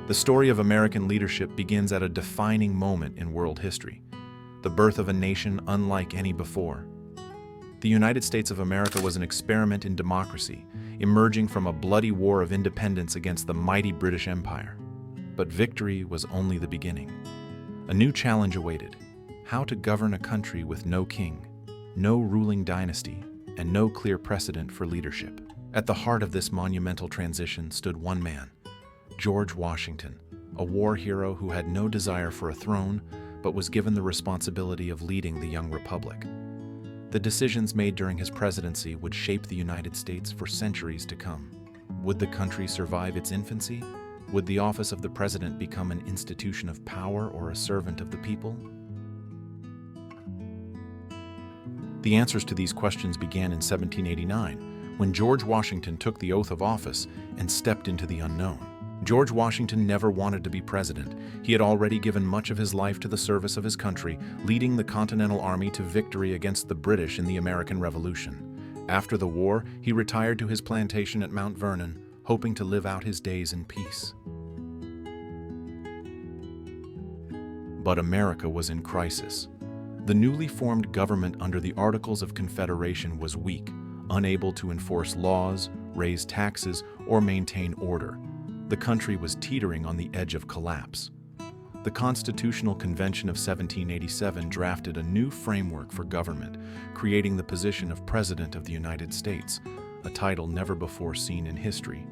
The story of American leadership begins at a defining moment in world history, the birth of a nation unlike any before. The United States of America was an experiment in democracy, emerging from a bloody war of independence against the mighty British Empire. But victory was only the beginning. A new challenge awaited: how to govern a country with no king, no ruling dynasty, and no clear precedent for leadership. At the heart of this monumental transition stood one man, George Washington, a war hero who had no desire for a throne, but was given the responsibility of leading the young republic. The decisions made during his presidency would shape the United States for centuries to come. Would the country survive its infancy? Would the office of the president become an institution of power or a servant of the people? The answers to these questions began in 1789, when George Washington took the oath of office and stepped into the unknown. George Washington never wanted to be president. He had already given much of his life to the service of his country, leading the Continental Army to victory against the British in the American Revolution. After the war, he retired to his plantation at Mount Vernon, hoping to live out his days in peace. But America was in crisis. The newly formed government under the Articles of Confederation was weak, unable to enforce laws, raise taxes, or maintain order. The country was teetering on the edge of collapse. The Constitutional Convention of 1787 drafted a new framework for government, creating the position of President of the United States, a title never before seen in history.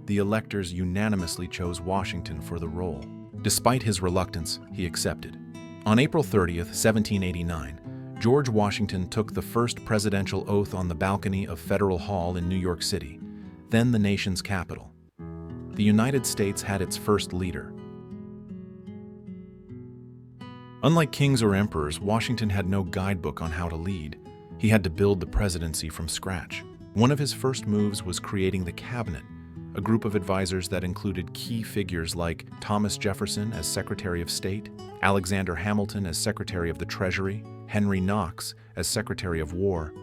The electors unanimously chose Washington for the role. Despite his reluctance, he accepted. On April 30th, 1789, George Washington took the first presidential oath on the balcony of Federal Hall in New York City, then the nation's capital. The United States had its first leader. Unlike kings or emperors, Washington had no guidebook on how to lead. He had to build the presidency from scratch. One of his first moves was creating the cabinet, a group of advisors that included key figures like Thomas Jefferson as Secretary of State, Alexander Hamilton as Secretary of the Treasury, Henry Knox as Secretary of War,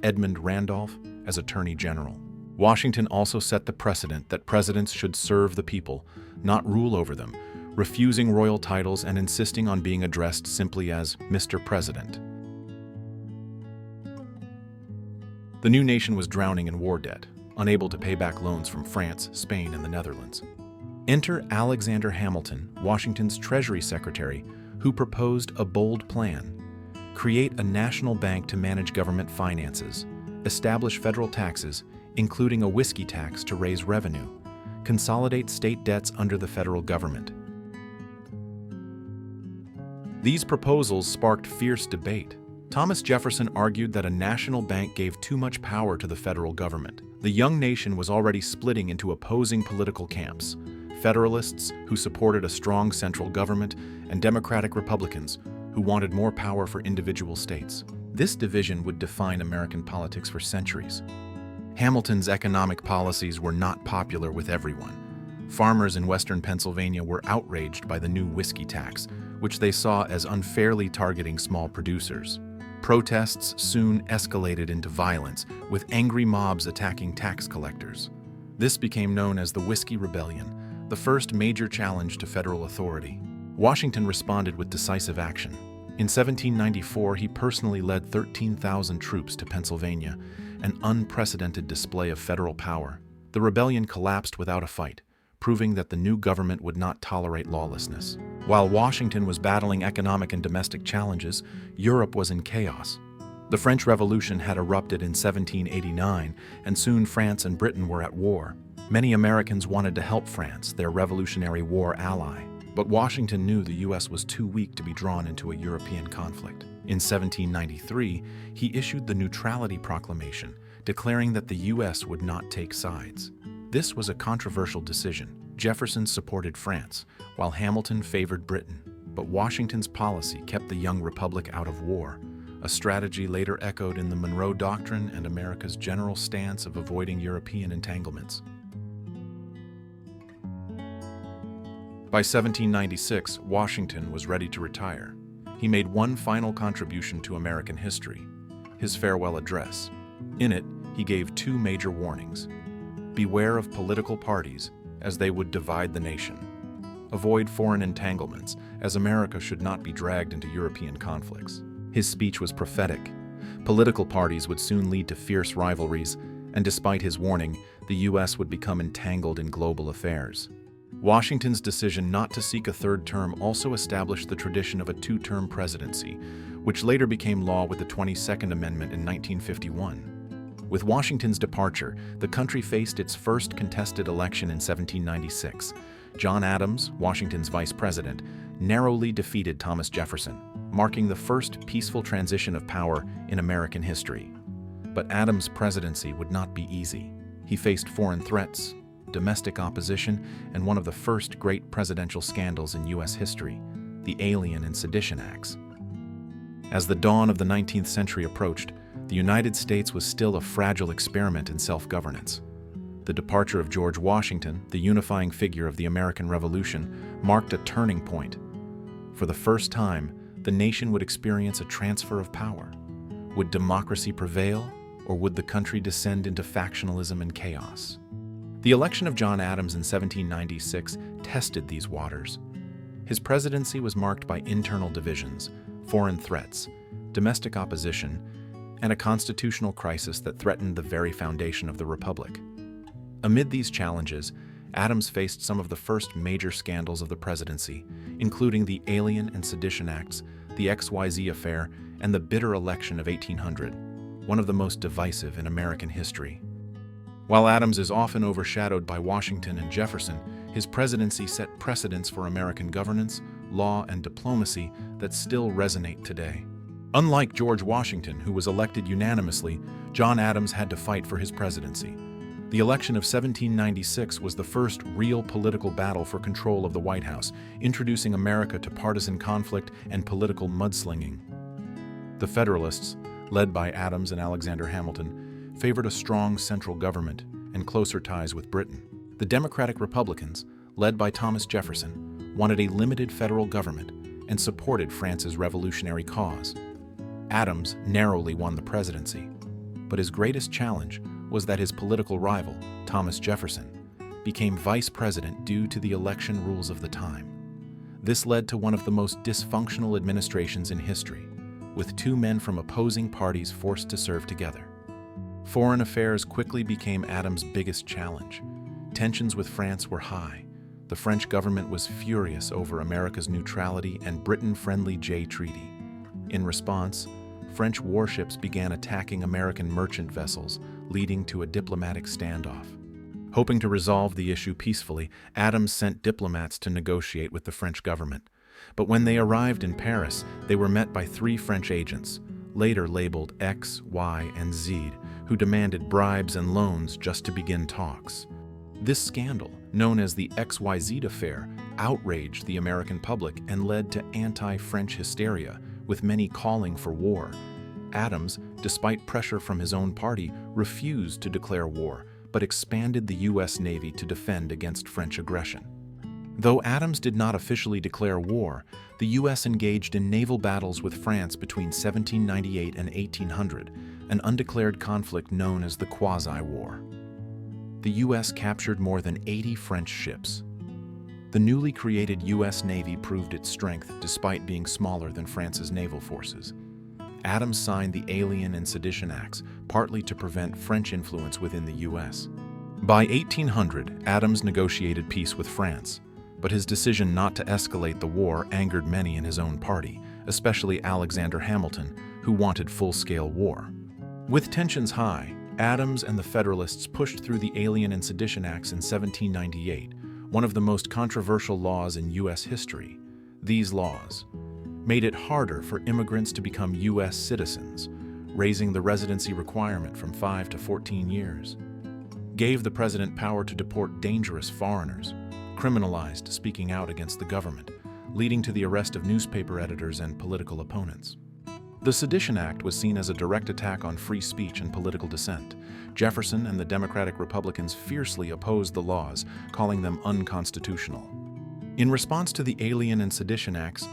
Edmund Randolph as Attorney General. Washington also set the precedent that presidents should serve the people, not rule over them, refusing royal titles and insisting on being addressed simply as Mr. President. The new nation was drowning in war debt, unable to pay back loans from France, Spain, and the Netherlands. Enter Alexander Hamilton, Washington's Treasury Secretary, who proposed a bold plan: create a national bank to manage government finances, establish federal taxes, including a whiskey tax to raise revenue, consolidate state debts under the federal government. These proposals sparked fierce debate. Thomas Jefferson argued that a national bank gave too much power to the federal government. The young nation was already splitting into opposing political camps: Federalists, who supported a strong central government, and Democratic Republicans, who wanted more power for individual states. This division would define American politics for centuries. Hamilton's economic policies were not popular with everyone. Farmers in western Pennsylvania were outraged by the new whiskey tax, which they saw as unfairly targeting small producers. Protests soon escalated into violence, with angry mobs attacking tax collectors. This became known as the Whiskey Rebellion, the first major challenge to federal authority. Washington responded with decisive action. In 1794, he personally led 13,000 troops to Pennsylvania, an unprecedented display of federal power. The rebellion collapsed without a fight, proving that the new government would not tolerate lawlessness. While Washington was battling economic and domestic challenges, Europe was in chaos. The French Revolution had erupted in 1789, and soon France and Britain were at war. Many Americans wanted to help France, their Revolutionary War ally. But Washington knew the U.S. was too weak to be drawn into a European conflict. In 1793, he issued the Neutrality Proclamation, declaring that the U.S. would not take sides. This was a controversial decision. Jefferson supported France, while Hamilton favored Britain. But Washington's policy kept the young republic out of war, a strategy later echoed in the Monroe Doctrine and America's general stance of avoiding European entanglements. By 1796, Washington was ready to retire. He made one final contribution to American history, his farewell address. In it, he gave two major warnings. Beware of political parties, as they would divide the nation. avoid foreign entanglements, as America should not be dragged into European conflicts. His speech was prophetic. Political parties would soon lead to fierce rivalries, and despite his warning, the U.S. would become entangled in global affairs. Washington's decision not to seek a third term also established the tradition of a two-term presidency, which later became law with the 22nd Amendment in 1951. With Washington's departure, the country faced its first contested election in 1796. John Adams, Washington's vice president, narrowly defeated Thomas Jefferson, marking the first peaceful transition of power in American history. But Adams' presidency would not be easy. He faced foreign threats, domestic opposition, and one of the first great presidential scandals in U.S. history, the Alien and Sedition Acts. As the dawn of the 19th century approached, the United States was still a fragile experiment in self-governance. The departure of George Washington, the unifying figure of the American Revolution, marked a turning point. For the first time, the nation would experience a transfer of power. Would democracy prevail, or would the country descend into factionalism and chaos? The election of John Adams in 1796 tested these waters. His presidency was marked by internal divisions, foreign threats, domestic opposition, and a constitutional crisis that threatened the very foundation of the Republic. Amid these challenges, Adams faced some of the first major scandals of the presidency, including the Alien and Sedition Acts, the XYZ affair, and the bitter election of 1800, one of the most divisive in American history. While Adams is often overshadowed by Washington and Jefferson, his presidency set precedents for American governance, law, and diplomacy that still resonate today. Unlike George Washington, who was elected unanimously, John Adams had to fight for his presidency. The election of 1796 was the first real political battle for control of the White House, introducing America to partisan conflict and political mudslinging. The Federalists, led by Adams and Alexander Hamilton, favored a strong central government and closer ties with Britain. The Democratic Republicans, led by Thomas Jefferson, wanted a limited federal government and supported France's revolutionary cause. Adams narrowly won the presidency, but his greatest challenge was that his political rival, Thomas Jefferson, became vice president due to the election rules of the time. This led to one of the most dysfunctional administrations in history, with two men from opposing parties forced to serve together. Foreign affairs quickly became Adams' biggest challenge. Tensions with France were high. The French government was furious over America's neutrality and Britain-friendly Jay Treaty. In response, French warships began attacking American merchant vessels, leading to a diplomatic standoff. Hoping to resolve the issue peacefully, Adams sent diplomats to negotiate with the French government. But when they arrived in Paris, they were met by three French agents, later labeled X, Y, and Z, who demanded bribes and loans just to begin talks. This scandal, known as the XYZ affair, outraged the American public and led to anti-French hysteria, with many calling for war. Adams, despite pressure from his own party, refused to declare war, but expanded the U.S. Navy to defend against French aggression. Though Adams did not officially declare war, the U.S. engaged in naval battles with France between 1798 and 1800, an undeclared conflict known as the Quasi-War. The U.S. captured more than 80 French ships. The newly created U.S. Navy proved its strength despite being smaller than France's naval forces. Adams signed the Alien and Sedition Acts, partly to prevent French influence within the U.S. By 1800, Adams negotiated peace with France, but his decision not to escalate the war angered many in his own party, especially Alexander Hamilton, who wanted full-scale war. With tensions high, Adams and the Federalists pushed through the Alien and Sedition Acts in 1798, one of the most controversial laws in U.S. history. These laws made it harder for immigrants to become U.S. citizens, raising the residency requirement from 5 to 14 years, gave the president power to deport dangerous foreigners, criminalized speaking out against the government, leading to the arrest of newspaper editors and political opponents. The Sedition Act was seen as a direct attack on free speech and political dissent. Jefferson and the Democratic Republicans fiercely opposed the laws, calling them unconstitutional. In response to the Alien and Sedition Acts,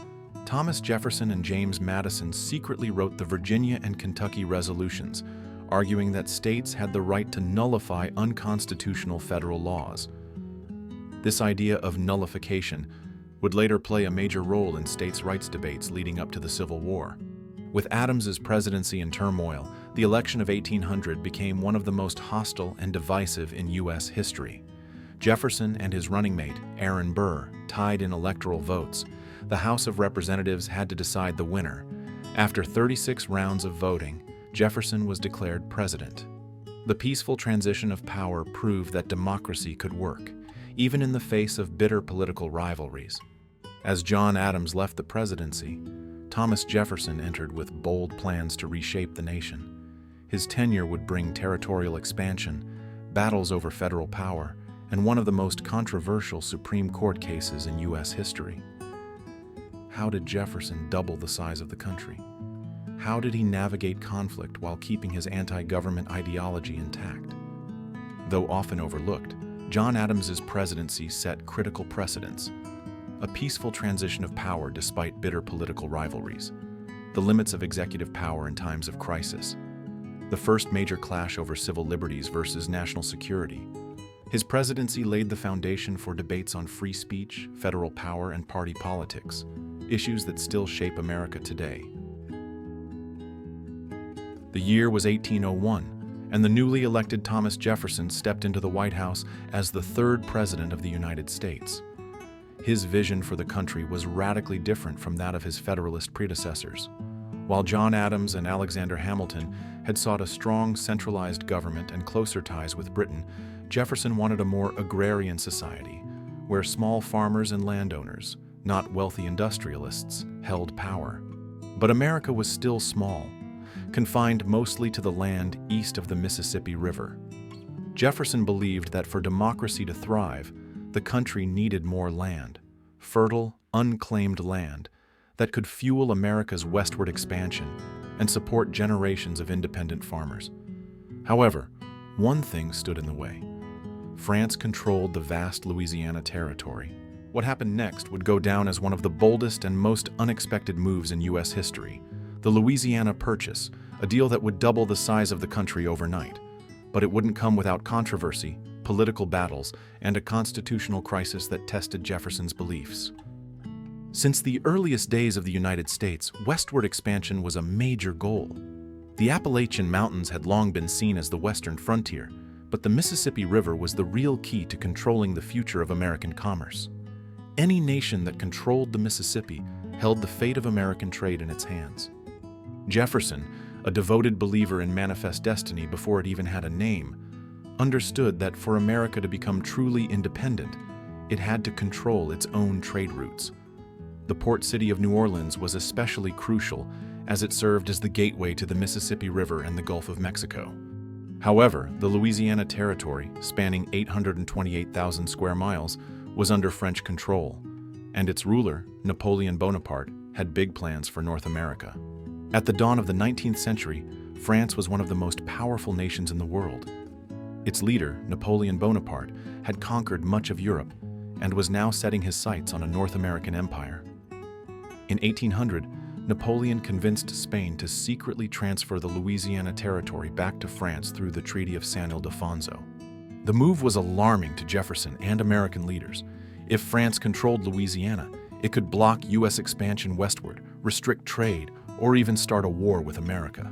Thomas Jefferson and James Madison secretly wrote the Virginia and Kentucky resolutions, arguing that states had the right to nullify unconstitutional federal laws. This idea of nullification would later play a major role in states' rights debates leading up to the Civil War. With Adams's presidency in turmoil, the election of 1800 became one of the most hostile and divisive in U.S. history. Jefferson and his running mate, Aaron Burr, tied in electoral votes. The House of Representatives had to decide the winner. After 36 rounds of voting, Jefferson was declared president. The peaceful transition of power proved that democracy could work, even in the face of bitter political rivalries. As John Adams left the presidency, Thomas Jefferson entered with bold plans to reshape the nation. His tenure would bring territorial expansion, battles over federal power, and one of the most controversial Supreme Court cases in U.S. history. How did Jefferson double the size of the country? How did he navigate conflict while keeping his anti-government ideology intact? Though often overlooked, John Adams's presidency set critical precedents. A peaceful transition of power despite bitter political rivalries. The limits of executive power in times of crisis. The first major clash over civil liberties versus national security. His presidency laid the foundation for debates on free speech, federal power, and party politics, issues that still shape America today. The year was 1801, and the newly elected Thomas Jefferson stepped into the White House as the third president of the United States. His vision for the country was radically different from that of his Federalist predecessors. While John Adams and Alexander Hamilton had sought a strong, centralized government and closer ties with Britain, Jefferson wanted a more agrarian society, where small farmers and landowners, not wealthy industrialists, held power. But America was still small, confined mostly to the land east of the Mississippi River. Jefferson believed that for democracy to thrive, the country needed more land, fertile, unclaimed land, that could fuel America's westward expansion and support generations of independent farmers. However, one thing stood in the way. France controlled the vast Louisiana territory. What happened next would go down as one of the boldest and most unexpected moves in U.S. history, the Louisiana Purchase, a deal that would double the size of the country overnight. But it wouldn't come without controversy, political battles, and a constitutional crisis that tested Jefferson's beliefs. Since the earliest days of the United States, westward expansion was a major goal. The Appalachian Mountains had long been seen as the western frontier, but the Mississippi River was the real key to controlling the future of American commerce. Any nation that controlled the Mississippi held the fate of American trade in its hands. Jefferson, a devoted believer in manifest destiny before it even had a name, understood that for America to become truly independent, it had to control its own trade routes. The port city of New Orleans was especially crucial as it served as the gateway to the Mississippi River and the Gulf of Mexico. However, the Louisiana Territory, spanning 828,000 square miles, was under French control, and its ruler, Napoleon Bonaparte, had big plans for North America. At the dawn of the 19th century, France was one of the most powerful nations in the world. Its leader, Napoleon Bonaparte, had conquered much of Europe and was now setting his sights on a North American empire. In 1800, Napoleon convinced Spain to secretly transfer the Louisiana Territory back to France through the Treaty of San Ildefonso. The move was alarming to Jefferson and American leaders. If France controlled Louisiana, it could block U.S. expansion westward, restrict trade, or even start a war with America.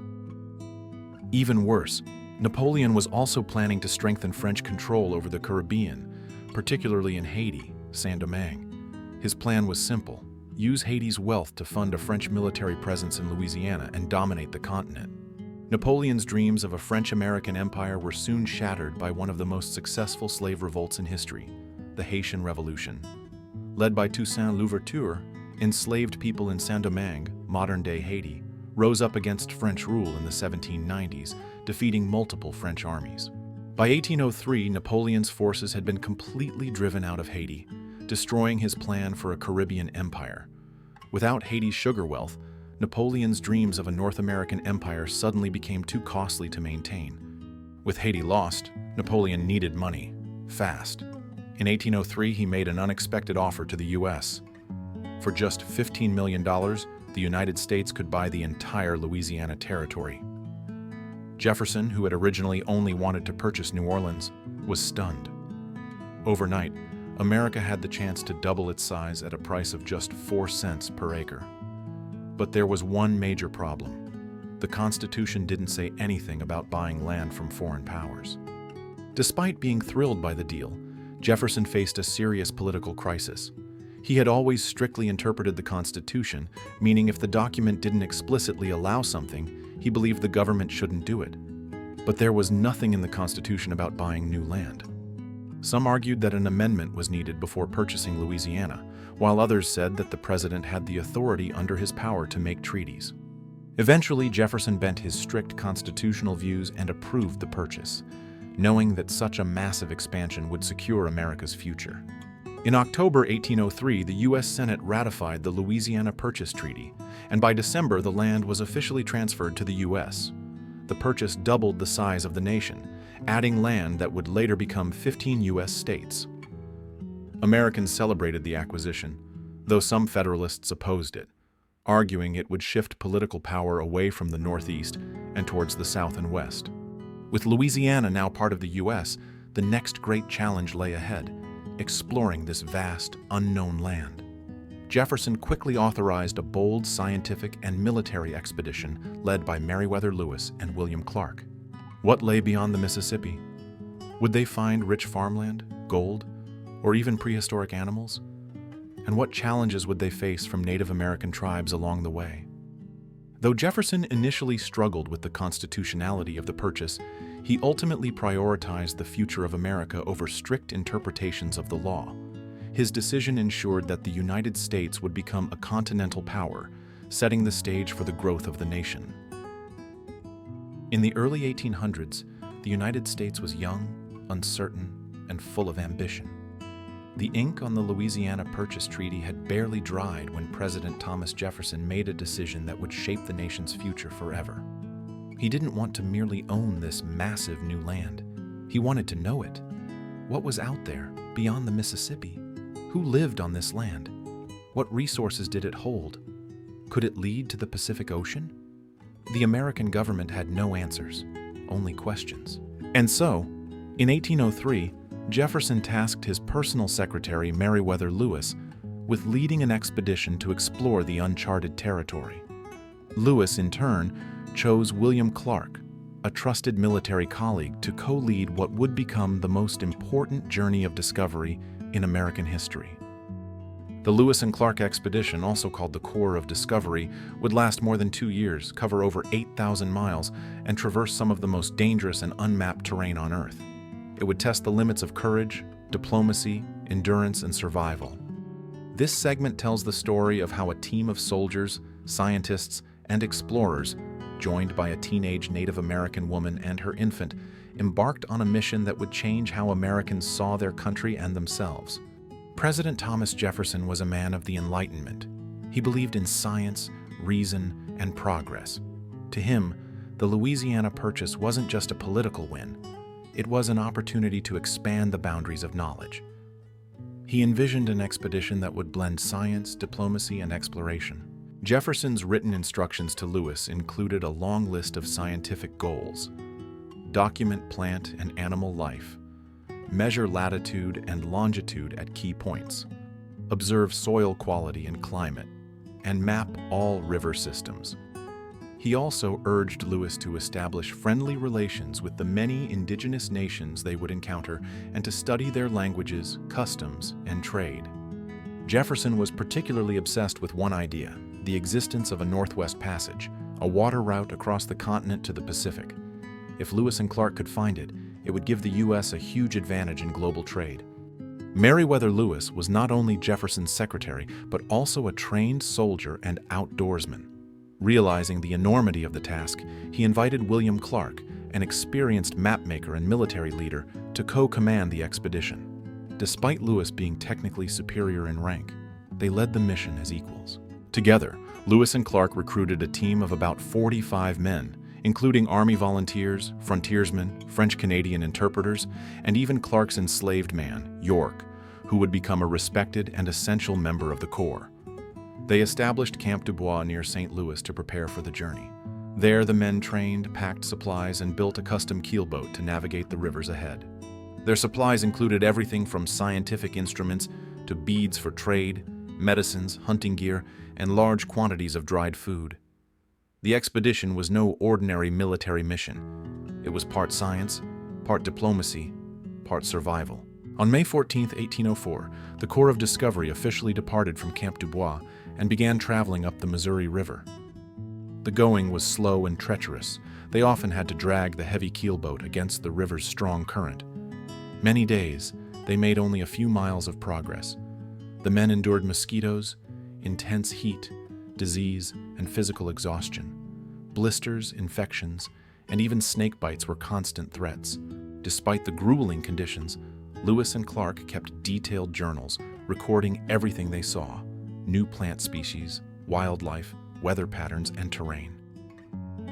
Even worse, Napoleon was also planning to strengthen French control over the Caribbean, particularly in Haiti, Saint-Domingue. His plan was simple: use Haiti's wealth to fund a French military presence in Louisiana and dominate the continent. Napoleon's dreams of a French-American empire were soon shattered by one of the most successful slave revolts in history, the Haitian Revolution. Led by Toussaint Louverture, enslaved people in Saint-Domingue, modern-day Haiti, rose up against French rule in the 1790s, defeating multiple French armies. By 1803, Napoleon's forces had been completely driven out of Haiti, destroying his plan for a Caribbean empire. Without Haiti's sugar wealth, Napoleon's dreams of a North American empire suddenly became too costly to maintain. With Haiti lost, Napoleon needed money, fast. In 1803, he made an unexpected offer to the U.S. For just $15 million, the United States could buy the entire Louisiana Territory. Jefferson, who had originally only wanted to purchase New Orleans, was stunned. Overnight, America had the chance to double its size at a price of just 4 cents per acre. But there was one major problem. The Constitution didn't say anything about buying land from foreign powers. Despite being thrilled by the deal, Jefferson faced a serious political crisis. He had always strictly interpreted the Constitution, meaning if the document didn't explicitly allow something, he believed the government shouldn't do it. But there was nothing in the Constitution about buying new land. Some argued that an amendment was needed before purchasing Louisiana, while others said that the president had the authority under his power to make treaties. Eventually, Jefferson bent his strict constitutional views and approved the purchase, knowing that such a massive expansion would secure America's future. In October 1803, the U.S. Senate ratified the Louisiana Purchase Treaty, and by December, the land was officially transferred to the U.S. The purchase doubled the size of the nation, adding land that would later become 15 U.S. states. Americans celebrated the acquisition, though some Federalists opposed it, arguing it would shift political power away from the Northeast and towards the South and West. With Louisiana now part of the U.S., the next great challenge lay ahead, exploring this vast, unknown land. Jefferson quickly authorized a bold scientific and military expedition led by Meriwether Lewis and William Clark. What lay beyond the Mississippi? Would they find rich farmland, gold, or even prehistoric animals? And what challenges would they face from Native American tribes along the way? Though Jefferson initially struggled with the constitutionality of the purchase, he ultimately prioritized the future of America over strict interpretations of the law. His decision ensured that the United States would become a continental power, setting the stage for the growth of the nation. In the early 1800s, the United States was young, uncertain, and full of ambition. The ink on the Louisiana Purchase Treaty had barely dried when President Thomas Jefferson made a decision that would shape the nation's future forever. He didn't want to merely own this massive new land. He wanted to know it. What was out there, beyond the Mississippi? Who lived on this land? What resources did it hold? Could it lead to the Pacific Ocean? The American government had no answers, only questions. And so, in 1803, Jefferson tasked his personal secretary, Meriwether Lewis, with leading an expedition to explore the uncharted territory. Lewis, in turn, chose William Clark, a trusted military colleague, to co-lead what would become the most important journey of discovery in American history. The Lewis and Clark expedition, also called the Corps of Discovery, would last more than 2 years, cover over 8,000 miles, and traverse some of the most dangerous and unmapped terrain on Earth. It would test the limits of courage, diplomacy, endurance, and survival. This segment tells the story of how a team of soldiers, scientists, and explorers, joined by a teenage Native American woman and her infant, embarked on a mission that would change how Americans saw their country and themselves. President Thomas Jefferson was a man of the Enlightenment. He believed in science, reason, and progress. To him, the Louisiana Purchase wasn't just a political win. It was an opportunity to expand the boundaries of knowledge. He envisioned an expedition that would blend science, diplomacy, and exploration. Jefferson's written instructions to Lewis included a long list of scientific goals: document plant and animal life, measure latitude and longitude at key points, observe soil quality and climate, and map all river systems. He also urged Lewis to establish friendly relations with the many indigenous nations they would encounter and to study their languages, customs, and trade. Jefferson was particularly obsessed with one idea: the existence of a Northwest Passage, a water route across the continent to the Pacific. If Lewis and Clark could find it, it would give the U.S. a huge advantage in global trade. Meriwether Lewis was not only Jefferson's secretary, but also a trained soldier and outdoorsman. Realizing the enormity of the task, he invited William Clark, an experienced mapmaker and military leader, to co-command the expedition. Despite Lewis being technically superior in rank, they led the mission as equals. Together, Lewis and Clark recruited a team of about 45 men, including Army volunteers, frontiersmen, French-Canadian interpreters, and even Clark's enslaved man, York, who would become a respected and essential member of the Corps. They established Camp Dubois near St. Louis to prepare for the journey. There, the men trained, packed supplies, and built a custom keelboat to navigate the rivers ahead. Their supplies included everything from scientific instruments to beads for trade, medicines, hunting gear, and large quantities of dried food. The expedition was no ordinary military mission. It was part science, part diplomacy, part survival. On May 14, 1804, the Corps of Discovery officially departed from Camp Dubois and began traveling up the Missouri River. The going was slow and treacherous. They often had to drag the heavy keelboat against the river's strong current. Many days, they made only a few miles of progress. The men endured mosquitoes, intense heat, disease, and physical exhaustion. Blisters, infections, and even snake bites were constant threats. Despite the grueling conditions, Lewis and Clark kept detailed journals, recording everything they saw: new plant species, wildlife, weather patterns, and terrain.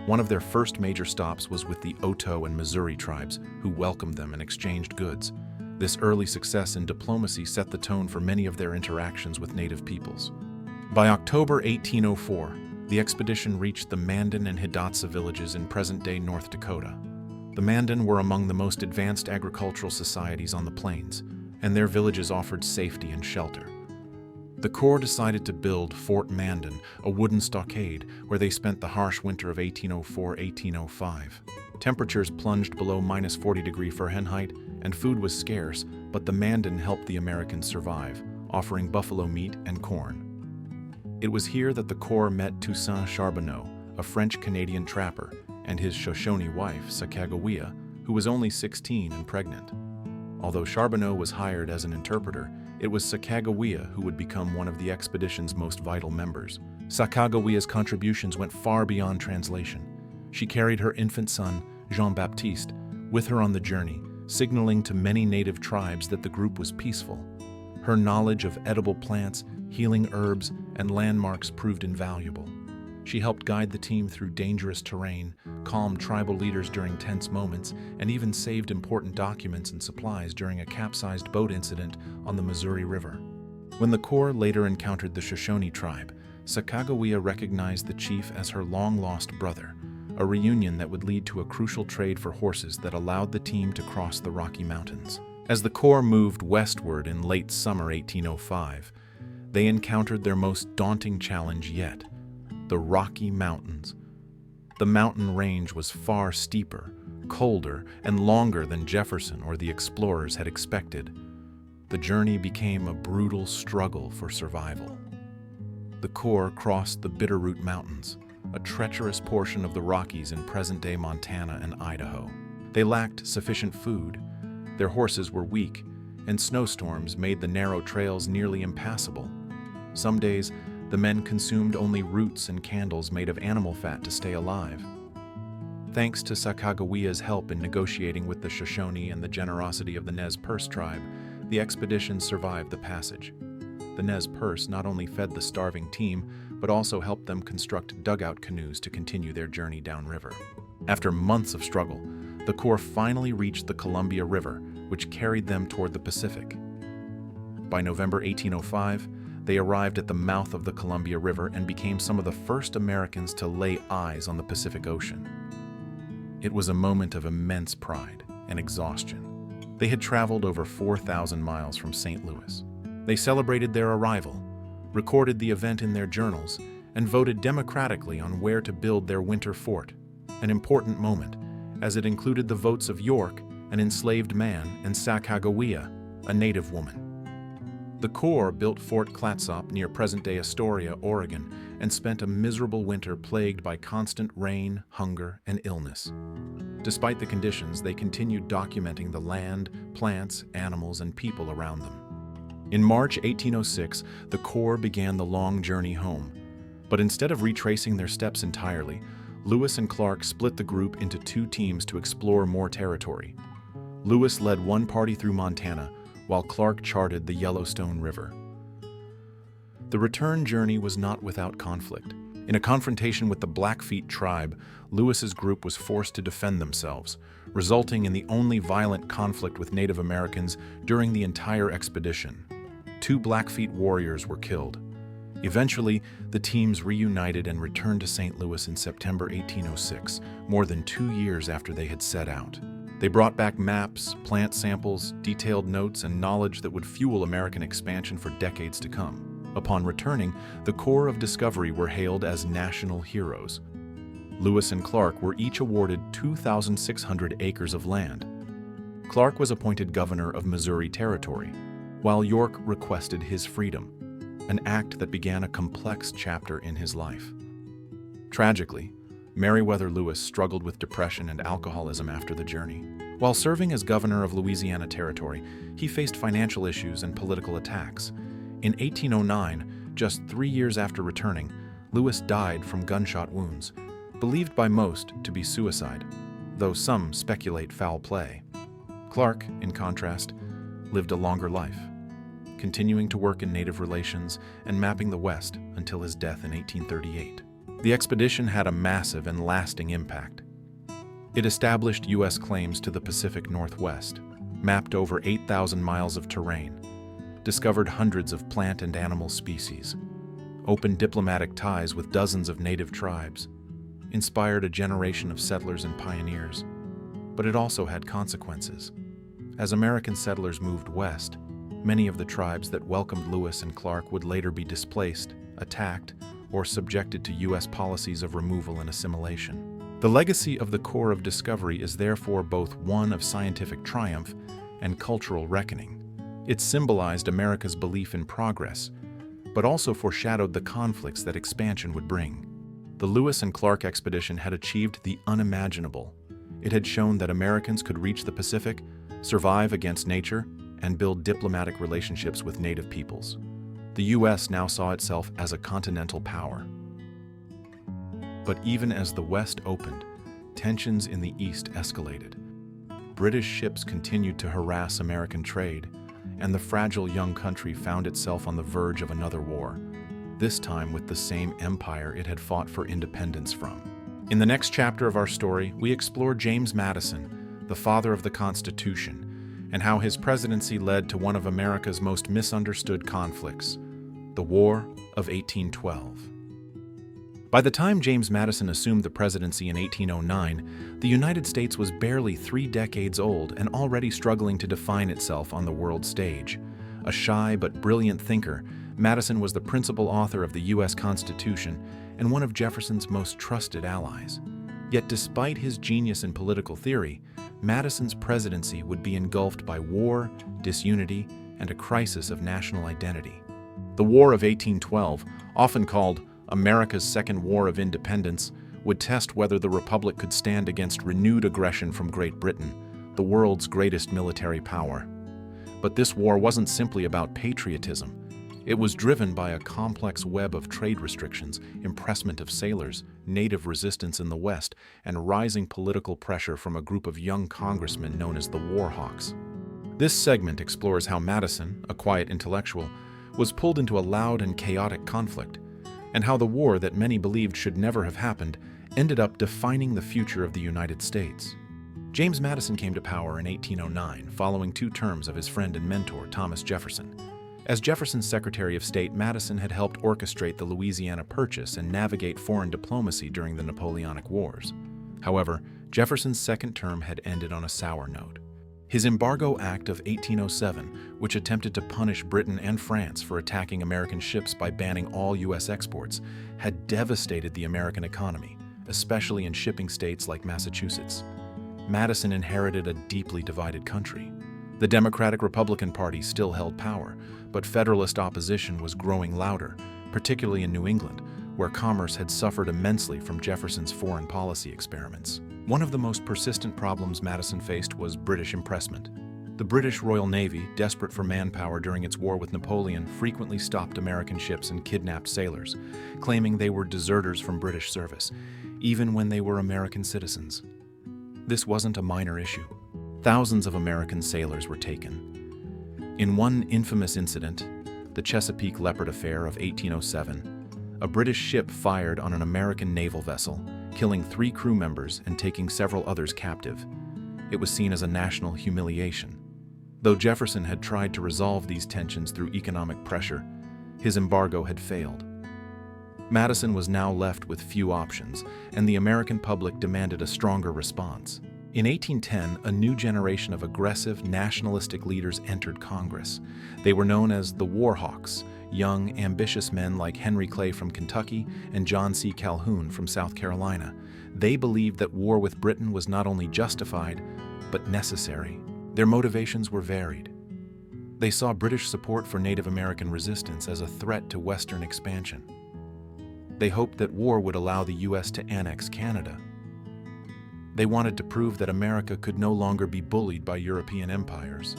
One of their first major stops was with the Oto and Missouri tribes, who welcomed them and exchanged goods. This early success in diplomacy set the tone for many of their interactions with native peoples. By October 1804, the expedition reached the Mandan and Hidatsa villages in present-day North Dakota. The Mandan were among the most advanced agricultural societies on the plains, and their villages offered safety and shelter. The Corps decided to build Fort Mandan, a wooden stockade, where they spent the harsh winter of 1804-1805. Temperatures plunged below -40°F, and food was scarce, but the Mandan helped the Americans survive, offering buffalo meat and corn. It was here that the Corps met Toussaint Charbonneau, a French-Canadian trapper, and his Shoshone wife, Sacagawea, who was only 16 and pregnant. Although Charbonneau was hired as an interpreter, it was Sacagawea who would become one of the expedition's most vital members. Sacagawea's contributions went far beyond translation. She carried her infant son, Jean-Baptiste, with her on the journey, signaling to many native tribes that the group was peaceful. Her knowledge of edible plants, healing herbs, and landmarks proved invaluable. She helped guide the team through dangerous terrain, calmed tribal leaders during tense moments, and even saved important documents and supplies during a capsized boat incident on the Missouri River. When the Corps later encountered the Shoshone tribe, Sacagawea recognized the chief as her long-lost brother, a reunion that would lead to a crucial trade for horses that allowed the team to cross the Rocky Mountains. As the Corps moved westward in late summer 1805, they encountered their most daunting challenge yet: the Rocky Mountains. The mountain range was far steeper, colder, and longer than Jefferson or the explorers had expected. The journey became a brutal struggle for survival. The Corps crossed the Bitterroot Mountains, a treacherous portion of the Rockies in present-day Montana and Idaho. They lacked sufficient food, their horses were weak, and snowstorms made the narrow trails nearly impassable. Some days, the men consumed only roots and candles made of animal fat to stay alive. Thanks to Sacagawea's help in negotiating with the Shoshone and the generosity of the Nez Perce tribe, the expedition survived the passage. The Nez Perce not only fed the starving team, but also helped them construct dugout canoes to continue their journey downriver. After months of struggle, the Corps finally reached the Columbia River, which carried them toward the Pacific. By November 1805, they arrived at the mouth of the Columbia River and became some of the first Americans to lay eyes on the Pacific Ocean. It was a moment of immense pride and exhaustion. They had traveled over 4,000 miles from St. Louis. They celebrated their arrival, recorded the event in their journals, and voted democratically on where to build their winter fort, an important moment, as it included the votes of York, an enslaved man, and Sacagawea, a native woman. The Corps built Fort Clatsop near present-day Astoria, Oregon, and spent a miserable winter plagued by constant rain, hunger, and illness. Despite the conditions, they continued documenting the land, plants, animals, and people around them. In March 1806, the Corps began the long journey home. But instead of retracing their steps entirely, Lewis and Clark split the group into two teams to explore more territory. Lewis led one party through Montana, while Clark charted the Yellowstone River. The return journey was not without conflict. In a confrontation with the Blackfeet tribe, Lewis's group was forced to defend themselves, resulting in the only violent conflict with Native Americans during the entire expedition. 2 Blackfeet warriors were killed. Eventually, the teams reunited and returned to St. Louis in September 1806, more than 2 years after they had set out. They brought back maps, plant samples, detailed notes, and knowledge that would fuel American expansion for decades to come. Upon returning, the Corps of Discovery were hailed as national heroes. Lewis and Clark were each awarded 2,600 acres of land. Clark was appointed governor of Missouri Territory, while York requested his freedom, an act that began a complex chapter in his life. Tragically, Meriwether Lewis struggled with depression and alcoholism after the journey. While serving as governor of Louisiana Territory, he faced financial issues and political attacks. In 1809, just 3 years after returning, Lewis died from gunshot wounds, believed by most to be suicide, though some speculate foul play. Clark, in contrast, lived a longer life, continuing to work in Native relations and mapping the West until his death in 1838. The expedition had a massive and lasting impact. It established U.S. claims to the Pacific Northwest, mapped over 8,000 miles of terrain, discovered hundreds of plant and animal species, opened diplomatic ties with dozens of native tribes, inspired a generation of settlers and pioneers. But it also had consequences. As American settlers moved west, many of the tribes that welcomed Lewis and Clark would later be displaced, attacked, or subjected to U.S. policies of removal and assimilation. The legacy of the Corps of Discovery is therefore both one of scientific triumph and cultural reckoning. It symbolized America's belief in progress, but also foreshadowed the conflicts that expansion would bring. The Lewis and Clark expedition had achieved the unimaginable. It had shown that Americans could reach the Pacific, survive against nature, and build diplomatic relationships with native peoples. The U.S. now saw itself as a continental power. But even as the West opened, tensions in the East escalated. British ships continued to harass American trade, and the fragile young country found itself on the verge of another war, this time with the same empire it had fought for independence from. In the next chapter of our story, we explore James Madison, the father of the Constitution, and how his presidency led to one of America's most misunderstood conflicts, the War of 1812. By the time James Madison assumed the presidency in 1809, the United States was barely 3 decades old and already struggling to define itself on the world stage. A shy but brilliant thinker, Madison was the principal author of the U.S. Constitution and one of Jefferson's most trusted allies. Yet despite his genius in political theory, Madison's presidency would be engulfed by war, disunity, and a crisis of national identity. The War of 1812, often called America's Second War of Independence, would test whether the Republic could stand against renewed aggression from Great Britain, the world's greatest military power. But this war wasn't simply about patriotism. It was driven by a complex web of trade restrictions, impressment of sailors, native resistance in the West, and rising political pressure from a group of young congressmen known as the War Hawks. This segment explores how Madison, a quiet intellectual, was pulled into a loud and chaotic conflict, and how the war that many believed should never have happened ended up defining the future of the United States. James Madison came to power in 1809, following 2 terms of his friend and mentor, Thomas Jefferson. As Jefferson's Secretary of State, Madison had helped orchestrate the Louisiana Purchase and navigate foreign diplomacy during the Napoleonic Wars. However, Jefferson's second term had ended on a sour note. His Embargo Act of 1807, which attempted to punish Britain and France for attacking American ships by banning all U.S. exports, had devastated the American economy, especially in shipping states like Massachusetts. Madison inherited a deeply divided country. The Democratic-Republican Party still held power, but Federalist opposition was growing louder, particularly in New England, where commerce had suffered immensely from Jefferson's foreign policy experiments. One of the most persistent problems Madison faced was British impressment. The British Royal Navy, desperate for manpower during its war with Napoleon, frequently stopped American ships and kidnapped sailors, claiming they were deserters from British service, even when they were American citizens. This wasn't a minor issue. Thousands of American sailors were taken. In one infamous incident, the Chesapeake Leopard Affair of 1807, a British ship fired on an American naval vessel, killing 3 crew members and taking several others captive. It was seen as a national humiliation. Though Jefferson had tried to resolve these tensions through economic pressure, his embargo had failed. Madison was now left with few options, and the American public demanded a stronger response. In 1810, a new generation of aggressive, nationalistic leaders entered Congress. They were known as the War Hawks, young, ambitious men like Henry Clay from Kentucky and John C. Calhoun from South Carolina. They believed that war with Britain was not only justified, but necessary. Their motivations were varied. They saw British support for Native American resistance as a threat to Western expansion. They hoped that war would allow the U.S. to annex Canada. They wanted to prove that America could no longer be bullied by European empires.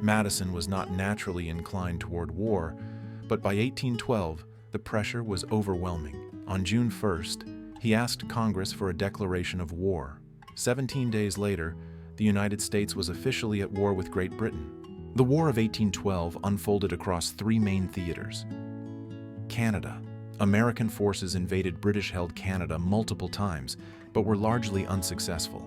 Madison was not naturally inclined toward war, but by 1812, the pressure was overwhelming. On June 1st, he asked Congress for a declaration of war. 17 days later, the United States was officially at war with Great Britain. The War of 1812 unfolded across three main theaters. Canada. American forces invaded British-held Canada multiple times, but were largely unsuccessful.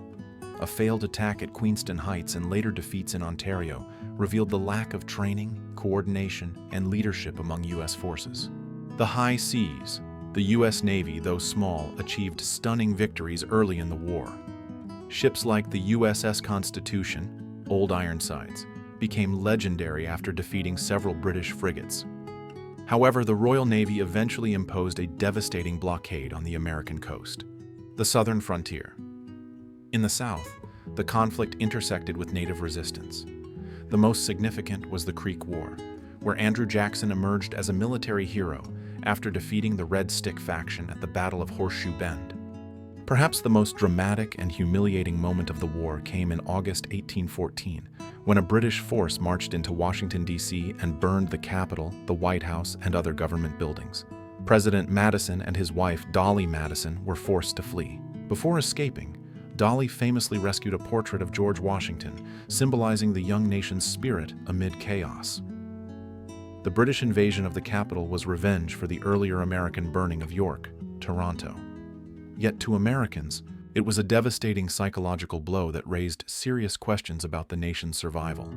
A failed attack at Queenston Heights and later defeats in Ontario revealed the lack of training, coordination, and leadership among U.S. forces. The high seas. The U.S. Navy, though small, achieved stunning victories early in the war. Ships like the USS Constitution, Old Ironsides, became legendary after defeating several British frigates. However, the Royal Navy eventually imposed a devastating blockade on the American coast. The southern frontier. In the south, the conflict intersected with native resistance. The most significant was the Creek War, where Andrew Jackson emerged as a military hero after defeating the Red Stick faction at the Battle of Horseshoe Bend. Perhaps the most dramatic and humiliating moment of the war came in August 1814, when a British force marched into Washington, D.C. and burned the Capitol, the White House, and other government buildings. President Madison and his wife, Dolly Madison, were forced to flee. Before escaping, Dolly famously rescued a portrait of George Washington, symbolizing the young nation's spirit amid chaos. The British invasion of the Capitol was revenge for the earlier American burning of York, Toronto. Yet to Americans, it was a devastating psychological blow that raised serious questions about the nation's survival.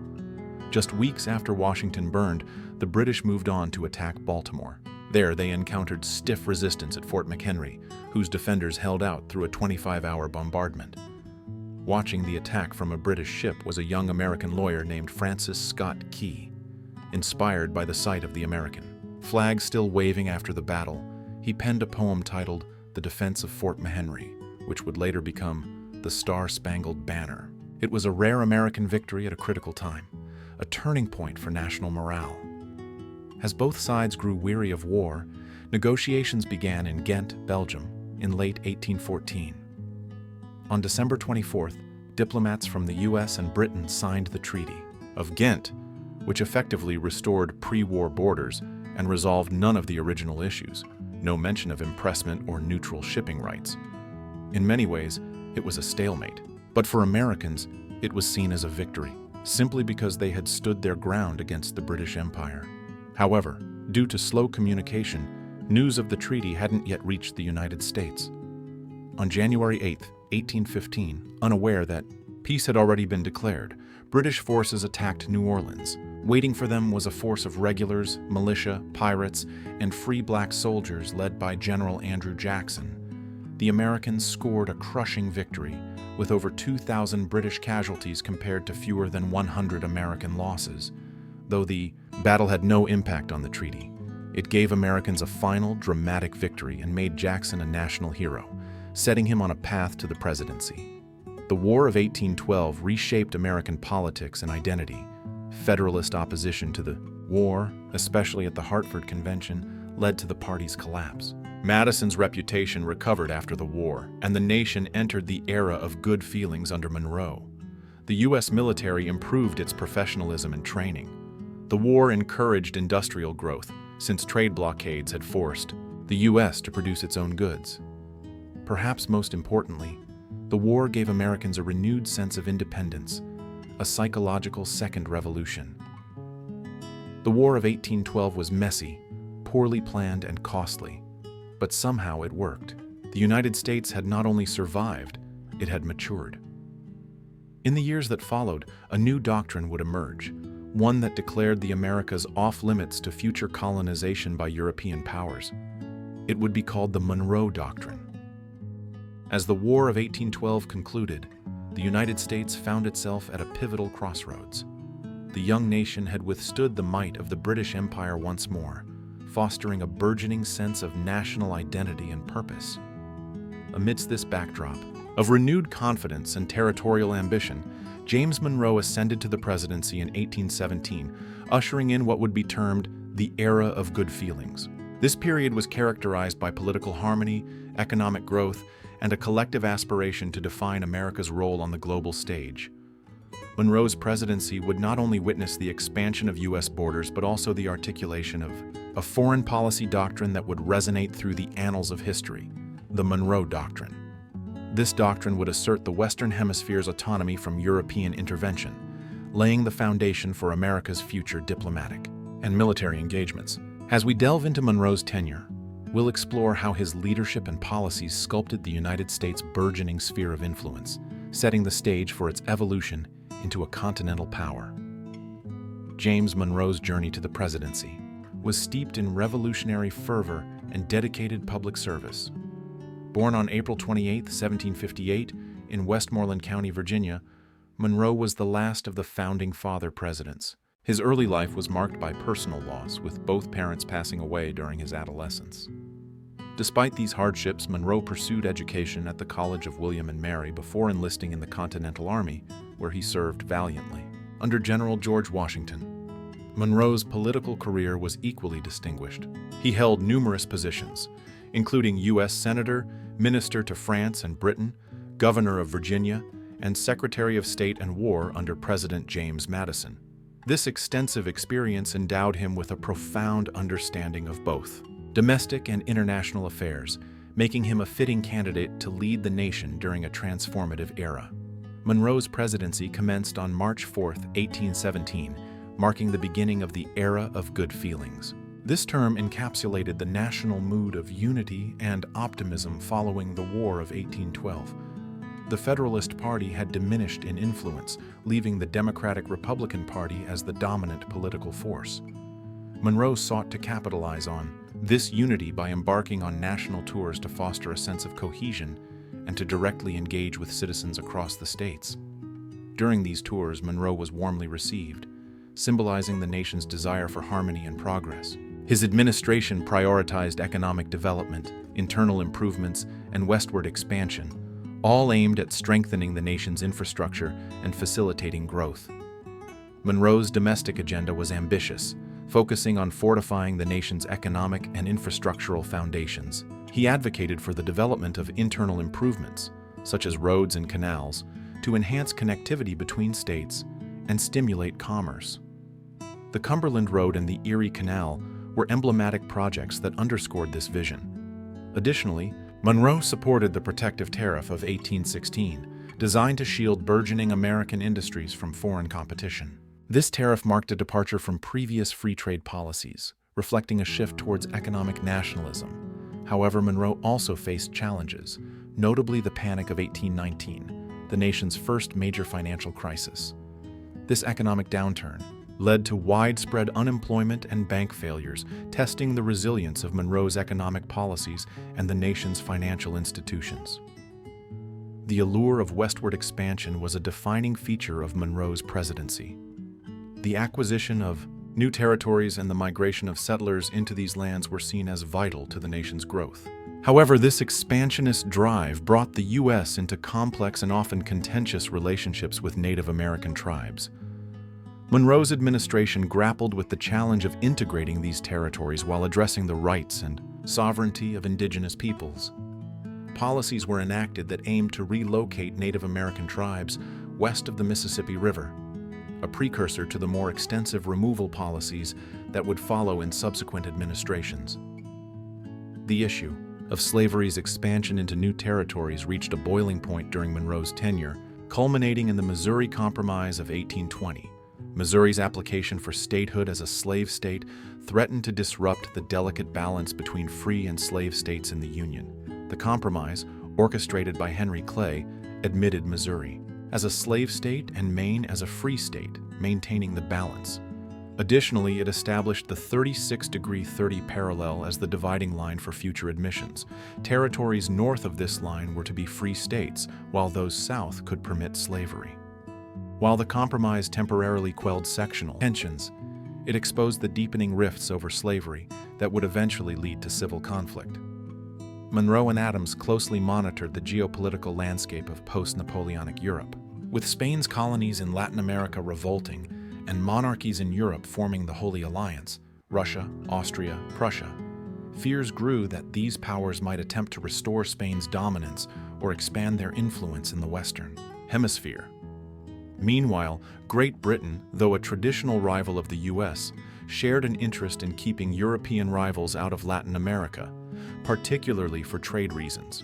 Just weeks after Washington burned, the British moved on to attack Baltimore. There, they encountered stiff resistance at Fort McHenry, whose defenders held out through a 25-hour bombardment. Watching the attack from a British ship was a young American lawyer named Francis Scott Key. Inspired by the sight of the American flag still waving after the battle, he penned a poem titled The Defense of Fort McHenry, which would later become the Star-Spangled Banner. It was a rare American victory at a critical time, a turning point for national morale. As both sides grew weary of war, negotiations began in Ghent, Belgium, in late 1814. On December 24th, diplomats from the U.S. and Britain signed the Treaty of Ghent, which effectively restored pre-war borders and resolved none of the original issues, no mention of impressment or neutral shipping rights. In many ways, it was a stalemate, but for Americans, it was seen as a victory, simply because they had stood their ground against the British Empire. However, due to slow communication, news of the treaty hadn't yet reached the United States. On January 8, 1815, unaware that peace had already been declared, British forces attacked New Orleans. Waiting for them was a force of regulars, militia, pirates, and free black soldiers led by General Andrew Jackson. The Americans scored a crushing victory, with over 2,000 British casualties compared to fewer than 100 American losses. Though the battle had no impact on the treaty, it gave Americans a final, dramatic victory and made Jackson a national hero, setting him on a path to the presidency. The War of 1812 reshaped American politics and identity. Federalist opposition to the war, especially at the Hartford Convention, led to the party's collapse. Madison's reputation recovered after the war, and the nation entered the era of good feelings under Monroe. The U.S. military improved its professionalism and training. The war encouraged industrial growth, since trade blockades had forced the U.S. to produce its own goods. Perhaps most importantly, the war gave Americans a renewed sense of independence, a psychological second revolution. The War of 1812 was messy, poorly planned, and costly, but somehow it worked. The United States had not only survived, it had matured. In the years that followed, a new doctrine would emerge, one that declared the Americas off-limits to future colonization by European powers. It would be called the Monroe Doctrine. As the War of 1812 concluded, the the United States found itself at a pivotal crossroads. The young nation had withstood the might of the British Empire once more, fostering a burgeoning sense of national identity and purpose. Amidst this backdrop of renewed confidence and territorial ambition, James Monroe ascended to the presidency in 1817, ushering in what would be termed the Era of Good Feelings. This period was characterized by political harmony, economic growth, and a collective aspiration to define America's role on the global stage. Monroe's presidency would not only witness the expansion of U.S. borders, but also the articulation of a foreign policy doctrine that would resonate through the annals of history, the Monroe Doctrine. This doctrine would assert the Western Hemisphere's autonomy from European intervention, laying the foundation for America's future diplomatic and military engagements. As we delve into Monroe's tenure, we'll explore how his leadership and policies sculpted the United States' burgeoning sphere of influence, setting the stage for its evolution into a continental power. James Monroe's journey to the presidency was steeped in revolutionary fervor and dedicated public service. Born on April 28, 1758, in Westmoreland County, Virginia, Monroe was the last of the Founding Father presidents. His early life was marked by personal loss, with both parents passing away during his adolescence. Despite these hardships, Monroe pursued education at the College of William and Mary before enlisting in the Continental Army, where he served valiantly. Under General George Washington, Monroe's political career was equally distinguished. He held numerous positions, including U.S. Senator, Minister to France and Britain, Governor of Virginia, and Secretary of State and War under President James Madison. This extensive experience endowed him with a profound understanding of both domestic and international affairs, making him a fitting candidate to lead the nation during a transformative era. Monroe's presidency commenced on March 4, 1817, marking the beginning of the Era of Good Feelings. This term encapsulated the national mood of unity and optimism following the War of 1812. The Federalist Party had diminished in influence, leaving the Democratic-Republican Party as the dominant political force. Monroe sought to capitalize on this unity by embarking on national tours to foster a sense of cohesion and to directly engage with citizens across the states. During these tours, Monroe was warmly received, symbolizing the nation's desire for harmony and progress. His administration prioritized economic development, internal improvements, and westward expansion, all aimed at strengthening the nation's infrastructure and facilitating growth. Monroe's domestic agenda was ambitious, focusing on fortifying the nation's economic and infrastructural foundations. He advocated for the development of internal improvements, such as roads and canals, to enhance connectivity between states and stimulate commerce. The Cumberland Road and the Erie Canal were emblematic projects that underscored this vision. Additionally, Monroe supported the Protective Tariff of 1816, designed to shield burgeoning American industries from foreign competition. This tariff marked a departure from previous free trade policies, reflecting a shift towards economic nationalism. However, Monroe also faced challenges, notably the Panic of 1819, the nation's first major financial crisis. This economic downturn led to widespread unemployment and bank failures, testing the resilience of Monroe's economic policies and the nation's financial institutions. The allure of westward expansion was a defining feature of Monroe's presidency. The acquisition of new territories and the migration of settlers into these lands were seen as vital to the nation's growth. However, this expansionist drive brought the U.S. into complex and often contentious relationships with Native American tribes. Monroe's administration grappled with the challenge of integrating these territories while addressing the rights and sovereignty of indigenous peoples. Policies were enacted that aimed to relocate Native American tribes west of the Mississippi River, a precursor to the more extensive removal policies that would follow in subsequent administrations. The issue of slavery's expansion into new territories reached a boiling point during Monroe's tenure, culminating in the Missouri Compromise of 1820. Missouri's application for statehood as a slave state threatened to disrupt the delicate balance between free and slave states in the Union. The compromise, orchestrated by Henry Clay, admitted Missouri as a slave state and Maine as a free state, maintaining the balance. Additionally, it established the 36° 30 parallel as the dividing line for future admissions. Territories north of this line were to be free states, while those south could permit slavery. While the compromise temporarily quelled sectional tensions, it exposed the deepening rifts over slavery that would eventually lead to civil conflict. Monroe and Adams closely monitored the geopolitical landscape of post-Napoleonic Europe. With Spain's colonies in Latin America revolting and monarchies in Europe forming the Holy Alliance, Russia, Austria, Prussia, fears grew that these powers might attempt to restore Spain's dominance or expand their influence in the Western Hemisphere. Meanwhile, Great Britain, though a traditional rival of the U.S., shared an interest in keeping European rivals out of Latin America, particularly for trade reasons.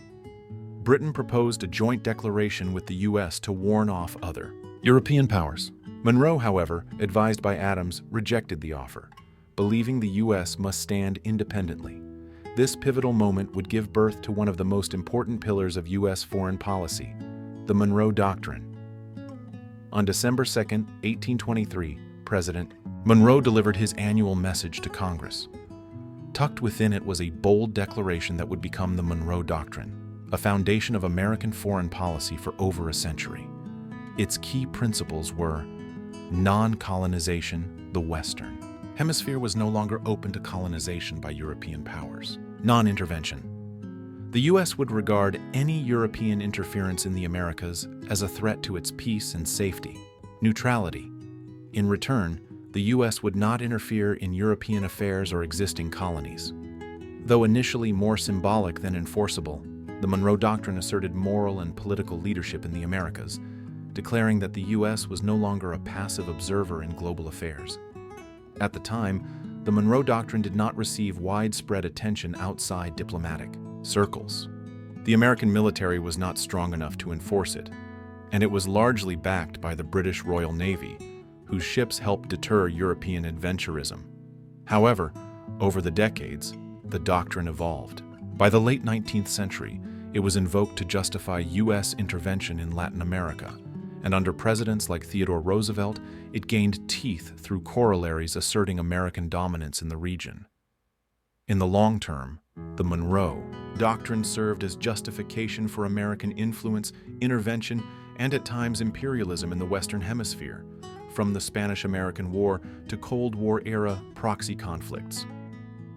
Britain proposed a joint declaration with the U.S. to warn off other European powers. Monroe, however, advised by Adams, rejected the offer, believing the U.S. must stand independently. This pivotal moment would give birth to one of the most important pillars of U.S. foreign policy, the Monroe Doctrine. On December 2, 1823, President Monroe delivered his annual message to Congress. Tucked within it was a bold declaration that would become the Monroe Doctrine, a foundation of American foreign policy for over a century. Its key principles were non-colonization, the Western Hemisphere was no longer open to colonization by European powers. Non-intervention. The U.S. would regard any European interference in the Americas as a threat to its peace and safety. Neutrality. In return, the U.S. would not interfere in European affairs or existing colonies. Though initially more symbolic than enforceable, the Monroe Doctrine asserted moral and political leadership in the Americas, declaring that the U.S. was no longer a passive observer in global affairs. At the time, the Monroe Doctrine did not receive widespread attention outside diplomatic circles. The American military was not strong enough to enforce it, and it was largely backed by the British Royal Navy, whose ships helped deter European adventurism. However, over the decades, the doctrine evolved. By the late 19th century, it was invoked to justify U.S. intervention in Latin America, and under presidents like Theodore Roosevelt, it gained teeth through corollaries asserting American dominance in the region. In the long term, the Monroe Doctrine served as justification for American influence, intervention, and at times imperialism in the Western Hemisphere, from the Spanish-American War to Cold War-era proxy conflicts.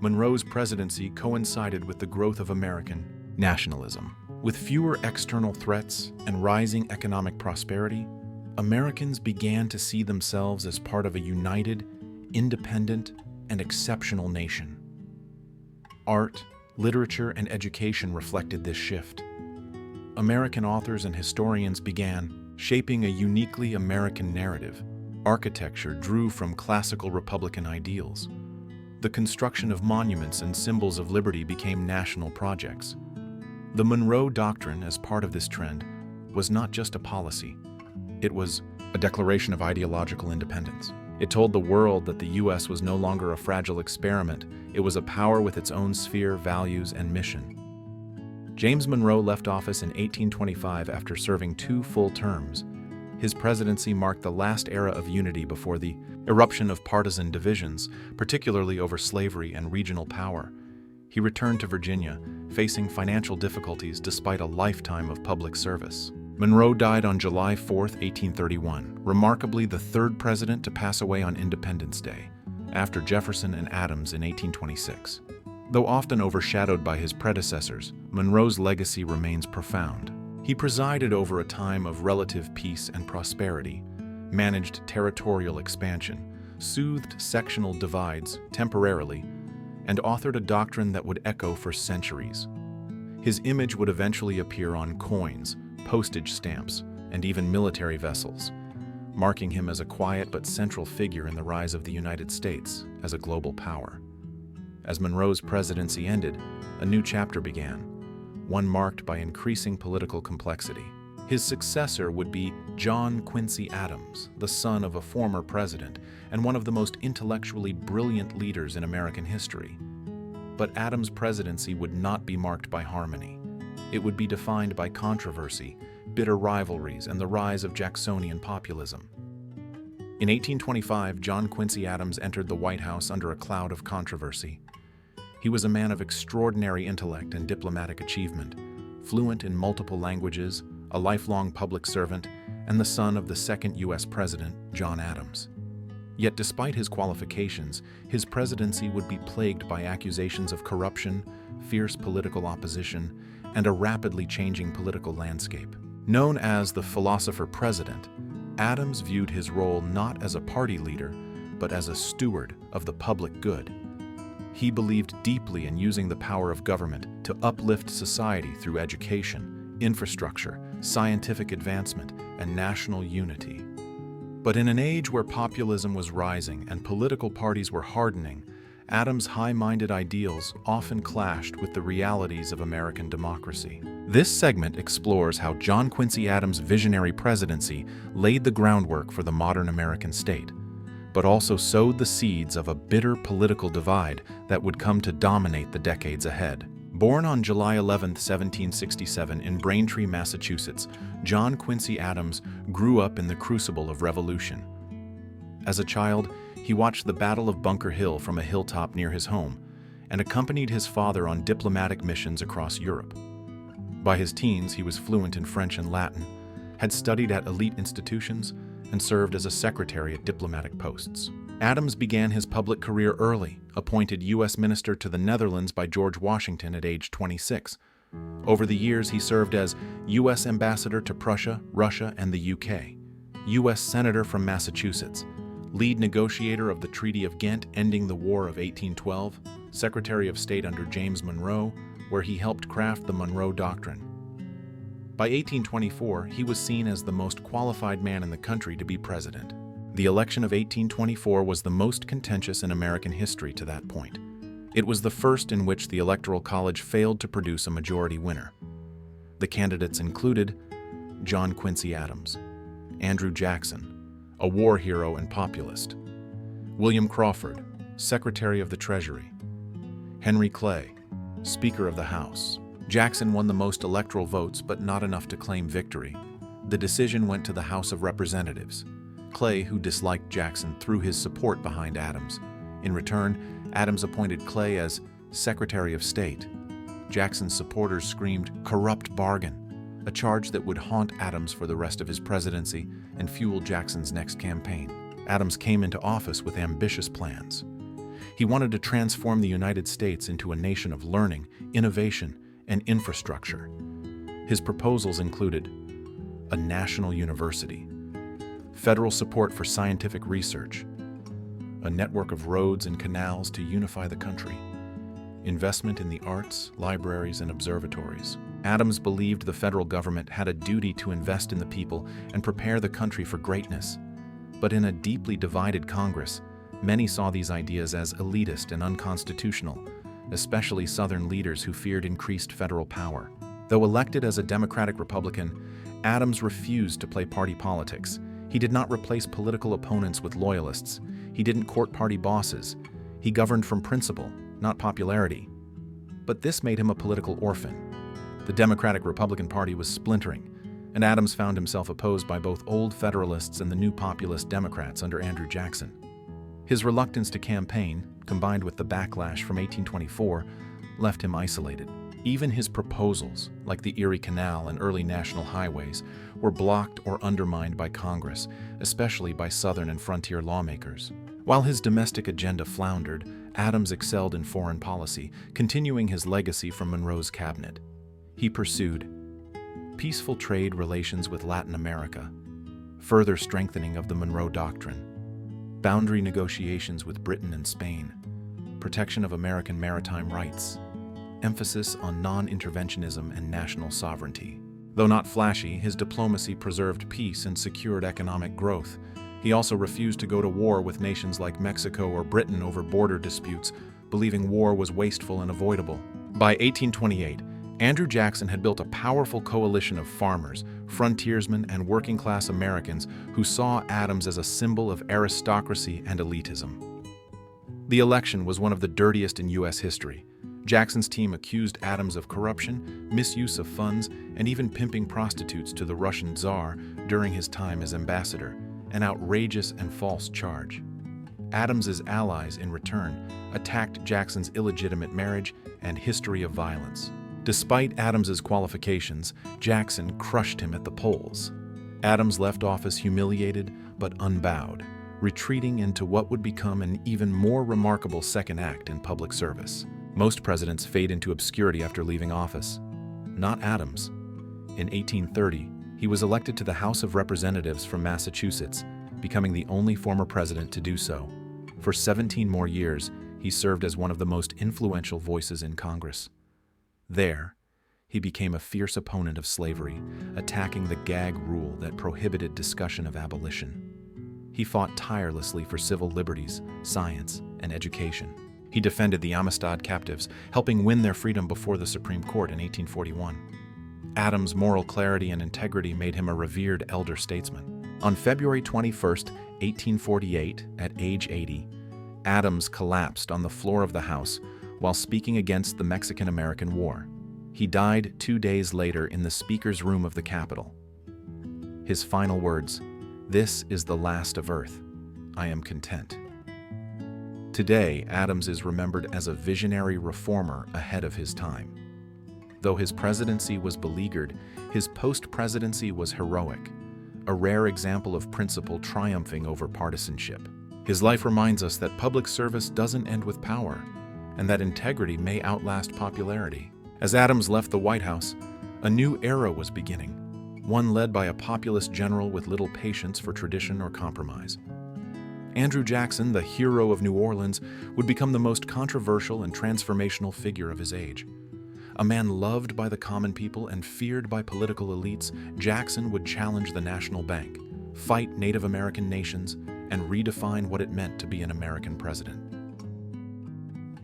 Monroe's presidency coincided with the growth of American nationalism. With fewer external threats and rising economic prosperity, Americans began to see themselves as part of a united, independent, and exceptional nation. Art, literature, and education reflected this shift. American authors and historians began shaping a uniquely American narrative. Architecture drew from classical Republican ideals. The construction of monuments and symbols of liberty became national projects. The Monroe Doctrine, as part of this trend, was not just a policy. It was a declaration of ideological independence. It told the world that the U.S. was no longer a fragile experiment. It was a power with its own sphere, values, and mission. James Monroe left office in 1825 after serving 2 full terms. His presidency marked the last era of unity before the eruption of partisan divisions, particularly over slavery and regional power. He returned to Virginia, facing financial difficulties despite a lifetime of public service. Monroe died on July 4, 1831, remarkably the 3rd president to pass away on Independence Day, after Jefferson and Adams in 1826. Though often overshadowed by his predecessors, Monroe's legacy remains profound. He presided over a time of relative peace and prosperity, managed territorial expansion, soothed sectional divides temporarily, and authored a doctrine that would echo for centuries. His image would eventually appear on coins, postage stamps, and even military vessels, marking him as a quiet but central figure in the rise of the United States as a global power. As Monroe's presidency ended, a new chapter began, one marked by increasing political complexity. His successor would be John Quincy Adams, the son of a former president and one of the most intellectually brilliant leaders in American history. But Adams' presidency would not be marked by harmony. It would be defined by controversy, bitter rivalries, and the rise of Jacksonian populism. In 1825, John Quincy Adams entered the White House under a cloud of controversy. He was a man of extraordinary intellect and diplomatic achievement, fluent in multiple languages, a lifelong public servant, and the son of the second U.S. President, John Adams. Yet despite his qualifications, his presidency would be plagued by accusations of corruption, fierce political opposition, and a rapidly changing political landscape. Known as the philosopher president, Adams viewed his role not as a party leader, but as a steward of the public good. He believed deeply in using the power of government to uplift society through education, infrastructure, scientific advancement, and national unity. But in an age where populism was rising and political parties were hardening, Adams' high-minded ideals often clashed with the realities of American democracy. This segment explores how John Quincy Adams' visionary presidency laid the groundwork for the modern American state, but also sowed the seeds of a bitter political divide that would come to dominate the decades ahead. Born on July 11, 1767 in Braintree, Massachusetts, John Quincy Adams grew up in the crucible of revolution. As a child, he watched the Battle of Bunker Hill from a hilltop near his home and accompanied his father on diplomatic missions across Europe. By his teens, he was fluent in French and Latin, had studied at elite institutions, and served as a secretary at diplomatic posts. Adams began his public career early, appointed U.S. Minister to the Netherlands by George Washington at age 26. Over the years, he served as U.S. Ambassador to Prussia, Russia, and the UK, U.S. Senator from Massachusetts, lead negotiator of the Treaty of Ghent ending the War of 1812, Secretary of State under James Monroe, where he helped craft the Monroe Doctrine. By 1824, he was seen as the most qualified man in the country to be president. The election of 1824 was the most contentious in American history to that point. It was the first in which the Electoral College failed to produce a majority winner. The candidates included John Quincy Adams, Andrew Jackson, a war hero and populist, William Crawford, Secretary of the Treasury, Henry Clay, Speaker of the House. Jackson won the most electoral votes, but not enough to claim victory. The decision went to the House of Representatives. Clay, who disliked Jackson, threw his support behind Adams. In return, Adams appointed Clay as Secretary of State. Jackson's supporters screamed, "Corrupt bargain," a charge that would haunt Adams for the rest of his presidency and fuel Jackson's next campaign. Adams came into office with ambitious plans. He wanted to transform the United States into a nation of learning, innovation, and infrastructure. His proposals included a national university, federal support for scientific research, a network of roads and canals to unify the country, investment in the arts, libraries, and observatories. Adams believed the federal government had a duty to invest in the people and prepare the country for greatness. But in a deeply divided Congress, many saw these ideas as elitist and unconstitutional, especially Southern leaders who feared increased federal power. Though elected as a Democratic Republican, Adams refused to play party politics. He did not replace political opponents with loyalists. He didn't court party bosses. He governed from principle, not popularity. But this made him a political orphan. The Democratic-Republican Party was splintering, and Adams found himself opposed by both old Federalists and the new populist Democrats under Andrew Jackson. His reluctance to campaign, combined with the backlash from 1824, left him isolated. Even his proposals, like the Erie Canal and early national highways, were blocked or undermined by Congress, especially by Southern and frontier lawmakers. While his domestic agenda floundered, Adams excelled in foreign policy, continuing his legacy from Monroe's cabinet. He pursued peaceful trade relations with Latin America, further strengthening of the Monroe Doctrine, boundary negotiations with Britain and Spain, protection of American maritime rights, emphasis on non-interventionism and national sovereignty. Though not flashy, his diplomacy preserved peace and secured economic growth. He also refused to go to war with nations like Mexico or Britain over border disputes, believing war was wasteful and avoidable. By 1828, Andrew Jackson had built a powerful coalition of farmers, frontiersmen, and working-class Americans who saw Adams as a symbol of aristocracy and elitism. The election was one of the dirtiest in U.S. history. Jackson's team accused Adams of corruption, misuse of funds, and even pimping prostitutes to the Russian Tsar during his time as ambassador. an outrageous and false charge. Adams's allies, in return, attacked Jackson's illegitimate marriage and history of violence. Despite Adams's qualifications, Jackson crushed him at the polls. Adams left office humiliated but unbowed, retreating into what would become an even more remarkable second act in public service. Most presidents fade into obscurity after leaving office. Not Adams. In 1830, he was elected to the House of Representatives from Massachusetts, becoming the only former president to do so. For 17 more years, he served as one of the most influential voices in Congress. There, he became a fierce opponent of slavery, attacking the gag rule that prohibited discussion of abolition. He fought tirelessly for civil liberties, science, and education. He defended the Amistad captives, helping win their freedom before the Supreme Court in 1841. Adams' moral clarity and integrity made him a revered elder statesman. On February 21, 1848, at age 80, Adams collapsed on the floor of the House while speaking against the Mexican-American War. He died 2 days later in the Speaker's room of the Capitol. His final words, "This is the last of earth. I am content." Today, Adams is remembered as a visionary reformer ahead of his time. Though his presidency was beleaguered, his post-presidency was heroic, a rare example of principle triumphing over partisanship. His life reminds us that public service doesn't end with power, and that integrity may outlast popularity. As Adams left the White House, a new era was beginning, one led by a populist general with little patience for tradition or compromise. Andrew Jackson, the hero of New Orleans, would become the most controversial and transformational figure of his age. A man loved by the common people and feared by political elites, Jackson would challenge the national bank, fight Native American nations, and redefine what it meant to be an American president.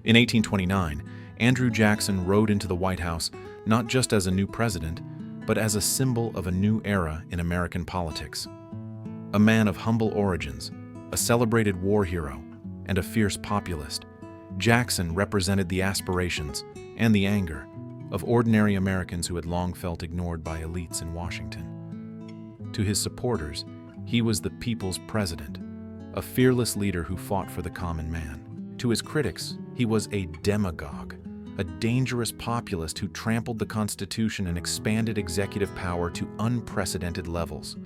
In 1829, Andrew Jackson rode into the White House not just as a new president, but as a symbol of a new era in American politics. A man of humble origins, a celebrated war hero, and a fierce populist, Jackson represented the aspirations and the anger of ordinary Americans who had long felt ignored by elites in Washington. To his supporters, he was the people's president, a fearless leader who fought for the common man. To his critics, he was a demagogue, a dangerous populist who trampled the Constitution and expanded executive power to unprecedented levels.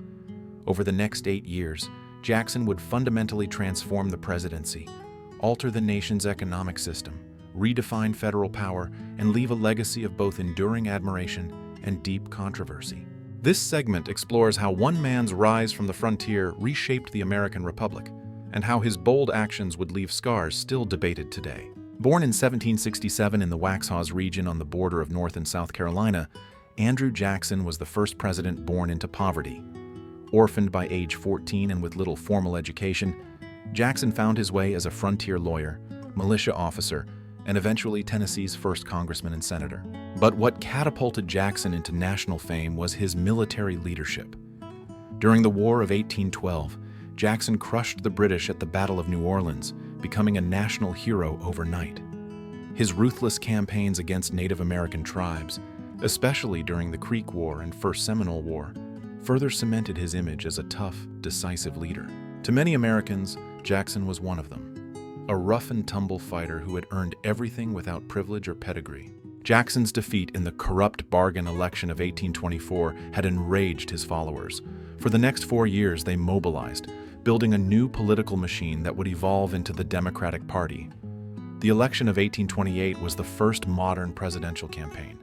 Over the next 8 years, Jackson would fundamentally transform the presidency, alter the nation's economic system, redefine federal power, and leave a legacy of both enduring admiration and deep controversy. This segment explores how one man's rise from the frontier reshaped the American Republic, and how his bold actions would leave scars still debated today. Born in 1767 in the Waxhaws region on the border of North and South Carolina, Andrew Jackson was the first president born into poverty. Orphaned by age 14 and with little formal education, Jackson found his way as a frontier lawyer, militia officer, and eventually Tennessee's first congressman and senator. But what catapulted Jackson into national fame was his military leadership. During the War of 1812, Jackson crushed the British at the Battle of New Orleans, becoming a national hero overnight. His ruthless campaigns against Native American tribes, especially during the Creek War and First Seminole War, further cemented his image as a tough, decisive leader. To many Americans, Jackson was one of them. A rough-and-tumble fighter who had earned everything without privilege or pedigree. Jackson's defeat in the corrupt bargain election of 1824 had enraged his followers. For the next 4 years, they mobilized, building a new political machine that would evolve into the Democratic Party. The election of 1828 was the first modern presidential campaign.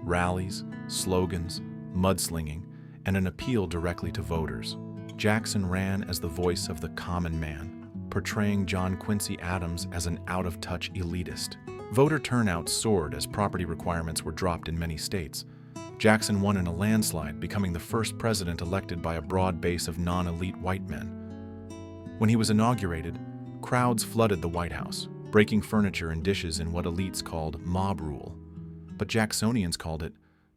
Rallies, slogans, mudslinging, and an appeal directly to voters. Jackson ran as the voice of the common man, portraying John Quincy Adams as an out-of-touch elitist. Voter turnout soared as property requirements were dropped in many states. Jackson won in a landslide, becoming the first president elected by a broad base of non-elite white men. When he was inaugurated, crowds flooded the White House, breaking furniture and dishes in what elites called mob rule. But Jacksonians called it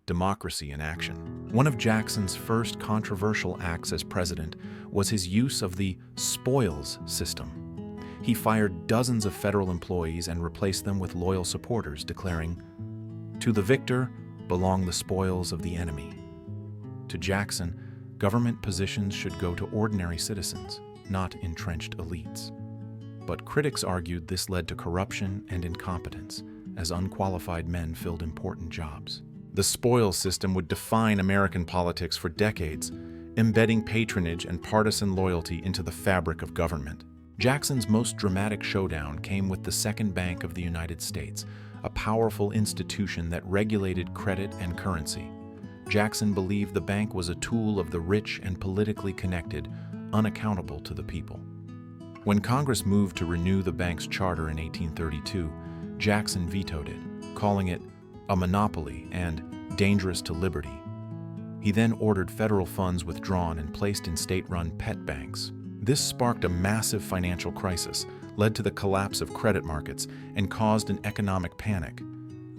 democracy in action. One of Jackson's first controversial acts as president was his use of the spoils system. He fired dozens of federal employees and replaced them with loyal supporters, declaring, "To the victor belong the spoils of the enemy." To Jackson, Government positions should go to ordinary citizens, not entrenched elites. But critics argued this led to corruption and incompetence, as unqualified men filled important jobs. The spoils system would define American politics for decades, embedding patronage and partisan loyalty into the fabric of government. Jackson's most dramatic showdown came with the Second Bank of the United States, a powerful institution that regulated credit and currency. Jackson believed the bank was a tool of the rich and politically connected, unaccountable to the people. When Congress moved to renew the bank's charter in 1832, Jackson vetoed it, calling it a monopoly and dangerous to liberty. He then ordered federal funds withdrawn and placed in state-run pet banks. This sparked a massive financial crisis, led to the collapse of credit markets, and caused an economic panic.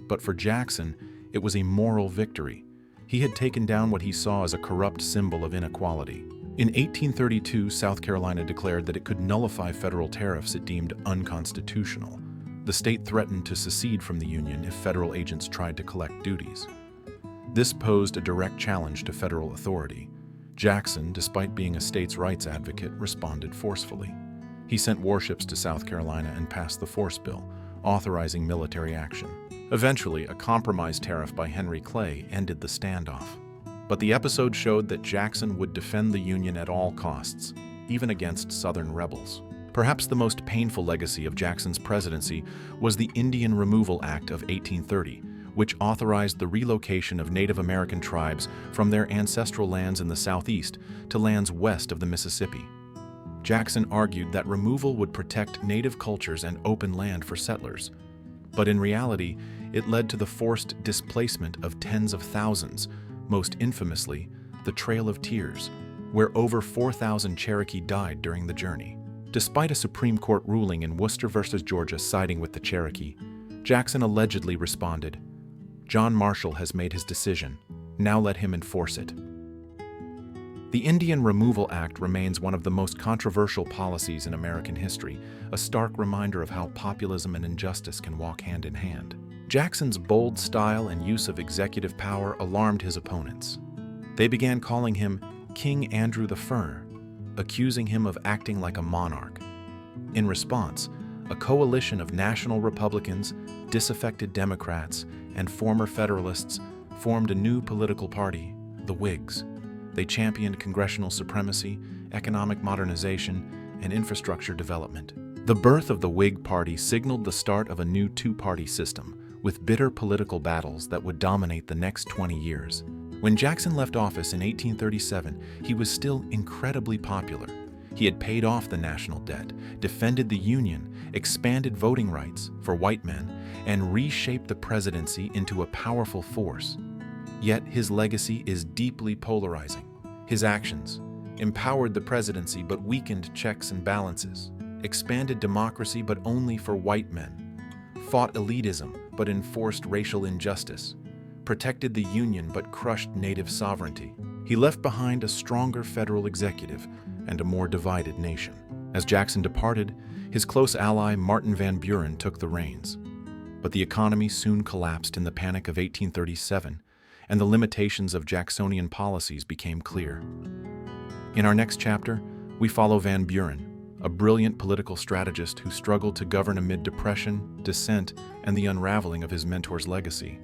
But for Jackson, it was a moral victory. He had taken down what he saw as a corrupt symbol of inequality. In 1832, South Carolina declared that it could nullify federal tariffs it deemed unconstitutional. The state threatened to secede from the Union if federal agents tried to collect duties. This posed a direct challenge to federal authority. Jackson, despite being a states' rights advocate, responded forcefully. He sent warships to South Carolina and passed the Force Bill, authorizing military action. Eventually, a compromise tariff by Henry Clay ended the standoff. But the episode showed that Jackson would defend the Union at all costs, even against Southern rebels. Perhaps the most painful legacy of Jackson's presidency was the Indian Removal Act of 1830, which authorized the relocation of Native American tribes from their ancestral lands in the Southeast to lands west of the Mississippi. Jackson argued that removal would protect Native cultures and open land for settlers. But in reality, it led to the forced displacement of tens of thousands, most infamously, the Trail of Tears, where over 4,000 Cherokee died during the journey. Despite a Supreme Court ruling in Worcester v. Georgia siding with the Cherokee, Jackson allegedly responded, "John Marshall has made his decision. Now let him enforce it." The Indian Removal Act remains one of the most controversial policies in American history, a stark reminder of how populism and injustice can walk hand in hand. Jackson's bold style and use of executive power alarmed his opponents. They began calling him King Andrew the Fir, accusing him of acting like a monarch. In response, a coalition of national Republicans, disaffected Democrats, and former Federalists formed a new political party, the Whigs. They championed congressional supremacy, economic modernization, and infrastructure development. The birth of the Whig Party signaled the start of a new two-party system, with bitter political battles that would dominate the next 20 years. When Jackson left office in 1837, he was still incredibly popular. He had paid off the national debt, defended the Union, expanded voting rights for white men, and reshaped the presidency into a powerful force. Yet his legacy is deeply polarizing. His actions empowered the presidency but weakened checks and balances, expanded democracy but only for white men, fought elitism but enforced racial injustice, protected the Union but crushed native sovereignty. He left behind a stronger federal executive and a more divided nation. As Jackson departed, his close ally Martin Van Buren took the reins. But the economy soon collapsed in the Panic of 1837, and the limitations of Jacksonian policies became clear. In our next chapter, we follow Van Buren, a brilliant political strategist who struggled to govern amid depression, dissent, and the unraveling of his mentor's legacy.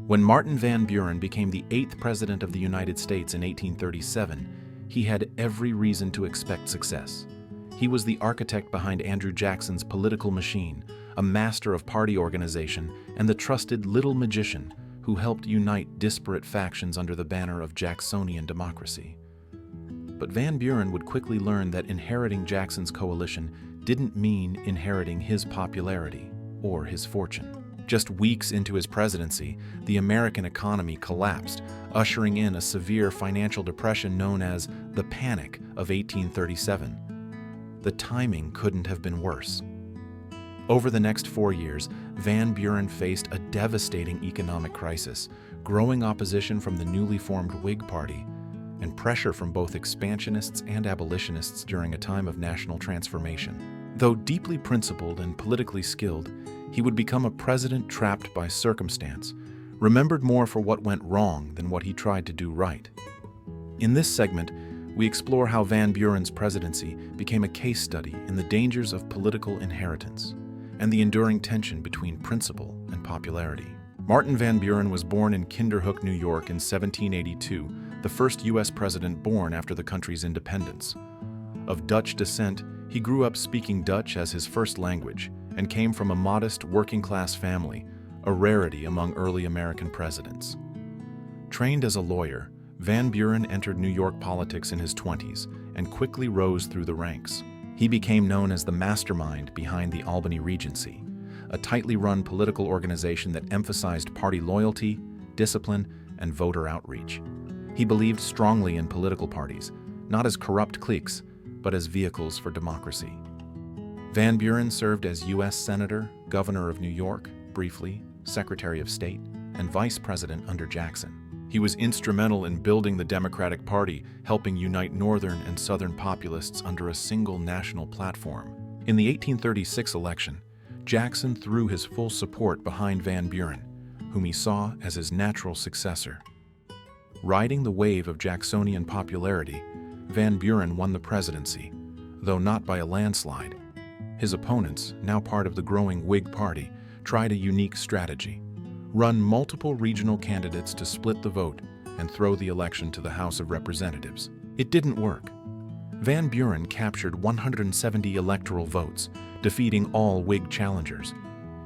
When Martin Van Buren became the 8th President of the United States in 1837, he had every reason to expect success. He was the architect behind Andrew Jackson's political machine, a master of party organization, and the trusted little magician who helped unite disparate factions under the banner of Jacksonian democracy. But Van Buren would quickly learn that inheriting Jackson's coalition didn't mean inheriting his popularity or his fortune. Just weeks into his presidency, the American economy collapsed, ushering in a severe financial depression known as the Panic of 1837. The timing couldn't have been worse. Over the next 4 years, Van Buren faced a devastating economic crisis, growing opposition from the newly formed Whig Party, and pressure from both expansionists and abolitionists during a time of national transformation. Though deeply principled and politically skilled, he would become a president trapped by circumstance, remembered more for what went wrong than what he tried to do right. In this segment, we explore how Van Buren's presidency became a case study in the dangers of political inheritance and the enduring tension between principle and popularity. Martin Van Buren was born in Kinderhook, New York in 1782, the first U.S. president born after the country's independence. Of Dutch descent, he grew up speaking Dutch as his first language and came from a modest working-class family, a rarity among early American presidents. Trained as a lawyer, Van Buren entered New York politics in his 20s and quickly rose through the ranks. He became known as the mastermind behind the Albany Regency, a tightly run political organization that emphasized party loyalty, discipline, and voter outreach. He believed strongly in political parties, not as corrupt cliques, but as vehicles for democracy. Van Buren served as U.S. Senator, Governor of New York, briefly, Secretary of State, and Vice President under Jackson. He was instrumental in building the Democratic Party, helping unite Northern and Southern populists under a single national platform. In the 1836 election, Jackson threw his full support behind Van Buren, whom he saw as his natural successor. Riding the wave of Jacksonian popularity, Van Buren won the presidency, though not by a landslide. His opponents, now part of the growing Whig Party, tried a unique strategy: run multiple regional candidates to split the vote and throw the election to the House of Representatives. It didn't work. Van Buren captured 170 electoral votes, defeating all Whig challengers.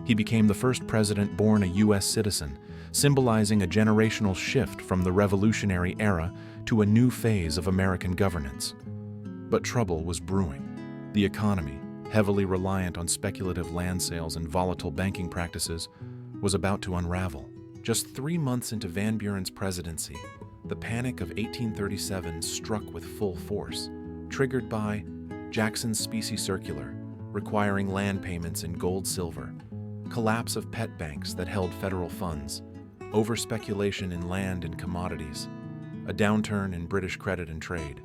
He became the first president born a U.S. citizen, symbolizing a generational shift from the Revolutionary era to a new phase of American governance. But trouble was brewing. The economy, heavily reliant on speculative land sales and volatile banking practices, was about to unravel. Just 3 months into Van Buren's presidency, the Panic of 1837 struck with full force, triggered by Jackson's specie circular, requiring land payments in gold-silver, collapse of pet banks that held federal funds, over-speculation in land and commodities, a downturn in British credit and trade.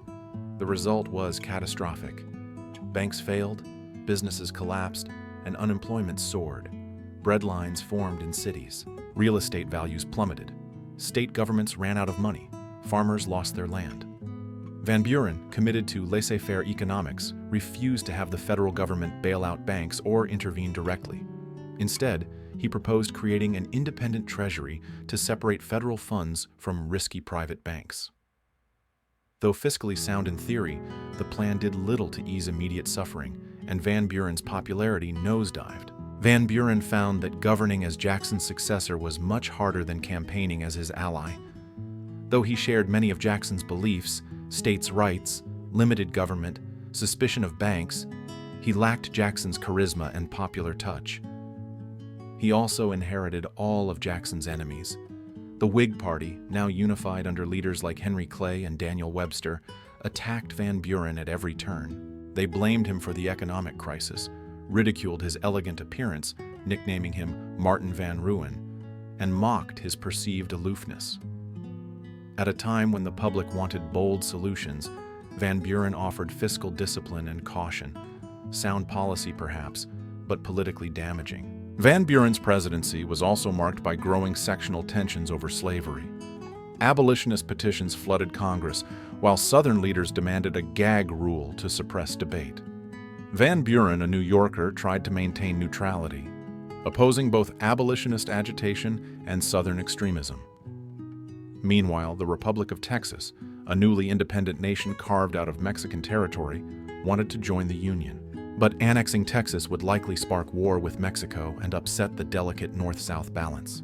The result was catastrophic. Banks failed, businesses collapsed, and unemployment soared. Breadlines formed in cities. Real estate values plummeted. State governments ran out of money. Farmers lost their land. Van Buren, committed to laissez-faire economics, refused to have the federal government bail out banks or intervene directly. Instead, he proposed creating an independent treasury to separate federal funds from risky private banks. Though fiscally sound in theory, the plan did little to ease immediate suffering, and Van Buren's popularity nosedived. Van Buren found that governing as Jackson's successor was much harder than campaigning as his ally. Though he shared many of Jackson's beliefs, states' rights, limited government, suspicion of banks, he lacked Jackson's charisma and popular touch. He also inherited all of Jackson's enemies. The Whig Party, now unified under leaders like Henry Clay and Daniel Webster, attacked Van Buren at every turn. They blamed him for the economic crisis, ridiculed his elegant appearance, nicknaming him Martin Van Ruin, and mocked his perceived aloofness. At a time when the public wanted bold solutions, Van Buren offered fiscal discipline and caution, sound policy perhaps, but politically damaging. Van Buren's presidency was also marked by growing sectional tensions over slavery. Abolitionist petitions flooded Congress, while Southern leaders demanded a gag rule to suppress debate. Van Buren, a New Yorker, tried to maintain neutrality, opposing both abolitionist agitation and Southern extremism. Meanwhile, the Republic of Texas, a newly independent nation carved out of Mexican territory, wanted to join the Union. But annexing Texas would likely spark war with Mexico and upset the delicate North-South balance.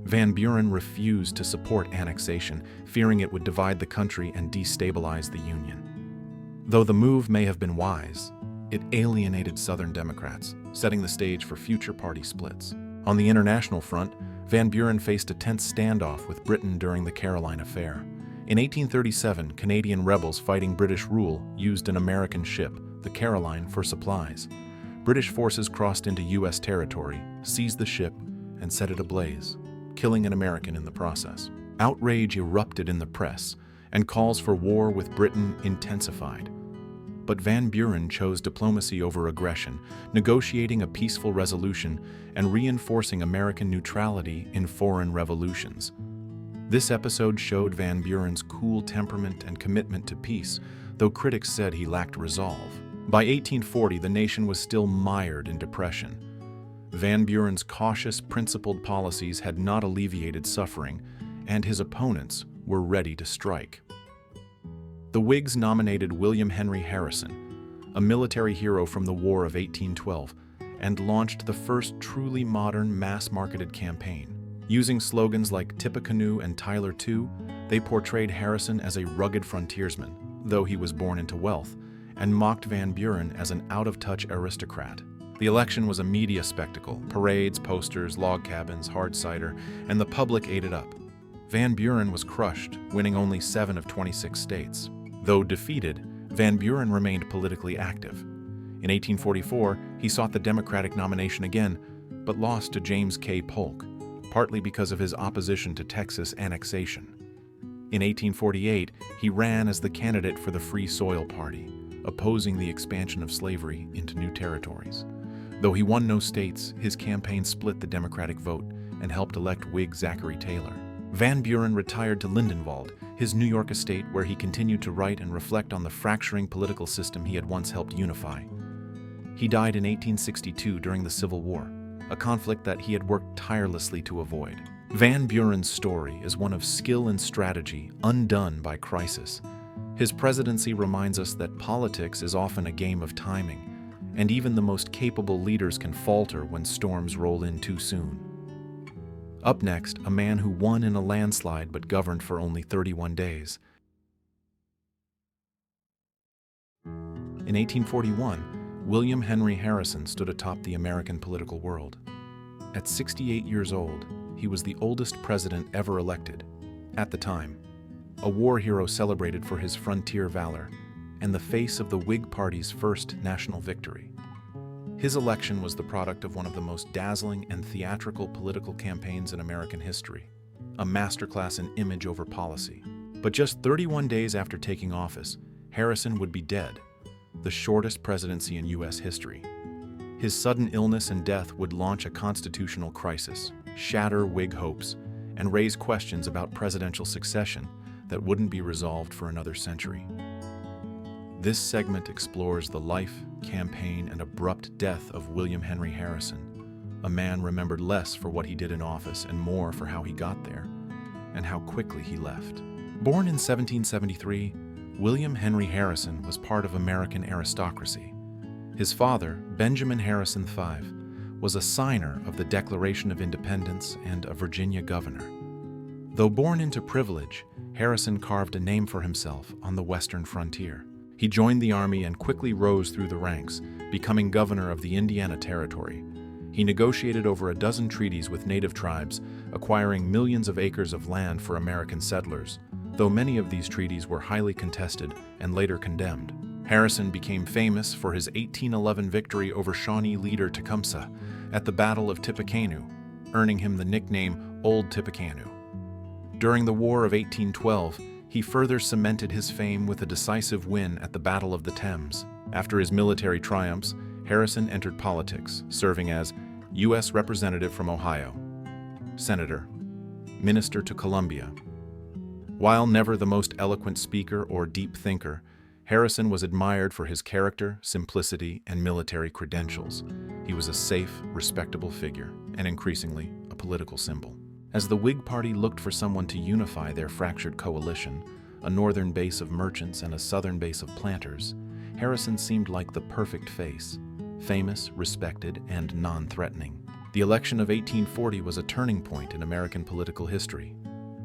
Van Buren refused to support annexation, fearing it would divide the country and destabilize the Union. Though the move may have been wise, it alienated Southern Democrats, setting the stage for future party splits. On the international front, Van Buren faced a tense standoff with Britain during the Caroline Affair. In 1837, Canadian rebels fighting British rule used an American ship, the Caroline, for supplies. British forces crossed into U.S. territory, seized the ship, and set it ablaze, killing an American in the process. Outrage erupted in the press, and calls for war with Britain intensified. But Van Buren chose diplomacy over aggression, negotiating a peaceful resolution and reinforcing American neutrality in foreign revolutions. This episode showed Van Buren's cool temperament and commitment to peace, though critics said he lacked resolve. By 1840, the nation was still mired in depression. Van Buren's cautious, principled policies had not alleviated suffering, and his opponents were ready to strike. The Whigs nominated William Henry Harrison, a military hero from the War of 1812, and launched the first truly modern, mass-marketed campaign. Using slogans like Tippecanoe and Tyler Too, they portrayed Harrison as a rugged frontiersman, though he was born into wealth, and mocked Van Buren as an out-of-touch aristocrat. The election was a media spectacle: parades, posters, log cabins, hard cider, and the public ate it up. Van Buren was crushed, winning only 7 of 26 states. Though defeated, Van Buren remained politically active. In 1844, he sought the Democratic nomination again, but lost to James K. Polk, partly because of his opposition to Texas annexation. In 1848, he ran as the candidate for the Free Soil Party, opposing the expansion of slavery into new territories. Though he won no states, his campaign split the Democratic vote and helped elect Whig Zachary Taylor. Van Buren retired to Lindenwold, his New York estate, where he continued to write and reflect on the fracturing political system he had once helped unify. He died in 1862 during the Civil War, a conflict that he had worked tirelessly to avoid. Van Buren's story is one of skill and strategy undone by crisis. His presidency reminds us that politics is often a game of timing, and even the most capable leaders can falter when storms roll in too soon. Up next, a man who won in a landslide but governed for only 31 days. In 1841, William Henry Harrison stood atop the American political world. At 68 years old, he was the oldest president ever elected, at the time, a war hero celebrated for his frontier valor, and the face of the Whig Party's first national victory. His election was the product of one of the most dazzling and theatrical political campaigns in American history, a masterclass in image over policy. But just 31 days after taking office, Harrison would be dead, the shortest presidency in U.S. history. His sudden illness and death would launch a constitutional crisis, shatter Whig hopes, and raise questions about presidential succession that wouldn't be resolved for another century. This segment explores the life, campaign, and abrupt death of William Henry Harrison, a man remembered less for what he did in office and more for how he got there, and how quickly he left. Born in 1773, William Henry Harrison was part of American aristocracy. His father, Benjamin Harrison V, was a signer of the Declaration of Independence and a Virginia governor. Though born into privilege, Harrison carved a name for himself on the western frontier. He joined the army and quickly rose through the ranks, becoming governor of the Indiana Territory. He negotiated over a dozen treaties with native tribes, acquiring millions of acres of land for American settlers, though many of these treaties were highly contested and later condemned. Harrison became famous for his 1811 victory over Shawnee leader Tecumseh at the Battle of Tippecanoe, earning him the nickname Old Tippecanoe. During the War of 1812, he further cemented his fame with a decisive win at the Battle of the Thames. After his military triumphs, Harrison entered politics, serving as U.S. Representative from Ohio, Senator, Minister to Columbia. While never the most eloquent speaker or deep thinker, Harrison was admired for his character, simplicity, and military credentials. He was a safe, respectable figure, and increasingly, a political symbol. As the Whig Party looked for someone to unify their fractured coalition, a northern base of merchants and a southern base of planters, Harrison seemed like the perfect face, famous, respected, and non-threatening. The election of 1840 was a turning point in American political history.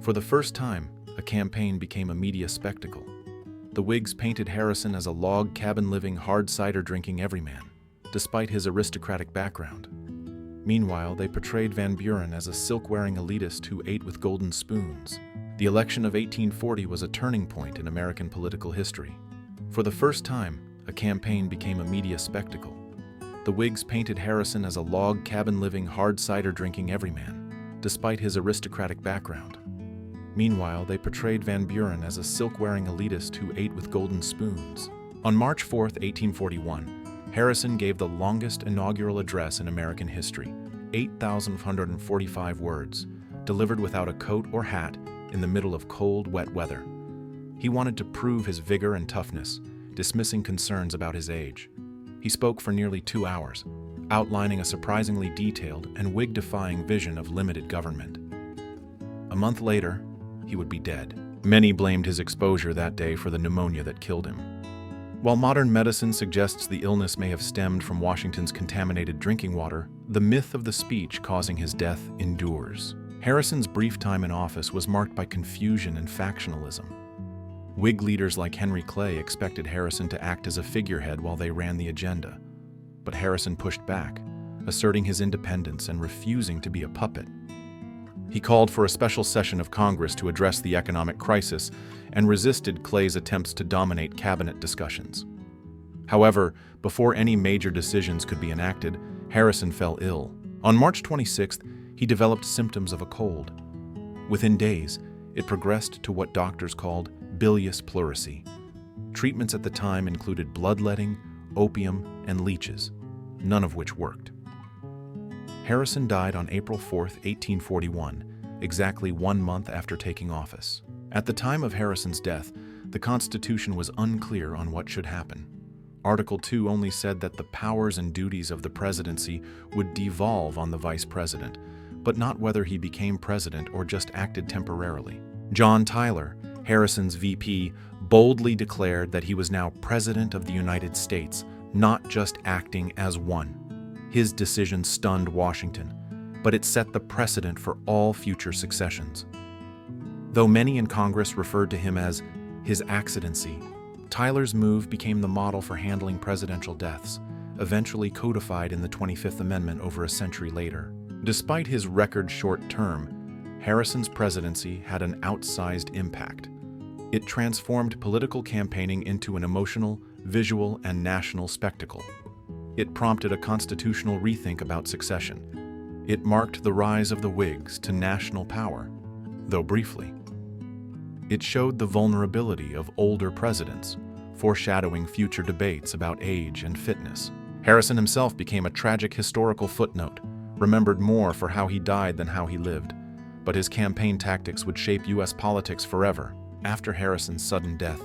For the first time, a campaign became a media spectacle. The Whigs painted Harrison as a log cabin-living, hard cider-drinking everyman, despite his aristocratic background. Meanwhile, they portrayed Van Buren as a silk-wearing elitist who ate with golden spoons. The election of 1840 was a turning point in American political history. For the first time, a campaign became a media spectacle. The Whigs painted Harrison as a log cabin-living, hard cider-drinking everyman, despite his aristocratic background. Meanwhile, they portrayed Van Buren as a silk-wearing elitist who ate with golden spoons. On March 4, 1841, Harrison gave the longest inaugural address in American history, 8,145 words, delivered without a coat or hat in the middle of cold, wet weather. He wanted to prove his vigor and toughness, dismissing concerns about his age. He spoke for nearly 2 hours, outlining a surprisingly detailed and Whig-defying vision of limited government. A month later, he would be dead. Many blamed his exposure that day for the pneumonia that killed him. While modern medicine suggests the illness may have stemmed from Washington's contaminated drinking water, the myth of the speech causing his death endures. Harrison's brief time in office was marked by confusion and factionalism. Whig leaders like Henry Clay expected Harrison to act as a figurehead while they ran the agenda. But Harrison pushed back, asserting his independence and refusing to be a puppet. He called for a special session of Congress to address the economic crisis and resisted Clay's attempts to dominate cabinet discussions. However, before any major decisions could be enacted, Harrison fell ill. On March 26th, he developed symptoms of a cold. Within days, it progressed to what doctors called bilious pleurisy. Treatments at the time included bloodletting, opium, and leeches, none of which worked. Harrison died on April 4, 1841, exactly 1 month after taking office. At the time of Harrison's death, the Constitution was unclear on what should happen. Article 2 only said that the powers and duties of the presidency would devolve on the vice president, but not whether he became president or just acted temporarily. John Tyler, Harrison's VP, boldly declared that he was now President of the United States, not just acting as one. His decision stunned Washington, but it set the precedent for all future successions. Though many in Congress referred to him as His Excellency, Tyler's move became the model for handling presidential deaths, eventually codified in the 25th Amendment over a century later. Despite his record-short term, Harrison's presidency had an outsized impact. It transformed political campaigning into an emotional, visual, and national spectacle. It prompted a constitutional rethink about succession. It marked the rise of the Whigs to national power, though briefly. It showed the vulnerability of older presidents, foreshadowing future debates about age and fitness. Harrison himself became a tragic historical footnote, remembered more for how he died than how he lived. But his campaign tactics would shape U.S. politics forever. After Harrison's sudden death,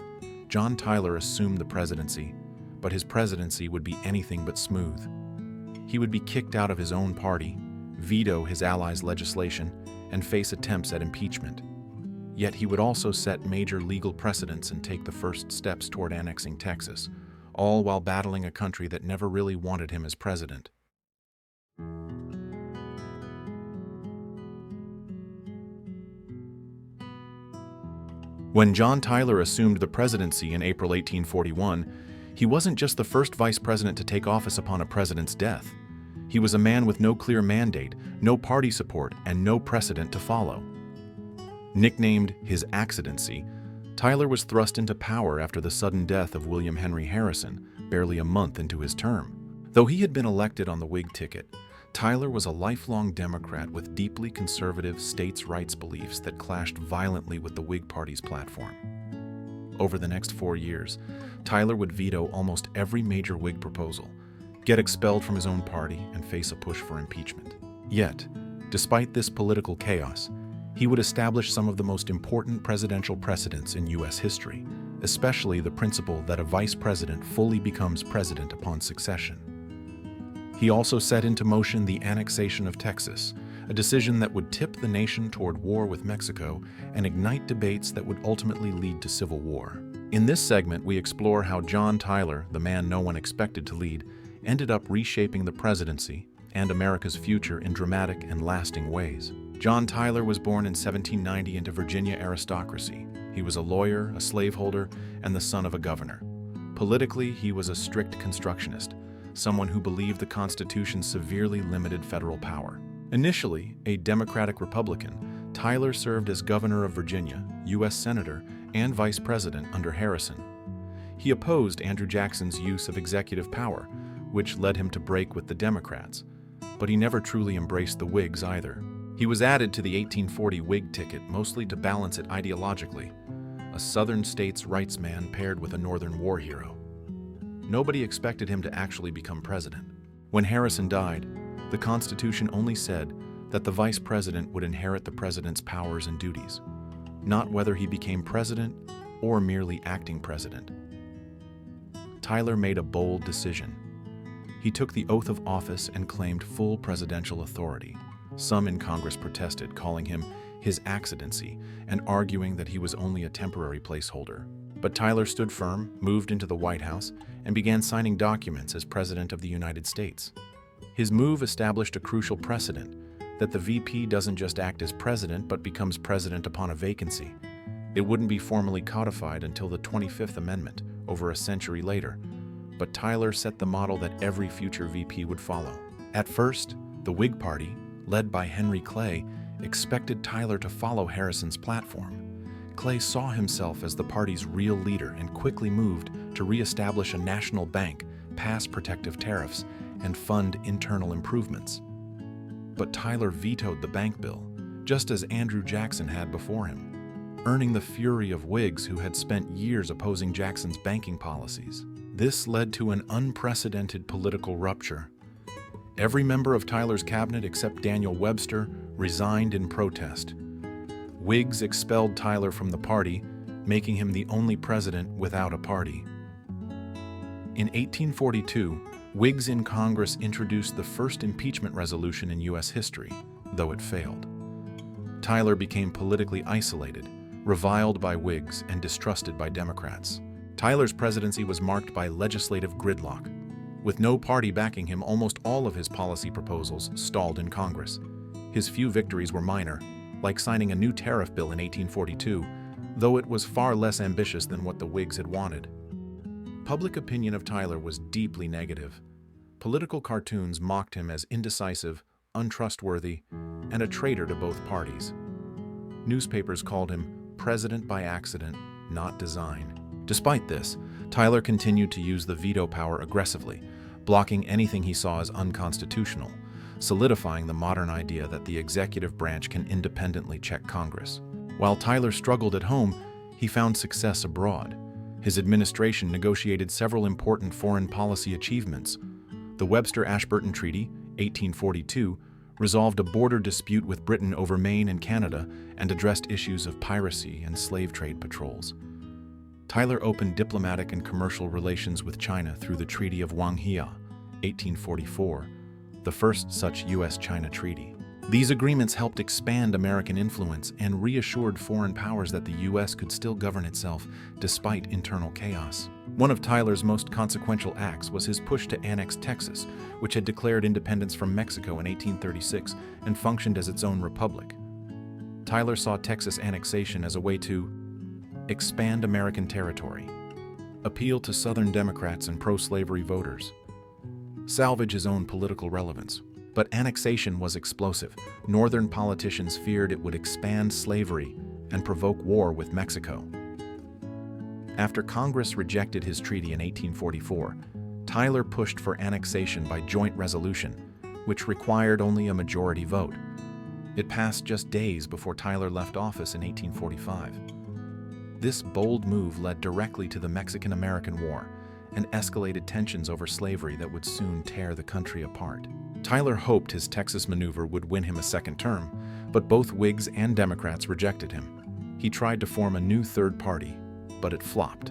John Tyler assumed the presidency, but his presidency would be anything but smooth. He would be kicked out of his own party, veto his allies' legislation, and face attempts at impeachment. Yet he would also set major legal precedents and take the first steps toward annexing Texas, all while battling a country that never really wanted him as president. When John Tyler assumed the presidency in April 1841, he wasn't just the first vice president to take office upon a president's death. He was a man with no clear mandate, no party support, and no precedent to follow. Nicknamed His Excellency, Tyler was thrust into power after the sudden death of William Henry Harrison, barely a month into his term. Though he had been elected on the Whig ticket, Tyler was a lifelong Democrat with deeply conservative states' rights beliefs that clashed violently with the Whig Party's platform. Over the next 4 years, Tyler would veto almost every major Whig proposal, get expelled from his own party, and face a push for impeachment. Yet, despite this political chaos, he would establish some of the most important presidential precedents in U.S. history, especially the principle that a vice president fully becomes president upon succession. He also set into motion the annexation of Texas, a decision that would tip the nation toward war with Mexico and ignite debates that would ultimately lead to civil war. In this segment, we explore how John Tyler, the man no one expected to lead, ended up reshaping the presidency and America's future in dramatic and lasting ways. John Tyler was born in 1790 into Virginia aristocracy. He was a lawyer, a slaveholder, and the son of a governor. Politically, he was a strict constructionist, someone who believed the Constitution severely limited federal power. Initially a Democratic Republican, Tyler served as governor of Virginia, U.S. Senator, and vice president under Harrison. He opposed Andrew Jackson's use of executive power, which led him to break with the Democrats, but he never truly embraced the Whigs either. He was added to the 1840 Whig ticket mostly to balance it ideologically, a Southern states' rights man paired with a Northern war hero. Nobody expected him to actually become president. When Harrison died, the Constitution only said that the vice president would inherit the president's powers and duties. not whether he became president or merely acting president. Tyler made a bold decision. He took the oath of office and claimed full presidential authority. Some in Congress protested, calling him His Excellency and arguing that he was only a temporary placeholder. But Tyler stood firm, moved into the White House, and began signing documents as President of the United States. His move established a crucial precedent that the VP doesn't just act as president but becomes president upon a vacancy. It wouldn't be formally codified until the 25th Amendment, over a century later, but Tyler set the model that every future VP would follow. At first, the Whig Party, led by Henry Clay, expected Tyler to follow Harrison's platform. Clay saw himself as the party's real leader and quickly moved to reestablish a national bank, pass protective tariffs, and fund internal improvements. But Tyler vetoed the bank bill, just as Andrew Jackson had before him, earning the fury of Whigs who had spent years opposing Jackson's banking policies. This led to an unprecedented political rupture. Every member of Tyler's cabinet except Daniel Webster resigned in protest. Whigs expelled Tyler from the party, making him the only president without a party. In 1842, Whigs in Congress introduced the first impeachment resolution in U.S. history, though it failed. Tyler became politically isolated, reviled by Whigs and distrusted by Democrats. Tyler's presidency was marked by legislative gridlock. With no party backing him, almost all of his policy proposals stalled in Congress. His few victories were minor, like signing a new tariff bill in 1842, though it was far less ambitious than what the Whigs had wanted. Public opinion of Tyler was deeply negative. Political cartoons mocked him as indecisive, untrustworthy, and a traitor to both parties. Newspapers called him president by accident, not design. Despite this, Tyler continued to use the veto power aggressively, blocking anything he saw as unconstitutional, solidifying the modern idea that the executive branch can independently check Congress. While Tyler struggled at home, he found success abroad. His administration negotiated several important foreign policy achievements. The Webster-Ashburton Treaty, 1842, resolved a border dispute with Britain over Maine and Canada and addressed issues of piracy and slave trade patrols. Tyler opened diplomatic and commercial relations with China through the Treaty of Wanghia, 1844, the first such U.S.-China treaty. These agreements helped expand American influence and reassured foreign powers that the U.S. could still govern itself despite internal chaos. One of Tyler's most consequential acts was his push to annex Texas, which had declared independence from Mexico in 1836 and functioned as its own republic. Tyler saw Texas annexation as a way to expand American territory, appeal to Southern Democrats and pro-slavery voters, salvage his own political relevance. But annexation was explosive. Northern politicians feared it would expand slavery and provoke war with Mexico. After Congress rejected his treaty in 1844, Tyler pushed for annexation by joint resolution, which required only a majority vote. It passed just days before Tyler left office in 1845. This bold move led directly to the Mexican-American War and escalated tensions over slavery that would soon tear the country apart. Tyler hoped his Texas maneuver would win him a second term, but both Whigs and Democrats rejected him. He tried to form a new third party, but it flopped.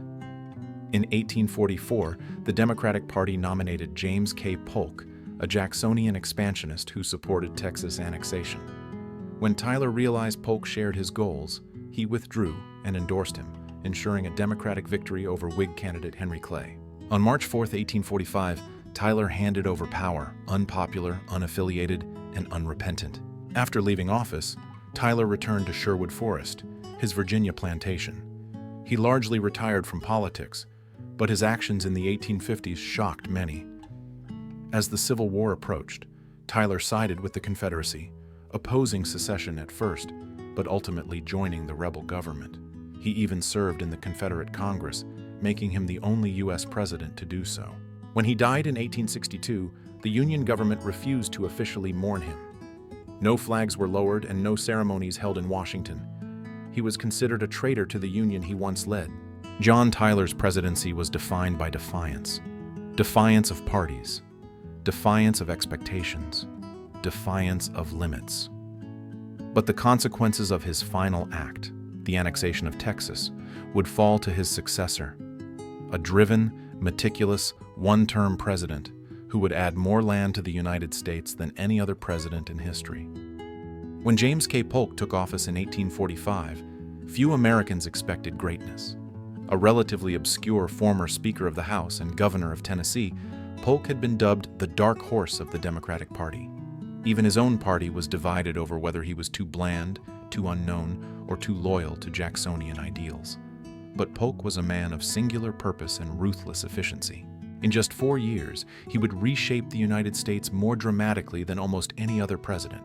In 1844, the Democratic Party nominated James K. Polk, a Jacksonian expansionist who supported Texas annexation. When Tyler realized Polk shared his goals, he withdrew and endorsed him, ensuring a Democratic victory over Whig candidate Henry Clay. On March 4, 1845, Tyler handed over power, unpopular, unaffiliated, and unrepentant. After leaving office, Tyler returned to Sherwood Forest, his Virginia plantation. He largely retired from politics, but his actions in the 1850s shocked many. As the Civil War approached, Tyler sided with the Confederacy, opposing secession at first, but ultimately joining the rebel government. He even served in the Confederate Congress, making him the only U.S. president to do so. When he died in 1862, the Union government refused to officially mourn him. No flags were lowered and no ceremonies held in Washington. He was considered a traitor to the Union he once led. John Tyler's presidency was defined by defiance. Defiance of parties. Defiance of expectations. Defiance of limits. But the consequences of his final act, the annexation of Texas, would fall to his successor, a driven, meticulous, one-term president who would add more land to the United States than any other president in history. When James K. Polk took office in 1845, few Americans expected greatness. A relatively obscure former Speaker of the House and Governor of Tennessee, Polk had been dubbed the dark horse of the Democratic Party. Even his own party was divided over whether he was too bland, too unknown, or too loyal to Jacksonian ideals. But Polk was a man of singular purpose and ruthless efficiency. In just 4 years, he would reshape the United States more dramatically than almost any other president.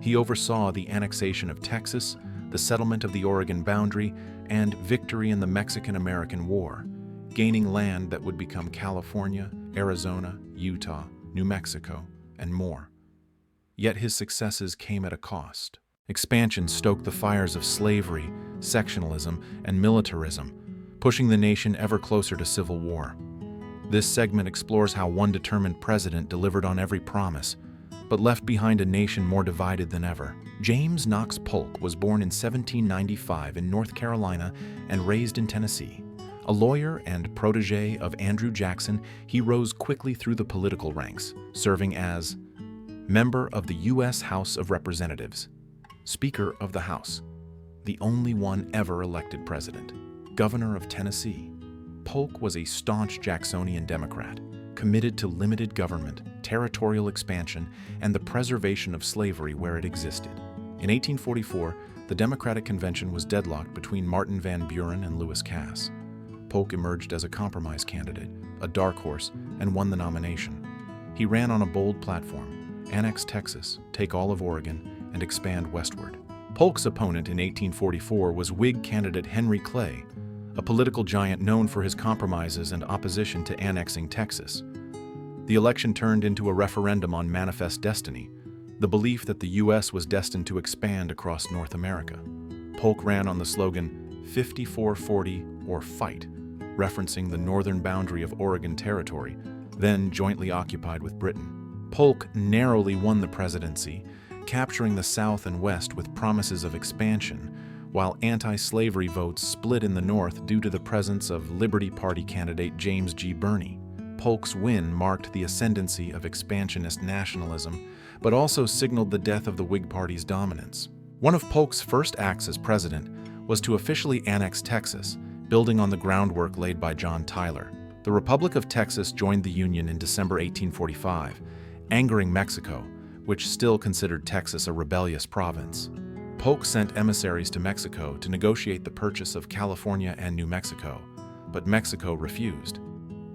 He oversaw the annexation of Texas, the settlement of the Oregon boundary, and victory in the Mexican-American War, gaining land that would become California, Arizona, Utah, New Mexico, and more. Yet his successes came at a cost. Expansion stoked the fires of slavery, sectionalism, and militarism, pushing the nation ever closer to civil war. This segment explores how one determined president delivered on every promise, but left behind a nation more divided than ever. James Knox Polk was born in 1795 in North Carolina and raised in Tennessee. A lawyer and protege of Andrew Jackson, he rose quickly through the political ranks, serving as member of the U.S. House of Representatives, Speaker of the House, the only one ever elected president, Governor of Tennessee. Polk was a staunch Jacksonian Democrat, committed to limited government, territorial expansion, and the preservation of slavery where it existed. In 1844, the Democratic Convention was deadlocked between Martin Van Buren and Lewis Cass. Polk emerged as a compromise candidate, a dark horse, and won the nomination. He ran on a bold platform: annex Texas, take all of Oregon, and expand westward. Polk's opponent in 1844 was Whig candidate Henry Clay, a political giant known for his compromises and opposition to annexing Texas. The election turned into a referendum on manifest destiny, the belief that the U.S. was destined to expand across North America. Polk ran on the slogan, 5440 or fight, referencing the northern boundary of Oregon Territory, then jointly occupied with Britain. Polk narrowly won the presidency, capturing the South and West with promises of expansion, while anti-slavery votes split in the North due to the presence of Liberty Party candidate James G. Birney. Polk's win marked the ascendancy of expansionist nationalism, but also signaled the death of the Whig Party's dominance. One of Polk's first acts as president was to officially annex Texas, building on the groundwork laid by John Tyler. The Republic of Texas joined the Union in December 1845, angering Mexico, which still considered Texas a rebellious province. Polk sent emissaries to Mexico to negotiate the purchase of California and New Mexico, but Mexico refused.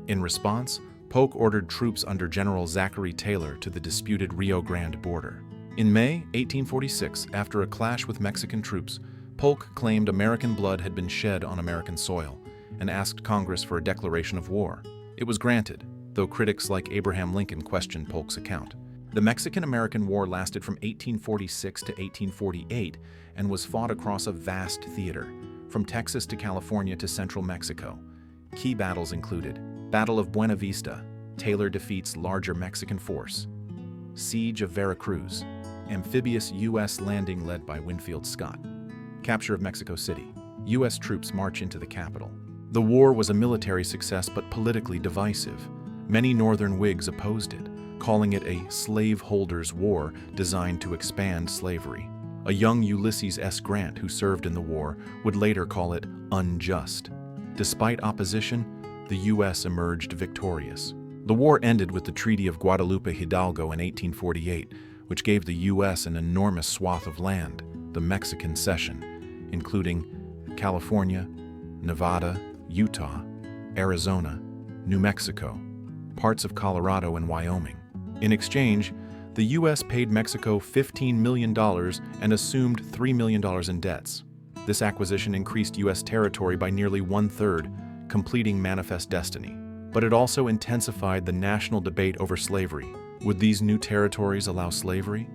In response, Polk ordered troops under General Zachary Taylor to the disputed Rio Grande border. In May 1846, after a clash with Mexican troops, Polk claimed American blood had been shed on American soil and asked Congress for a declaration of war. It was granted, though critics like Abraham Lincoln questioned Polk's account. The Mexican-American War lasted from 1846 to 1848 and was fought across a vast theater, from Texas to California to central Mexico. Key battles included Battle of Buena Vista, Taylor defeats larger Mexican force; Siege of Veracruz, amphibious U.S. landing led by Winfield Scott; Capture of Mexico City, U.S. troops march into the capital. The war was a military success but politically divisive. Many Northern Whigs opposed it, calling it a slaveholders' war designed to expand slavery. A young Ulysses S. Grant, who served in the war, would later call it unjust. Despite opposition, the U.S. emerged victorious. The war ended with the Treaty of Guadalupe Hidalgo in 1848, which gave the U.S. an enormous swath of land, the Mexican Cession, including California, Nevada, Utah, Arizona, New Mexico, parts of Colorado and Wyoming. In exchange, the U.S. paid Mexico $15 million and assumed $3 million in debts. This acquisition increased U.S. territory by nearly 1/3, completing manifest destiny. But it also intensified the national debate over slavery. Would these new territories allow slavery?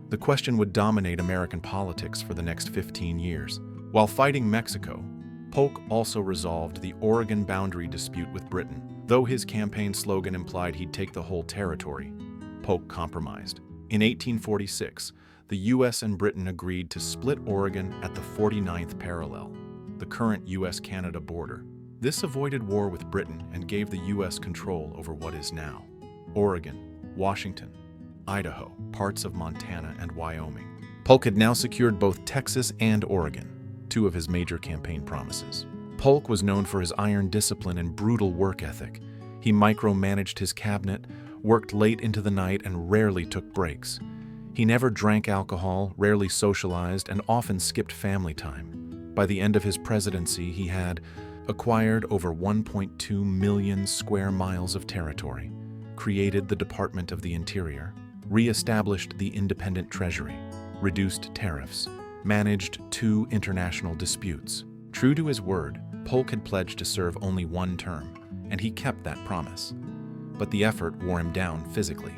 The question would dominate American politics for the next 15 years. While fighting Mexico, Polk also resolved the Oregon boundary dispute with Britain. Though his campaign slogan implied he'd take the whole territory, Polk compromised. In 1846, the U.S. and Britain agreed to split Oregon at the 49th parallel, the current U.S.-Canada border. This avoided war with Britain and gave the U.S. control over what is now Oregon, Washington, Idaho, parts of Montana, and Wyoming. Polk had now secured both Texas and Oregon, two of his major campaign promises. Polk was known for his iron discipline and brutal work ethic. He micromanaged his cabinet, worked late into the night, and rarely took breaks. He never drank alcohol, rarely socialized, and often skipped family time. By the end of his presidency, he had acquired over 1.2 million square miles of territory, created the Department of the Interior, re-established the independent Treasury, reduced tariffs, managed 2 international disputes. True to his word, Polk had pledged to serve only 1 term, and he kept that promise. But the effort wore him down physically.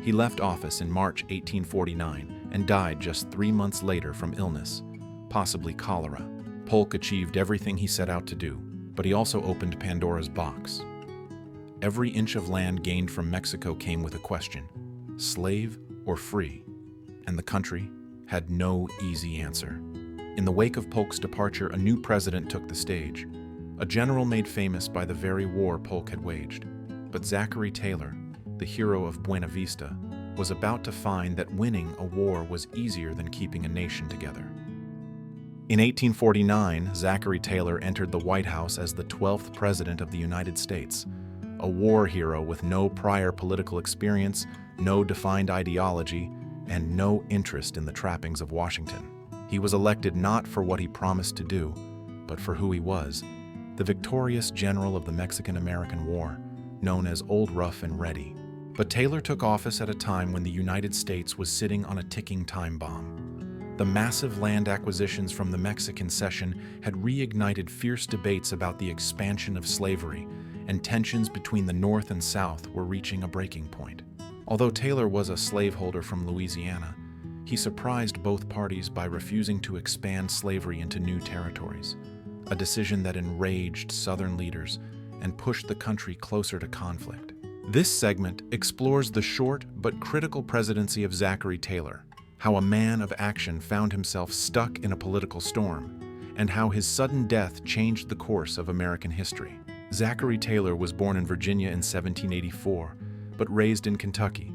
He left office in March 1849 and died just 3 months later from illness, possibly cholera. Polk achieved everything he set out to do, but he also opened Pandora's box. Every inch of land gained from Mexico came with a question: slave or free? And the country had no easy answer. In the wake of Polk's departure, a new president took the stage, a general made famous by the very war Polk had waged. But Zachary Taylor, the hero of Buena Vista, was about to find that winning a war was easier than keeping a nation together. In 1849, Zachary Taylor entered the White House as the 12th President of the United States, a war hero with no prior political experience, no defined ideology, and no interest in the trappings of Washington. He was elected not for what he promised to do, but for who he was, the victorious general of the Mexican-American War, known as Old Rough and Ready. But Taylor took office at a time when the United States was sitting on a ticking time bomb. The massive land acquisitions from the Mexican Cession had reignited fierce debates about the expansion of slavery, and tensions between the North and South were reaching a breaking point. Although Taylor was a slaveholder from Louisiana, he surprised both parties by refusing to expand slavery into new territories, a decision that enraged Southern leaders and pushed the country closer to conflict. This segment explores the short but critical presidency of Zachary Taylor, how a man of action found himself stuck in a political storm, and how his sudden death changed the course of American history. Zachary Taylor was born in Virginia in 1784, but raised in Kentucky,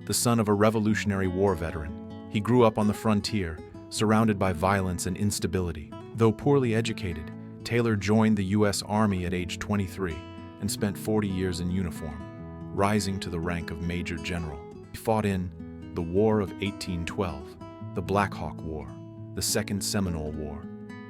the son of a Revolutionary War veteran. He grew up on the frontier, surrounded by violence and instability. Though poorly educated, Taylor joined the U.S. Army at age 23 and spent 40 years in uniform, rising to the rank of Major General. He fought in the War of 1812, the Black Hawk War, the Second Seminole War,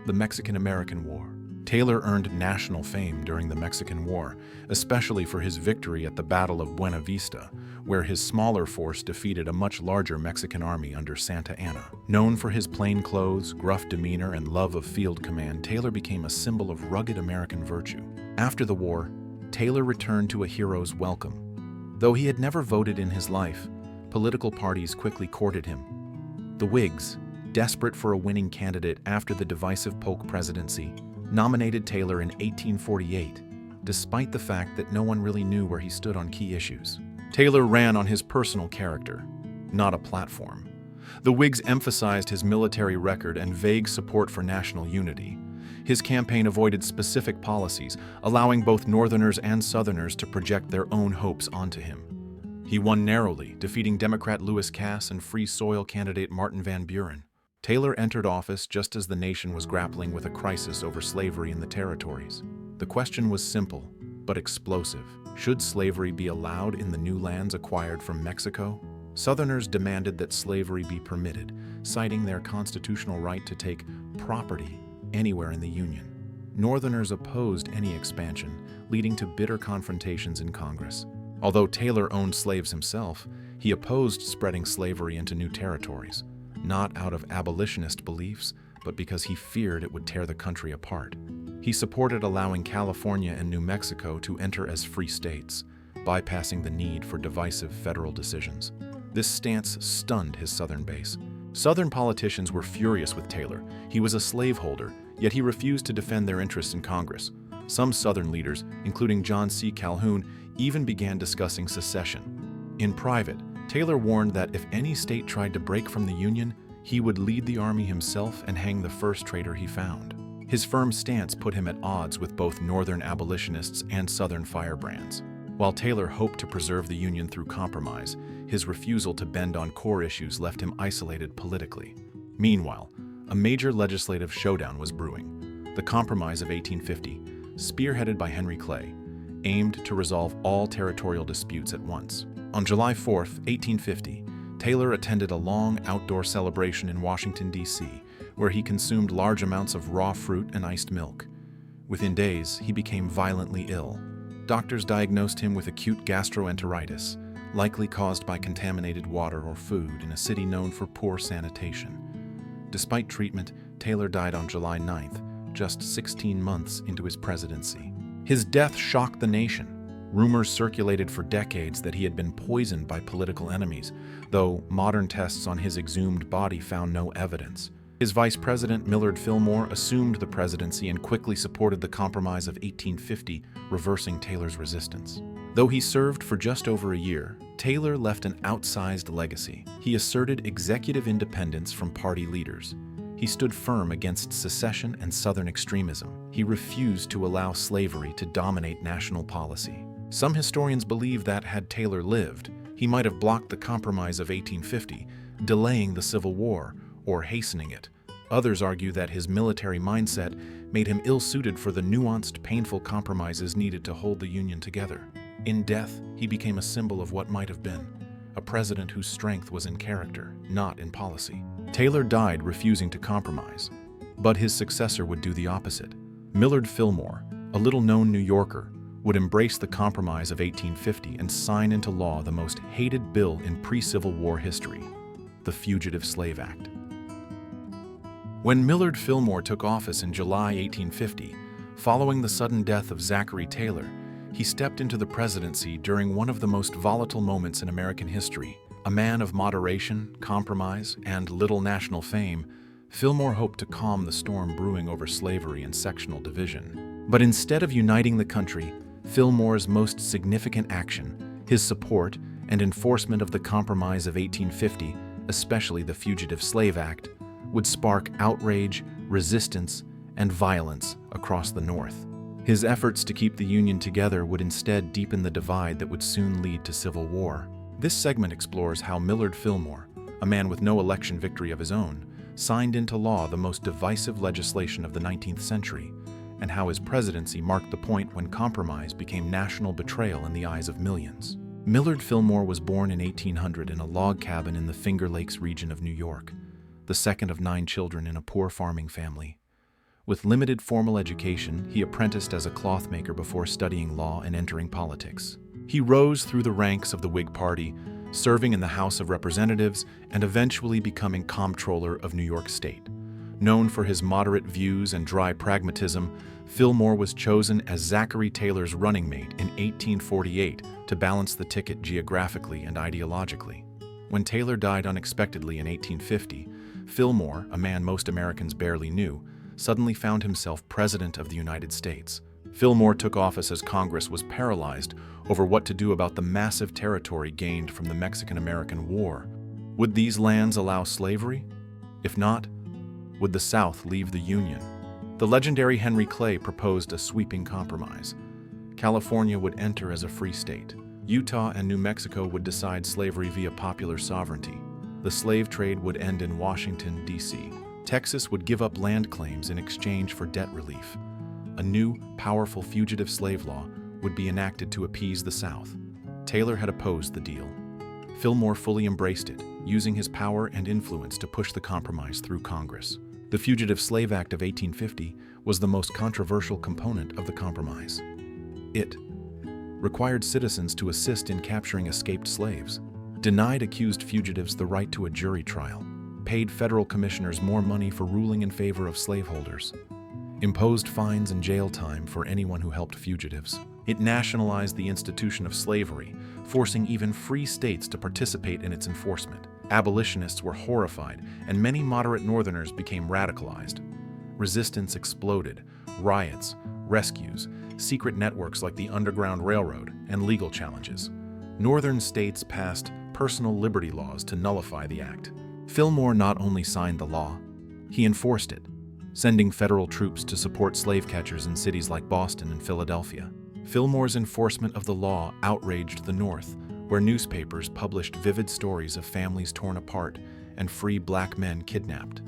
the Mexican-American War. Taylor earned national fame during the Mexican War, especially for his victory at the Battle of Buena Vista, where his smaller force defeated a much larger Mexican army under Santa Anna. Known for his plain clothes, gruff demeanor, and love of field command, Taylor became a symbol of rugged American virtue. After the war, Taylor returned to a hero's welcome. Though he had never voted in his life, political parties quickly courted him. The Whigs, desperate for a winning candidate after the divisive Polk presidency, nominated Taylor in 1848, despite the fact that no one really knew where he stood on key issues. Taylor ran on his personal character, not a platform. The Whigs emphasized his military record and vague support for national unity. His campaign avoided specific policies, allowing both Northerners and Southerners to project their own hopes onto him. He won narrowly, defeating Democrat Lewis Cass and Free Soil candidate Martin Van Buren. Taylor entered office just as the nation was grappling with a crisis over slavery in the territories. The question was simple, but explosive. Should slavery be allowed in the new lands acquired from Mexico? Southerners demanded that slavery be permitted, citing their constitutional right to take property anywhere in the Union. Northerners opposed any expansion, leading to bitter confrontations in Congress. Although Taylor owned slaves himself, he opposed spreading slavery into new territories, not out of abolitionist beliefs, but because he feared it would tear the country apart. He supported allowing California and New Mexico to enter as free states, bypassing the need for divisive federal decisions. This stance stunned his Southern base. Southern politicians were furious with Taylor. He was a slaveholder, yet he refused to defend their interests in Congress. Some Southern leaders, including John C. Calhoun, even began discussing secession. In private, Taylor warned that if any state tried to break from the Union, he would lead the army himself and hang the first traitor he found. His firm stance put him at odds with both Northern abolitionists and Southern firebrands. While Taylor hoped to preserve the Union through compromise, his refusal to bend on core issues left him isolated politically. Meanwhile, a major legislative showdown was brewing. The Compromise of 1850, spearheaded by Henry Clay, aimed to resolve all territorial disputes at once. On July 4, 1850, Taylor attended a long outdoor celebration in Washington, D.C., where he consumed large amounts of raw fruit and iced milk. Within days, he became violently ill. Doctors diagnosed him with acute gastroenteritis, likely caused by contaminated water or food in a city known for poor sanitation. Despite treatment, Taylor died on July 9th, just 16 months into his presidency. His death shocked the nation. Rumors circulated for decades that he had been poisoned by political enemies, though modern tests on his exhumed body found no evidence. His vice president, Millard Fillmore, assumed the presidency and quickly supported the Compromise of 1850, reversing Taylor's resistance. Though he served for just over a year, Taylor left an outsized legacy. He asserted executive independence from party leaders. He stood firm against secession and Southern extremism. He refused to allow slavery to dominate national policy. Some historians believe that had Taylor lived, he might have blocked the Compromise of 1850, delaying the Civil War or hastening it. Others argue that his military mindset made him ill-suited for the nuanced, painful compromises needed to hold the Union together. In death, he became a symbol of what might have been, a president whose strength was in character, not in policy. Taylor died refusing to compromise, but his successor would do the opposite. Millard Fillmore, a little-known New Yorker, would embrace the Compromise of 1850 and sign into law the most hated bill in pre-Civil War history, the Fugitive Slave Act. When Millard Fillmore took office in July 1850, following the sudden death of Zachary Taylor, he stepped into the presidency during one of the most volatile moments in American history. A man of moderation, compromise, and little national fame, Fillmore hoped to calm the storm brewing over slavery and sectional division. But instead of uniting the country, Fillmore's most significant action, his support and enforcement of the Compromise of 1850, especially the Fugitive Slave Act, would spark outrage, resistance, and violence across the North. His efforts to keep the Union together would instead deepen the divide that would soon lead to civil war. This segment explores how Millard Fillmore, a man with no election victory of his own, signed into law the most divisive legislation of the 19th century, and how his presidency marked the point when compromise became national betrayal in the eyes of millions. Millard Fillmore was born in 1800 in a log cabin in the Finger Lakes region of New York, the second of 9 children in a poor farming family. With limited formal education, he apprenticed as a clothmaker before studying law and entering politics. He rose through the ranks of the Whig Party, serving in the House of Representatives and eventually becoming Comptroller of New York State. Known for his moderate views and dry pragmatism, Fillmore was chosen as Zachary Taylor's running mate in 1848 to balance the ticket geographically and ideologically. When Taylor died unexpectedly in 1850, Fillmore, a man most Americans barely knew, suddenly found himself President of the United States. Fillmore took office as Congress was paralyzed over what to do about the massive territory gained from the Mexican-American War. Would these lands allow slavery? If not, would the South leave the Union? The legendary Henry Clay proposed a sweeping compromise. California would enter as a free state. Utah and New Mexico would decide slavery via popular sovereignty. The slave trade would end in Washington, D.C. Texas would give up land claims in exchange for debt relief. A new, powerful fugitive slave law would be enacted to appease the South. Taylor had opposed the deal. Fillmore fully embraced it, using his power and influence to push the compromise through Congress. The Fugitive Slave Act of 1850 was the most controversial component of the compromise. It required citizens to assist in capturing escaped slaves, denied accused fugitives the right to a jury trial, paid federal commissioners more money for ruling in favor of slaveholders, imposed fines and jail time for anyone who helped fugitives. It nationalized the institution of slavery, forcing even free states to participate in its enforcement. Abolitionists were horrified, and many moderate Northerners became radicalized. Resistance exploded, riots, rescues, secret networks like the Underground Railroad, and legal challenges. Northern states passed personal liberty laws to nullify the act. Fillmore not only signed the law, he enforced it, sending federal troops to support slave catchers in cities like Boston and Philadelphia. Fillmore's enforcement of the law outraged the North, where newspapers published vivid stories of families torn apart and free black men kidnapped.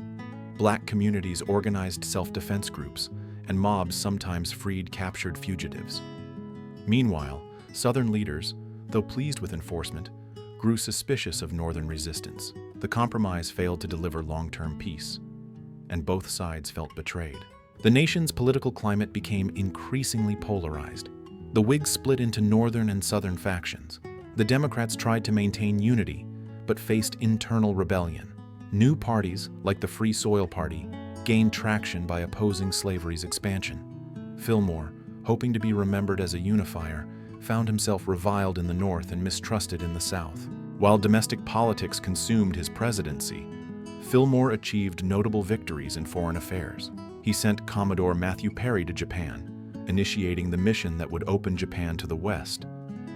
Black communities organized self-defense groups, and mobs sometimes freed captured fugitives. Meanwhile, Southern leaders, though pleased with enforcement, grew suspicious of Northern resistance. The compromise failed to deliver long-term peace, and both sides felt betrayed. The nation's political climate became increasingly polarized. The Whigs split into Northern and Southern factions. The Democrats tried to maintain unity, but faced internal rebellion. New parties, like the Free Soil Party, gained traction by opposing slavery's expansion. Fillmore, hoping to be remembered as a unifier, found himself reviled in the North and mistrusted in the South. While domestic politics consumed his presidency, Fillmore achieved notable victories in foreign affairs. He sent Commodore Matthew Perry to Japan, initiating the mission that would open Japan to the West.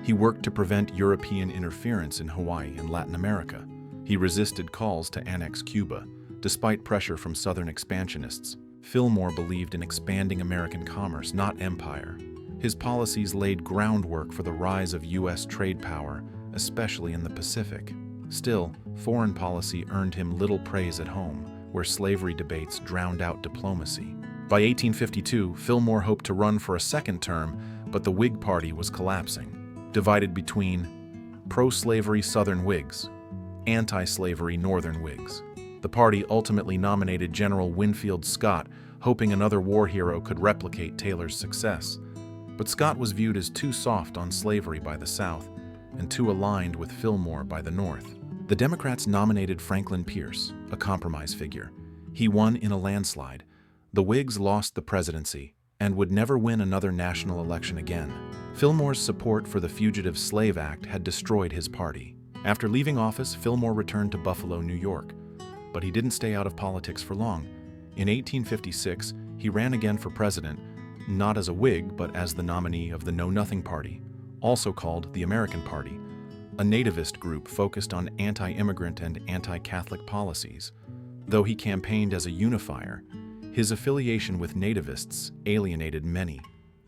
He worked to prevent European interference in Hawaii and Latin America. He resisted calls to annex Cuba, despite pressure from Southern expansionists. Fillmore believed in expanding American commerce, not empire. His policies laid groundwork for the rise of U.S. trade power, especially in the Pacific. Still, foreign policy earned him little praise at home, where slavery debates drowned out diplomacy. By 1852, Fillmore hoped to run for a second term, but the Whig Party was collapsing, divided between pro-slavery Southern Whigs, anti-slavery Northern Whigs. The party ultimately nominated General Winfield Scott, hoping another war hero could replicate Taylor's success. But Scott was viewed as too soft on slavery by the South and too aligned with Fillmore by the North. The Democrats nominated Franklin Pierce, a compromise figure. He won in a landslide. The Whigs lost the presidency and would never win another national election again. Fillmore's support for the Fugitive Slave Act had destroyed his party. After leaving office, Fillmore returned to Buffalo, New York. But he didn't stay out of politics for long. In 1856, he ran again for president, not as a Whig, but as the nominee of the Know Nothing Party, also called the American Party, a nativist group focused on anti-immigrant and anti-Catholic policies. Though he campaigned as a unifier, his affiliation with nativists alienated many.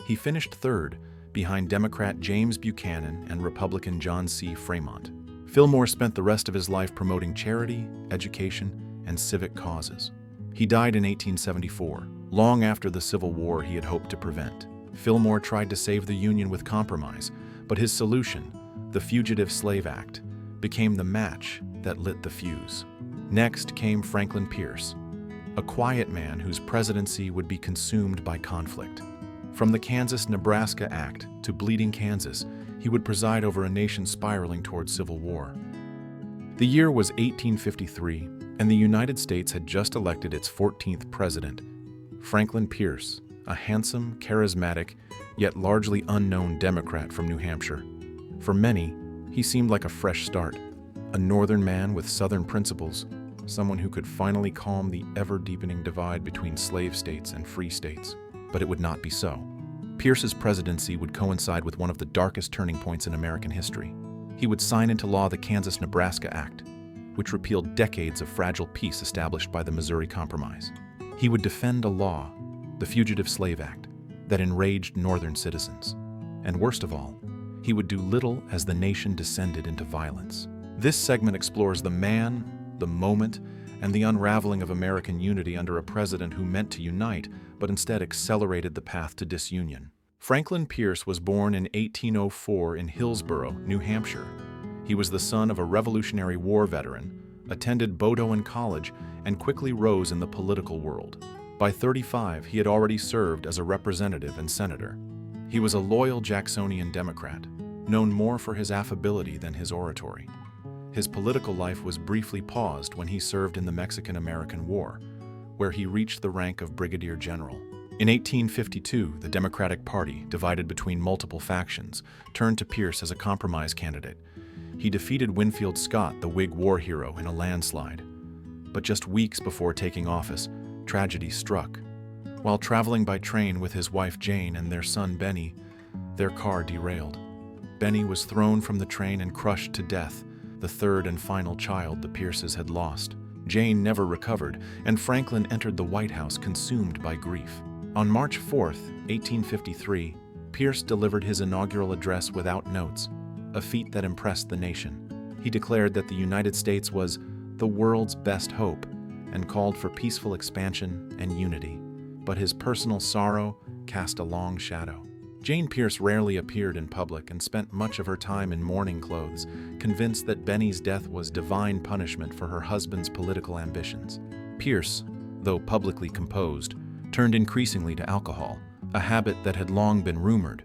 He finished third, behind Democrat James Buchanan and Republican John C. Fremont. Fillmore spent the rest of his life promoting charity, education, and civic causes. He died in 1874, long after the Civil War he had hoped to prevent. Fillmore tried to save the Union with compromise, but his solution, the Fugitive Slave Act, became the match that lit the fuse. Next came Franklin Pierce, a quiet man whose presidency would be consumed by conflict. From the Kansas-Nebraska Act to Bleeding Kansas, he would preside over a nation spiraling toward civil war. The year was 1853, and the United States had just elected its 14th president. Franklin Pierce, a handsome, charismatic, yet largely unknown Democrat from New Hampshire. For many, he seemed like a fresh start, a Northern man with Southern principles, someone who could finally calm the ever-deepening divide between slave states and free states. But it would not be so. Pierce's presidency would coincide with one of the darkest turning points in American history. He would sign into law the Kansas-Nebraska Act, which repealed decades of fragile peace established by the Missouri Compromise. He would defend a law, the Fugitive Slave Act, that enraged Northern citizens. And worst of all, he would do little as the nation descended into violence. This segment explores the man, the moment, and the unraveling of American unity under a president who meant to unite, but instead accelerated the path to disunion. Franklin Pierce was born in 1804 in Hillsborough, New Hampshire. He was the son of a Revolutionary War veteran, attended Bowdoin College, and quickly rose in the political world. By 35, he had already served as a representative and senator. He was a loyal Jacksonian Democrat, known more for his affability than his oratory. His political life was briefly paused when he served in the Mexican-American War, where he reached the rank of brigadier general. In 1852, the Democratic Party, divided between multiple factions, turned to Pierce as a compromise candidate. He defeated Winfield Scott, the Whig war hero, in a landslide. But just weeks before taking office, tragedy struck. While traveling by train with his wife Jane and their son Benny, their car derailed. Benny was thrown from the train and crushed to death, the third and final child the Pierces had lost. Jane never recovered, and Franklin entered the White House consumed by grief. On March 4, 1853, Pierce delivered his inaugural address without notes, a feat that impressed the nation. He declared that the United States was the world's best hope and called for peaceful expansion and unity. But his personal sorrow cast a long shadow. Jane Pierce rarely appeared in public and spent much of her time in mourning clothes, convinced that Benny's death was divine punishment for her husband's political ambitions. Pierce, though publicly composed, turned increasingly to alcohol, a habit that had long been rumored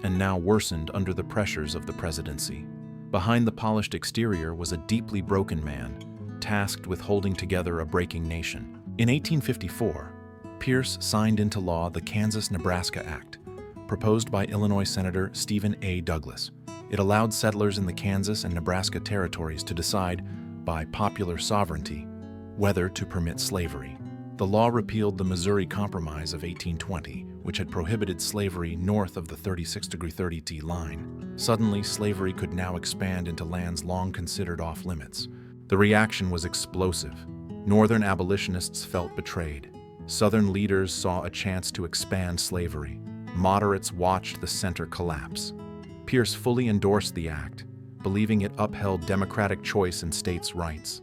and now worsened under the pressures of the presidency. Behind the polished exterior was a deeply broken man, tasked with holding together a breaking nation. In 1854, Pierce signed into law the Kansas-Nebraska Act, proposed by Illinois Senator Stephen A. Douglas. It allowed settlers in the Kansas and Nebraska territories to decide, by popular sovereignty, whether to permit slavery. The law repealed the Missouri Compromise of 1820, which had prohibited slavery north of the 36° 30' line. Suddenly, slavery could now expand into lands long considered off-limits. The reaction was explosive. Northern abolitionists felt betrayed. Southern leaders saw a chance to expand slavery. Moderates watched the center collapse. Pierce fully endorsed the act, believing it upheld democratic choice and states' rights.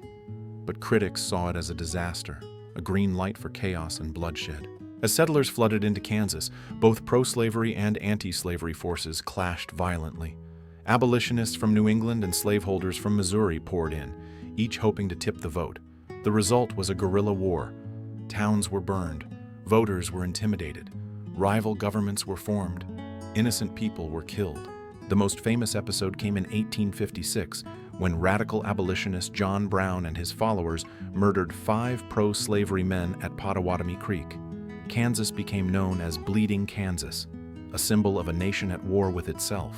But critics saw it as a disaster, a green light for chaos and bloodshed. As settlers flooded into Kansas, both pro-slavery and anti-slavery forces clashed violently. Abolitionists from New England and slaveholders from Missouri poured in, each hoping to tip the vote. The result was a guerrilla war. Towns were burned, voters were intimidated, rival governments were formed, innocent people were killed. The most famous episode came in 1856, when radical abolitionist John Brown and his followers murdered 5 pro-slavery men at Pottawatomie Creek. Kansas became known as Bleeding Kansas, a symbol of a nation at war with itself.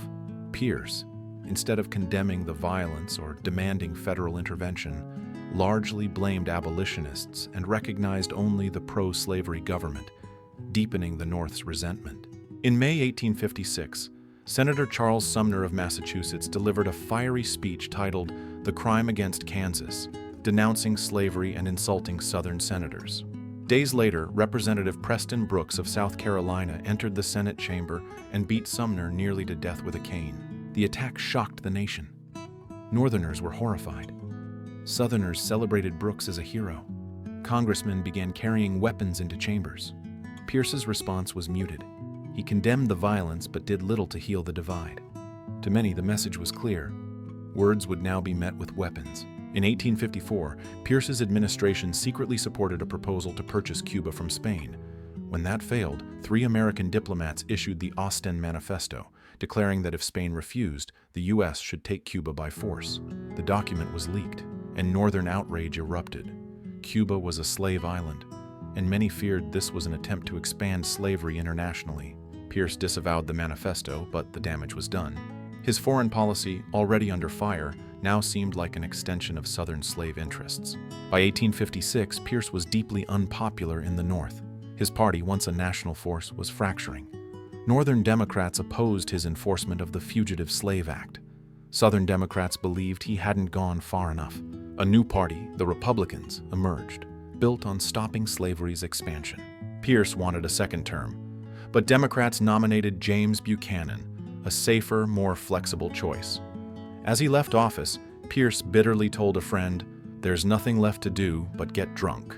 Pierce, instead of condemning the violence or demanding federal intervention, largely blamed abolitionists and recognized only the pro-slavery government, deepening the North's resentment. In May 1856, Senator Charles Sumner of Massachusetts delivered a fiery speech titled "The Crime Against Kansas," denouncing slavery and insulting Southern senators. Days later, Representative Preston Brooks of South Carolina entered the Senate chamber and beat Sumner nearly to death with a cane. The attack shocked the nation. Northerners were horrified. Southerners celebrated Brooks as a hero. Congressmen began carrying weapons into chambers. Pierce's response was muted. He condemned the violence but did little to heal the divide. To many, the message was clear. Words would now be met with weapons. In 1854, Pierce's administration secretly supported a proposal to purchase Cuba from Spain. When that failed, 3 American diplomats issued the Ostend Manifesto, declaring that if Spain refused, the U.S. should take Cuba by force. The document was leaked, and Northern outrage erupted. Cuba was a slave island, and many feared this was an attempt to expand slavery internationally. Pierce disavowed the manifesto, but the damage was done. His foreign policy, already under fire, now seemed like an extension of Southern slave interests. By 1856, Pierce was deeply unpopular in the North. His party, once a national force, was fracturing. Northern Democrats opposed his enforcement of the Fugitive Slave Act. Southern Democrats believed he hadn't gone far enough. A new party, the Republicans, emerged, built on stopping slavery's expansion. Pierce wanted a second term, but Democrats nominated James Buchanan, a safer, more flexible choice. As he left office, Pierce bitterly told a friend, "There's nothing left to do but get drunk."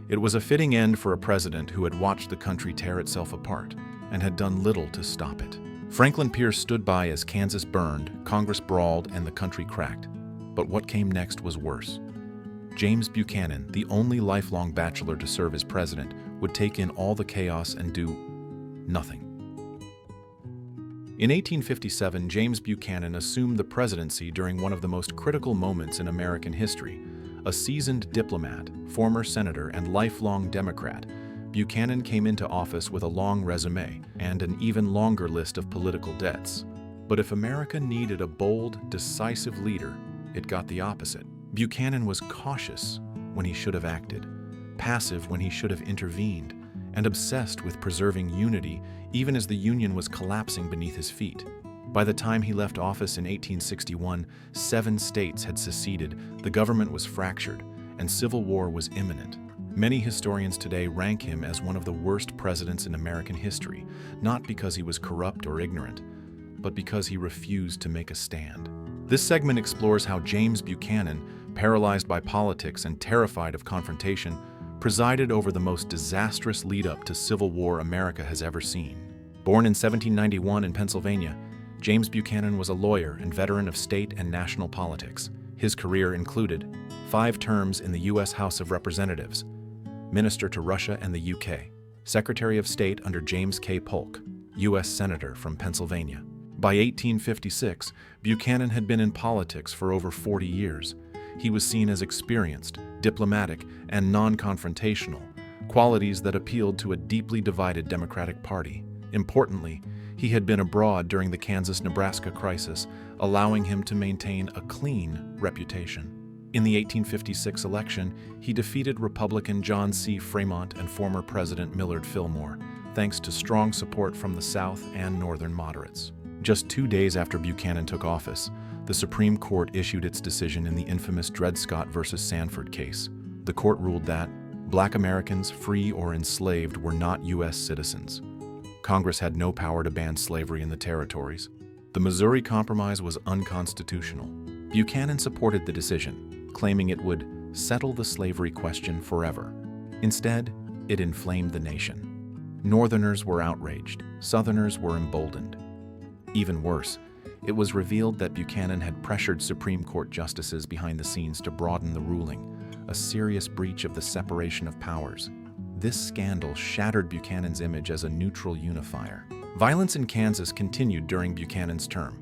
It was a fitting end for a president who had watched the country tear itself apart and had done little to stop it. Franklin Pierce stood by as Kansas burned, Congress brawled, and the country cracked. But what came next was worse. James Buchanan, the only lifelong bachelor to serve as president, would take in all the chaos and do nothing. In 1857, James Buchanan assumed the presidency during one of the most critical moments in American history. A seasoned diplomat, former senator, and lifelong Democrat, Buchanan came into office with a long resume and an even longer list of political debts. But if America needed a bold, decisive leader, it got the opposite. Buchanan was cautious when he should have acted, passive when he should have intervened, and obsessed with preserving unity even as the Union was collapsing beneath his feet. By the time he left office in 1861, 7 states had seceded, the government was fractured, and civil war was imminent. Many historians today rank him as one of the worst presidents in American history, not because he was corrupt or ignorant, but because he refused to make a stand. This segment explores how James Buchanan, paralyzed by politics and terrified of confrontation, presided over the most disastrous lead-up to civil war America has ever seen. Born in 1791 in Pennsylvania, James Buchanan was a lawyer and veteran of state and national politics. His career included 5 terms in the U.S. House of Representatives, Minister to Russia and the UK, Secretary of State under James K. Polk, U.S. Senator from Pennsylvania. By 1856, Buchanan had been in politics for over 40 years. He was seen as experienced, diplomatic, and non-confrontational, qualities that appealed to a deeply divided Democratic Party. Importantly, he had been abroad during the Kansas-Nebraska crisis, allowing him to maintain a clean reputation. In the 1856 election, he defeated Republican John C. Fremont and former President Millard Fillmore, thanks to strong support from the South and Northern moderates. Just 2 days after Buchanan took office, the Supreme Court issued its decision in the infamous Dred Scott v. Sanford case. The court ruled that Black Americans, free or enslaved, were not U.S. citizens. Congress had no power to ban slavery in the territories. The Missouri Compromise was unconstitutional. Buchanan supported the decision, claiming it would settle the slavery question forever. Instead, it inflamed the nation. Northerners were outraged. Southerners were emboldened. Even worse, it was revealed that Buchanan had pressured Supreme Court justices behind the scenes to broaden the ruling, a serious breach of the separation of powers. This scandal shattered Buchanan's image as a neutral unifier. Violence in Kansas continued during Buchanan's term.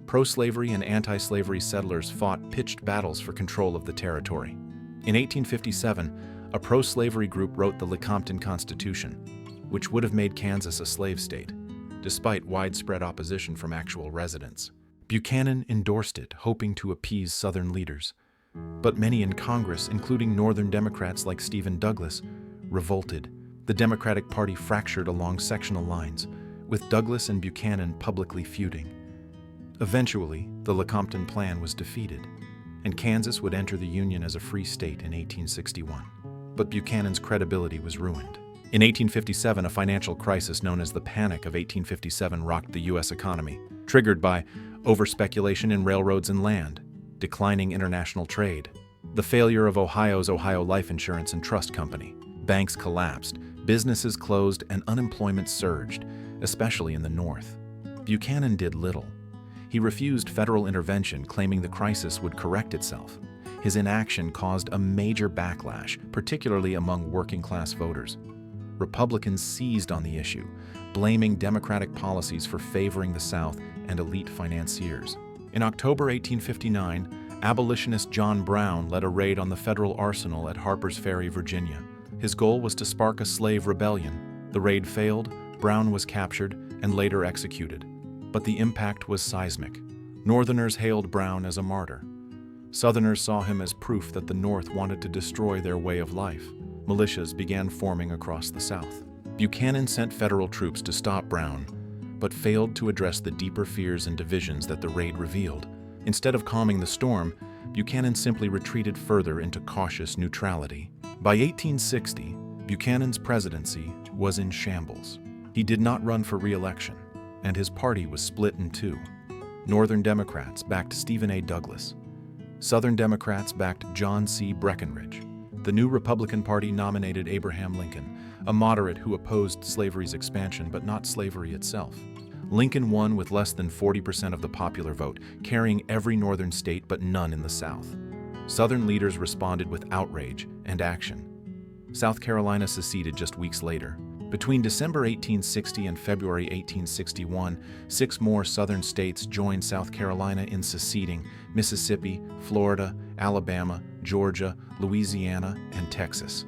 Pro-slavery and anti-slavery settlers fought pitched battles for control of the territory. In 1857, a pro-slavery group wrote the Lecompton Constitution, which would have made Kansas a slave state, despite widespread opposition from actual residents. Buchanan endorsed it, hoping to appease Southern leaders. But many in Congress, including Northern Democrats like Stephen Douglas, revolted. The Democratic Party fractured along sectional lines, with Douglas and Buchanan publicly feuding. Eventually, the Lecompton Plan was defeated, and Kansas would enter the Union as a free state in 1861. But Buchanan's credibility was ruined. In 1857, a financial crisis known as the Panic of 1857 rocked the U.S. economy, triggered by overspeculation in railroads and land, declining international trade, the failure of Ohio's Ohio Life Insurance and Trust Company. Banks collapsed, businesses closed, and unemployment surged, especially in the North. Buchanan did little. He refused federal intervention, claiming the crisis would correct itself. His inaction caused a major backlash, particularly among working-class voters. Republicans seized on the issue, blaming Democratic policies for favoring the South and elite financiers. In October 1859, abolitionist John Brown led a raid on the federal arsenal at Harper's Ferry, Virginia. His goal was to spark a slave rebellion. The raid failed, Brown was captured, and later executed. But the impact was seismic. Northerners hailed Brown as a martyr. Southerners saw him as proof that the North wanted to destroy their way of life. Militias began forming across the South. Buchanan sent federal troops to stop Brown, but failed to address the deeper fears and divisions that the raid revealed. Instead of calming the storm, Buchanan simply retreated further into cautious neutrality. By 1860, Buchanan's presidency was in shambles. He did not run for re-election, and his party was split in two. Northern Democrats backed Stephen A. Douglas. Southern Democrats backed John C. Breckinridge. The new Republican Party nominated Abraham Lincoln, a moderate who opposed slavery's expansion but not slavery itself. Lincoln won with less than 40% of the popular vote, carrying every northern state but none in the South. Southern leaders responded with outrage and action. South Carolina seceded just weeks later. Between December 1860 and February 1861, 6 more southern states joined South Carolina in seceding: Mississippi, Florida, Alabama, Georgia, Louisiana, and Texas.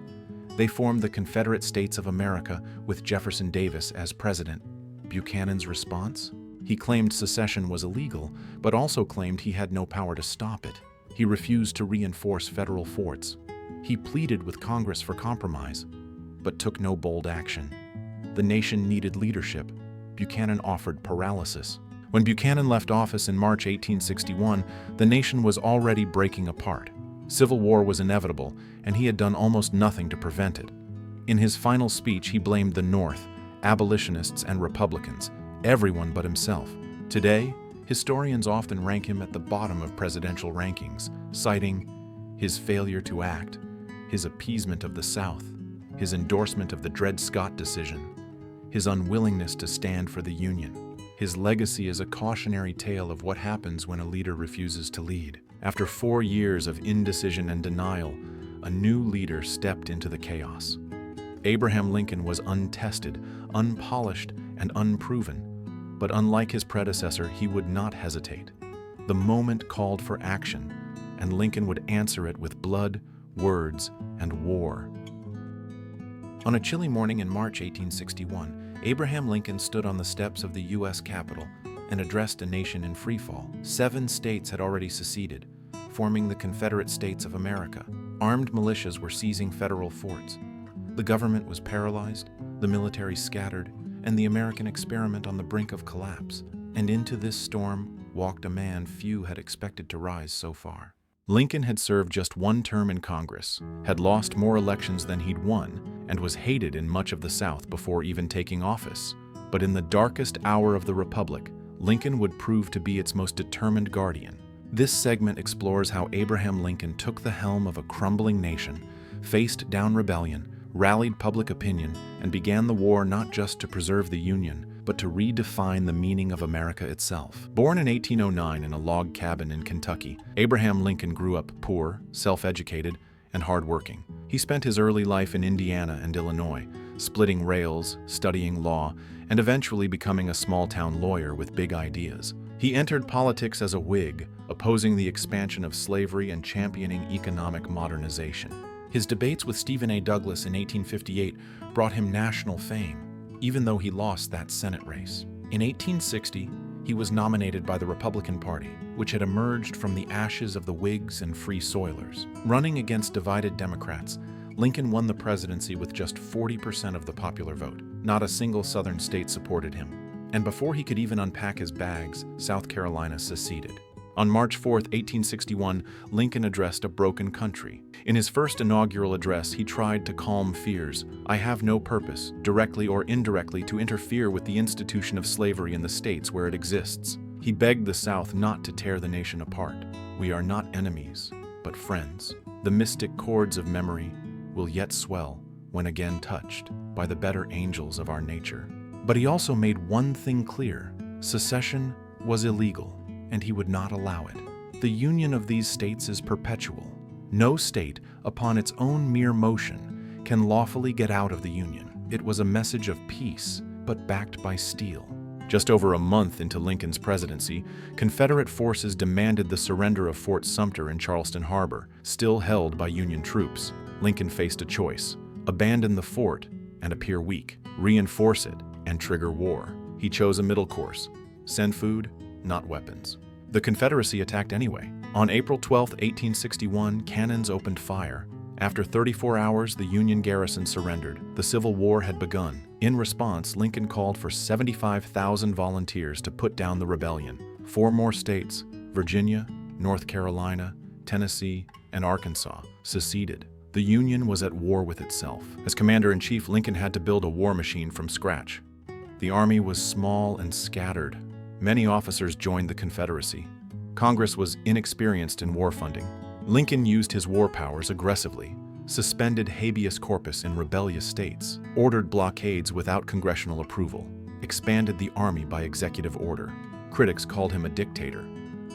They formed the Confederate States of America with Jefferson Davis as president. Buchanan's response? He claimed secession was illegal, but also claimed he had no power to stop it. He refused to reinforce federal forts. He pleaded with Congress for compromise, but took no bold action. The nation needed leadership. Buchanan offered paralysis. When Buchanan left office in March 1861, the nation was already breaking apart. Civil war was inevitable, and he had done almost nothing to prevent it. In his final speech, he blamed the North, abolitionists and Republicans, everyone but himself. Today, historians often rank him at the bottom of presidential rankings, citing his failure to act, his appeasement of the South, his endorsement of the Dred Scott decision, his unwillingness to stand for the Union. His legacy is a cautionary tale of what happens when a leader refuses to lead. After 4 years of indecision and denial, a new leader stepped into the chaos. Abraham Lincoln was untested, unpolished, and unproven, but unlike his predecessor, he would not hesitate. The moment called for action, and Lincoln would answer it with blood, words, and war. On a chilly morning in March 1861, Abraham Lincoln stood on the steps of the U.S. Capitol and addressed a nation in freefall. 7 states had already seceded, forming the Confederate States of America. Armed militias were seizing federal forts. The government was paralyzed, the military scattered, and the American experiment on the brink of collapse. And into this storm walked a man few had expected to rise so far. Lincoln had served just 1 term in Congress, had lost more elections than he'd won, and was hated in much of the South before even taking office. But in the darkest hour of the Republic, Lincoln would prove to be its most determined guardian. This segment explores how Abraham Lincoln took the helm of a crumbling nation, faced down rebellion, rallied public opinion, and began the war not just to preserve the Union, but to redefine the meaning of America itself. Born in 1809 in a log cabin in Kentucky, Abraham Lincoln grew up poor, self-educated, and hardworking. He spent his early life in Indiana and Illinois, splitting rails, studying law, and eventually becoming a small-town lawyer with big ideas. He entered politics as a Whig, opposing the expansion of slavery and championing economic modernization. His debates with Stephen A. Douglas in 1858 brought him national fame, even though he lost that Senate race. In 1860, he was nominated by the Republican Party, which had emerged from the ashes of the Whigs and Free Soilers. Running against divided Democrats, Lincoln won the presidency with just 40% of the popular vote. Not a single Southern state supported him. And before he could even unpack his bags, South Carolina seceded. On March 4, 1861, Lincoln addressed a broken country. In his first inaugural address, he tried to calm fears. "I have no purpose, directly or indirectly, to interfere with the institution of slavery in the states where it exists." He begged the South not to tear the nation apart. "We are not enemies, but friends. The mystic chords of memory will yet swell when again touched by the better angels of our nature." But he also made one thing clear: secession was illegal, and he would not allow it. The union of these states is perpetual. No state, upon its own mere motion, can lawfully get out of the Union. It was a message of peace, but backed by steel. Just over a month into Lincoln's presidency, Confederate forces demanded the surrender of Fort Sumter in Charleston Harbor, still held by Union troops. Lincoln faced a choice: abandon the fort and appear weak, reinforce it, and trigger war. He chose a middle course: send food, not weapons. The Confederacy attacked anyway. On April 12, 1861, cannons opened fire. After 34 hours, the Union garrison surrendered. The Civil War had begun. In response, Lincoln called for 75,000 volunteers to put down the rebellion. 4 more states, Virginia, North Carolina, Tennessee, and Arkansas, seceded. The Union was at war with itself. As commander-in-chief, Lincoln had to build a war machine from scratch. The army was small and scattered. Many officers joined the Confederacy. Congress was inexperienced in war funding. Lincoln used his war powers aggressively, suspended habeas corpus in rebellious states, ordered blockades without congressional approval, expanded the army by executive order. Critics called him a dictator,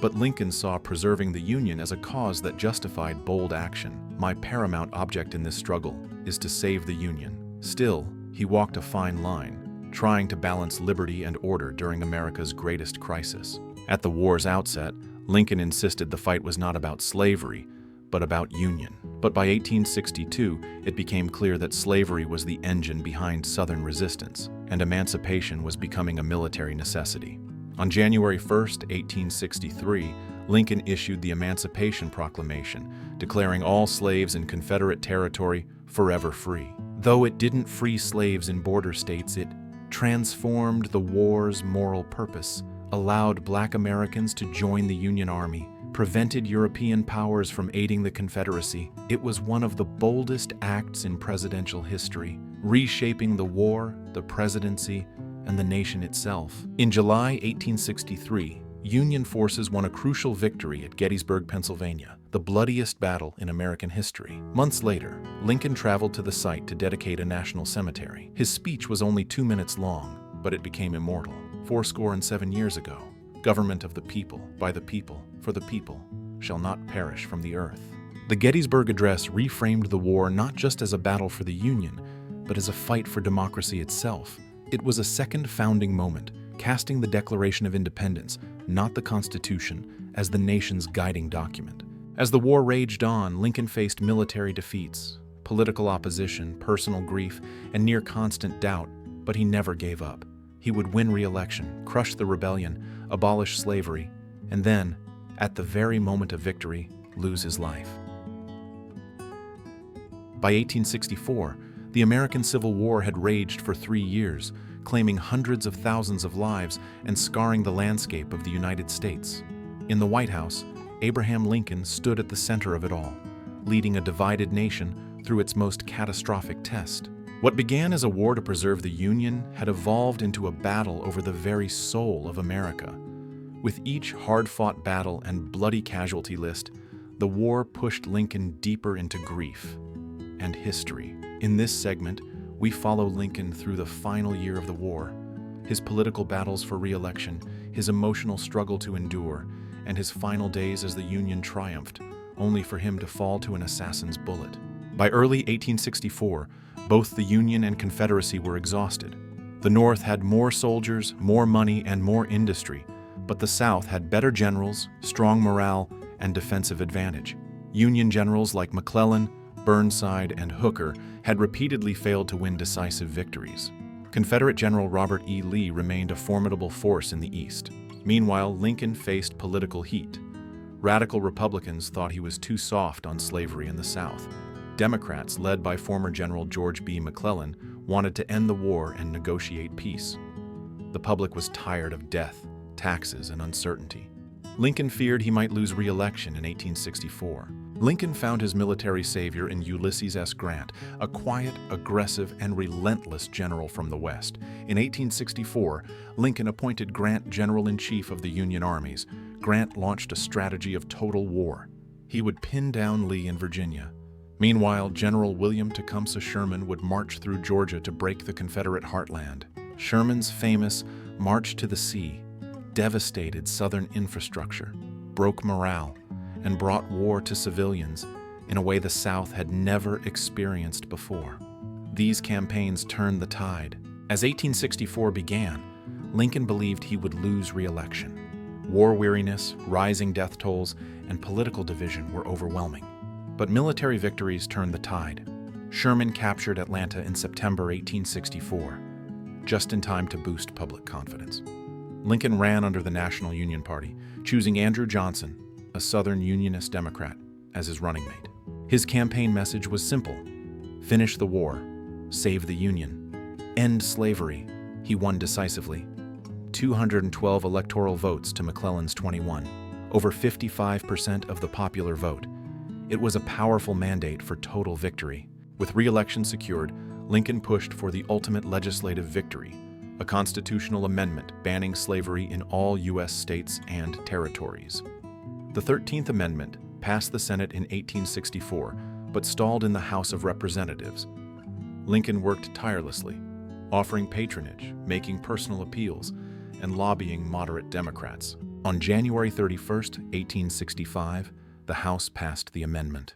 but Lincoln saw preserving the Union as a cause that justified bold action. "My paramount object in this struggle is to save the Union." Still, he walked a fine line, trying to balance liberty and order during America's greatest crisis. At the war's outset, Lincoln insisted the fight was not about slavery, but about union. But by 1862, it became clear that slavery was the engine behind Southern resistance, and emancipation was becoming a military necessity. On January 1, 1863, Lincoln issued the Emancipation Proclamation, declaring all slaves in Confederate territory forever free. Though it didn't free slaves in border states, it transformed the war's moral purpose, allowed Black Americans to join the Union Army, prevented European powers from aiding the Confederacy. It was one of the boldest acts in presidential history, reshaping the war, the presidency, and the nation itself. In July 1863, Union forces won a crucial victory at Gettysburg, Pennsylvania, the bloodiest battle in American history. Months later, Lincoln traveled to the site to dedicate a national cemetery. His speech was only 2 minutes long, but it became immortal. 7 years ago, government of the people, by the people, for the people, shall not perish from the earth. The Gettysburg Address reframed the war not just as a battle for the Union, but as a fight for democracy itself. It was a second founding moment, casting the Declaration of Independence, not the Constitution, as the nation's guiding document. As the war raged on, Lincoln faced military defeats, political opposition, personal grief, and near constant doubt, but he never gave up. He would win re-election, crush the rebellion, abolish slavery, and then, at the very moment of victory, lose his life. By 1864, the American Civil War had raged for 3 years, claiming hundreds of thousands of lives and scarring the landscape of the United States. In the White House, Abraham Lincoln stood at the center of it all, leading a divided nation through its most catastrophic test. What began as a war to preserve the Union had evolved into a battle over the very soul of America. With each hard-fought battle and bloody casualty list, the war pushed Lincoln deeper into grief and history. In this segment, we follow Lincoln through the final year of the war, his political battles for re-election, his emotional struggle to endure, and his final days as the Union triumphed, only for him to fall to an assassin's bullet. By early 1864, both the Union and Confederacy were exhausted. The North had more soldiers, more money, and more industry, but the South had better generals, strong morale, and defensive advantage. Union generals like McClellan, Burnside, and Hooker had repeatedly failed to win decisive victories. Confederate General Robert E. Lee remained a formidable force in the East. Meanwhile, Lincoln faced political heat. Radical Republicans thought he was too soft on slavery in the South. Democrats, led by former General George B. McClellan, wanted to end the war and negotiate peace. The public was tired of death, taxes, and uncertainty. Lincoln feared he might lose re-election in 1864. Lincoln found his military savior in Ulysses S. Grant, a quiet, aggressive, and relentless general from the West. In 1864, Lincoln appointed Grant General-in-Chief of the Union armies. Grant launched a strategy of total war. He would pin down Lee in Virginia. Meanwhile, General William Tecumseh Sherman would march through Georgia to break the Confederate heartland. Sherman's famous March to the Sea devastated Southern infrastructure, broke morale, and brought war to civilians in a way the South had never experienced before. These campaigns turned the tide. As 1864 began, Lincoln believed he would lose re-election. War weariness, rising death tolls, and political division were overwhelming. But military victories turned the tide. Sherman captured Atlanta in September 1864, just in time to boost public confidence. Lincoln ran under the National Union Party, choosing Andrew Johnson, a Southern Unionist Democrat, as his running mate. His campaign message was simple: finish the war, save the Union, end slavery. He won decisively. 212 electoral votes to McClellan's 21, over 55% of the popular vote. It was a powerful mandate for total victory. With re-election secured, Lincoln pushed for the ultimate legislative victory, a constitutional amendment banning slavery in all U.S. states and territories. The 13th Amendment passed the Senate in 1864, but stalled in the House of Representatives. Lincoln worked tirelessly, offering patronage, making personal appeals, and lobbying moderate Democrats. On January 31, 1865, the House passed the amendment.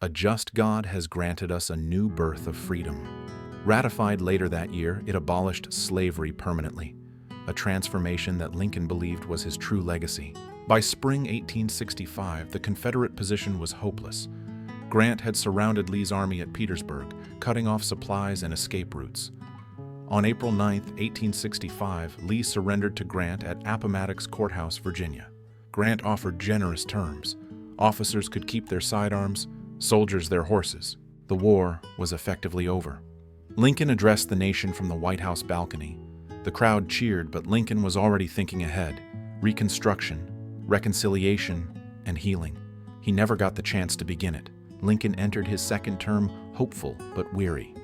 A just God has granted us a new birth of freedom. Ratified later that year, it abolished slavery permanently, a transformation that Lincoln believed was his true legacy. By spring 1865, the Confederate position was hopeless. Grant had surrounded Lee's army at Petersburg, cutting off supplies and escape routes. On April 9, 1865, Lee surrendered to Grant at Appomattox Courthouse, Virginia. Grant offered generous terms. Officers could keep their sidearms, soldiers their horses. The war was effectively over. Lincoln addressed the nation from the White House balcony. The crowd cheered, but Lincoln was already thinking ahead. Reconstruction, reconciliation, and healing. He never got the chance to begin it. Lincoln entered his second term hopeful but weary.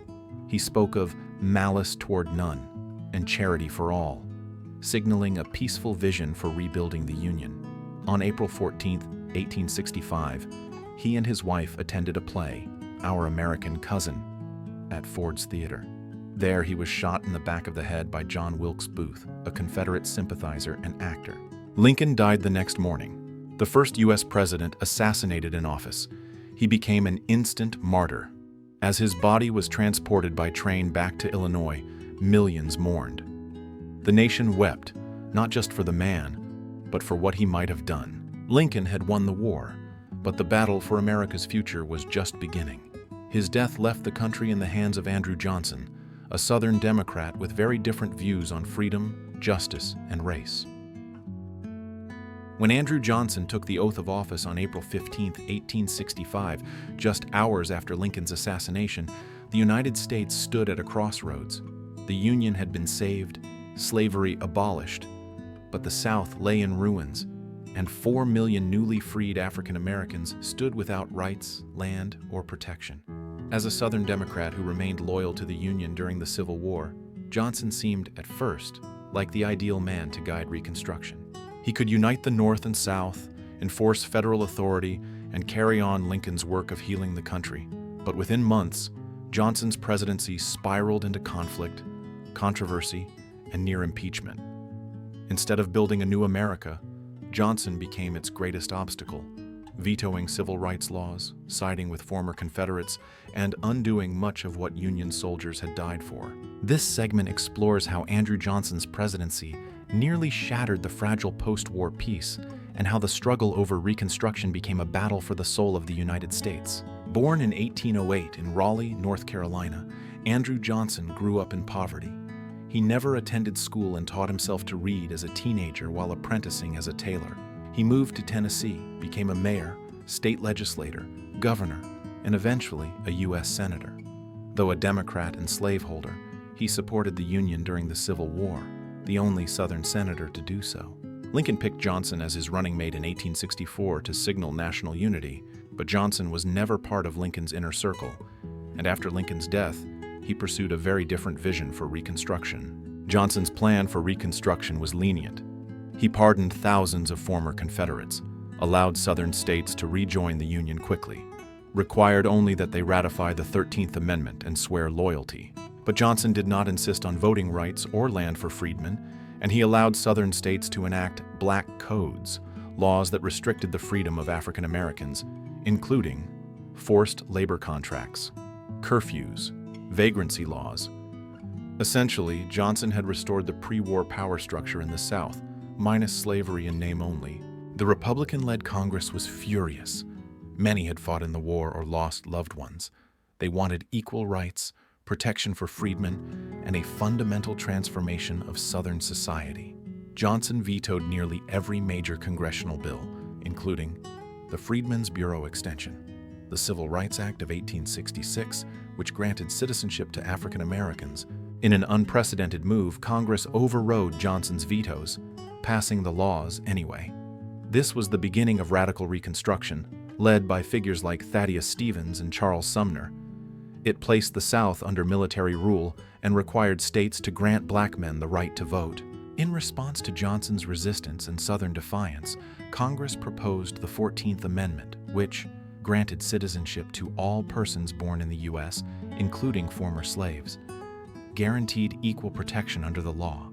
He spoke of malice toward none and charity for all, signaling a peaceful vision for rebuilding the Union. On April 14, 1865, he and his wife attended a play, Our American Cousin, at Ford's Theater. There he was shot in the back of the head by John Wilkes Booth, a Confederate sympathizer and actor. Lincoln died the next morning, the first U.S. president assassinated in office. He became an instant martyr. As his body was transported by train back to Illinois, millions mourned. The nation wept, not just for the man, but for what he might have done. Lincoln had won the war, but the battle for America's future was just beginning. His death left the country in the hands of Andrew Johnson, a Southern Democrat with very different views on freedom, justice, and race. When Andrew Johnson took the oath of office on April 15, 1865, just hours after Lincoln's assassination, the United States stood at a crossroads. The Union had been saved, slavery abolished, but the South lay in ruins, and 4 million newly freed African Americans stood without rights, land, or protection. As a Southern Democrat who remained loyal to the Union during the Civil War, Johnson seemed, at first, like the ideal man to guide Reconstruction. He could unite the North and South, enforce federal authority, and carry on Lincoln's work of healing the country. But within months, Johnson's presidency spiraled into conflict, controversy, and near impeachment. Instead of building a new America, Johnson became its greatest obstacle, vetoing civil rights laws, siding with former Confederates, and undoing much of what Union soldiers had died for. This segment explores how Andrew Johnson's presidency nearly shattered the fragile post-war peace, and how the struggle over Reconstruction became a battle for the soul of the United States. Born in 1808 in Raleigh, North Carolina, Andrew Johnson grew up in poverty. He never attended school and taught himself to read as a teenager while apprenticing as a tailor. He moved to Tennessee, became a mayor, state legislator, governor, and eventually a U.S. senator. Though a Democrat and slaveholder, he supported the Union during the Civil War, the only Southern senator to do so. Lincoln picked Johnson as his running mate in 1864 to signal national unity, but Johnson was never part of Lincoln's inner circle, and after Lincoln's death, he pursued a very different vision for Reconstruction. Johnson's plan for Reconstruction was lenient. He pardoned thousands of former Confederates, allowed Southern states to rejoin the Union quickly, required only that they ratify the 13th Amendment and swear loyalty. But Johnson did not insist on voting rights or land for freedmen, and he allowed Southern states to enact black codes, laws that restricted the freedom of African Americans, including forced labor contracts, curfews, vagrancy laws. Essentially, Johnson had restored the pre-war power structure in the South, minus slavery in name only. The Republican-led Congress was furious. Many had fought in the war or lost loved ones. They wanted equal rights, protection for freedmen, and a fundamental transformation of Southern society. Johnson vetoed nearly every major congressional bill, including the Freedmen's Bureau Extension, the Civil Rights Act of 1866, which granted citizenship to African Americans. In an unprecedented move, Congress overrode Johnson's vetoes, passing the laws anyway. This was the beginning of radical Reconstruction, led by figures like Thaddeus Stevens and Charles Sumner. It placed the South under military rule and required states to grant black men the right to vote. In response to Johnson's resistance and Southern defiance, Congress proposed the 14th Amendment, which granted citizenship to all persons born in the U.S., including former slaves, guaranteed equal protection under the law,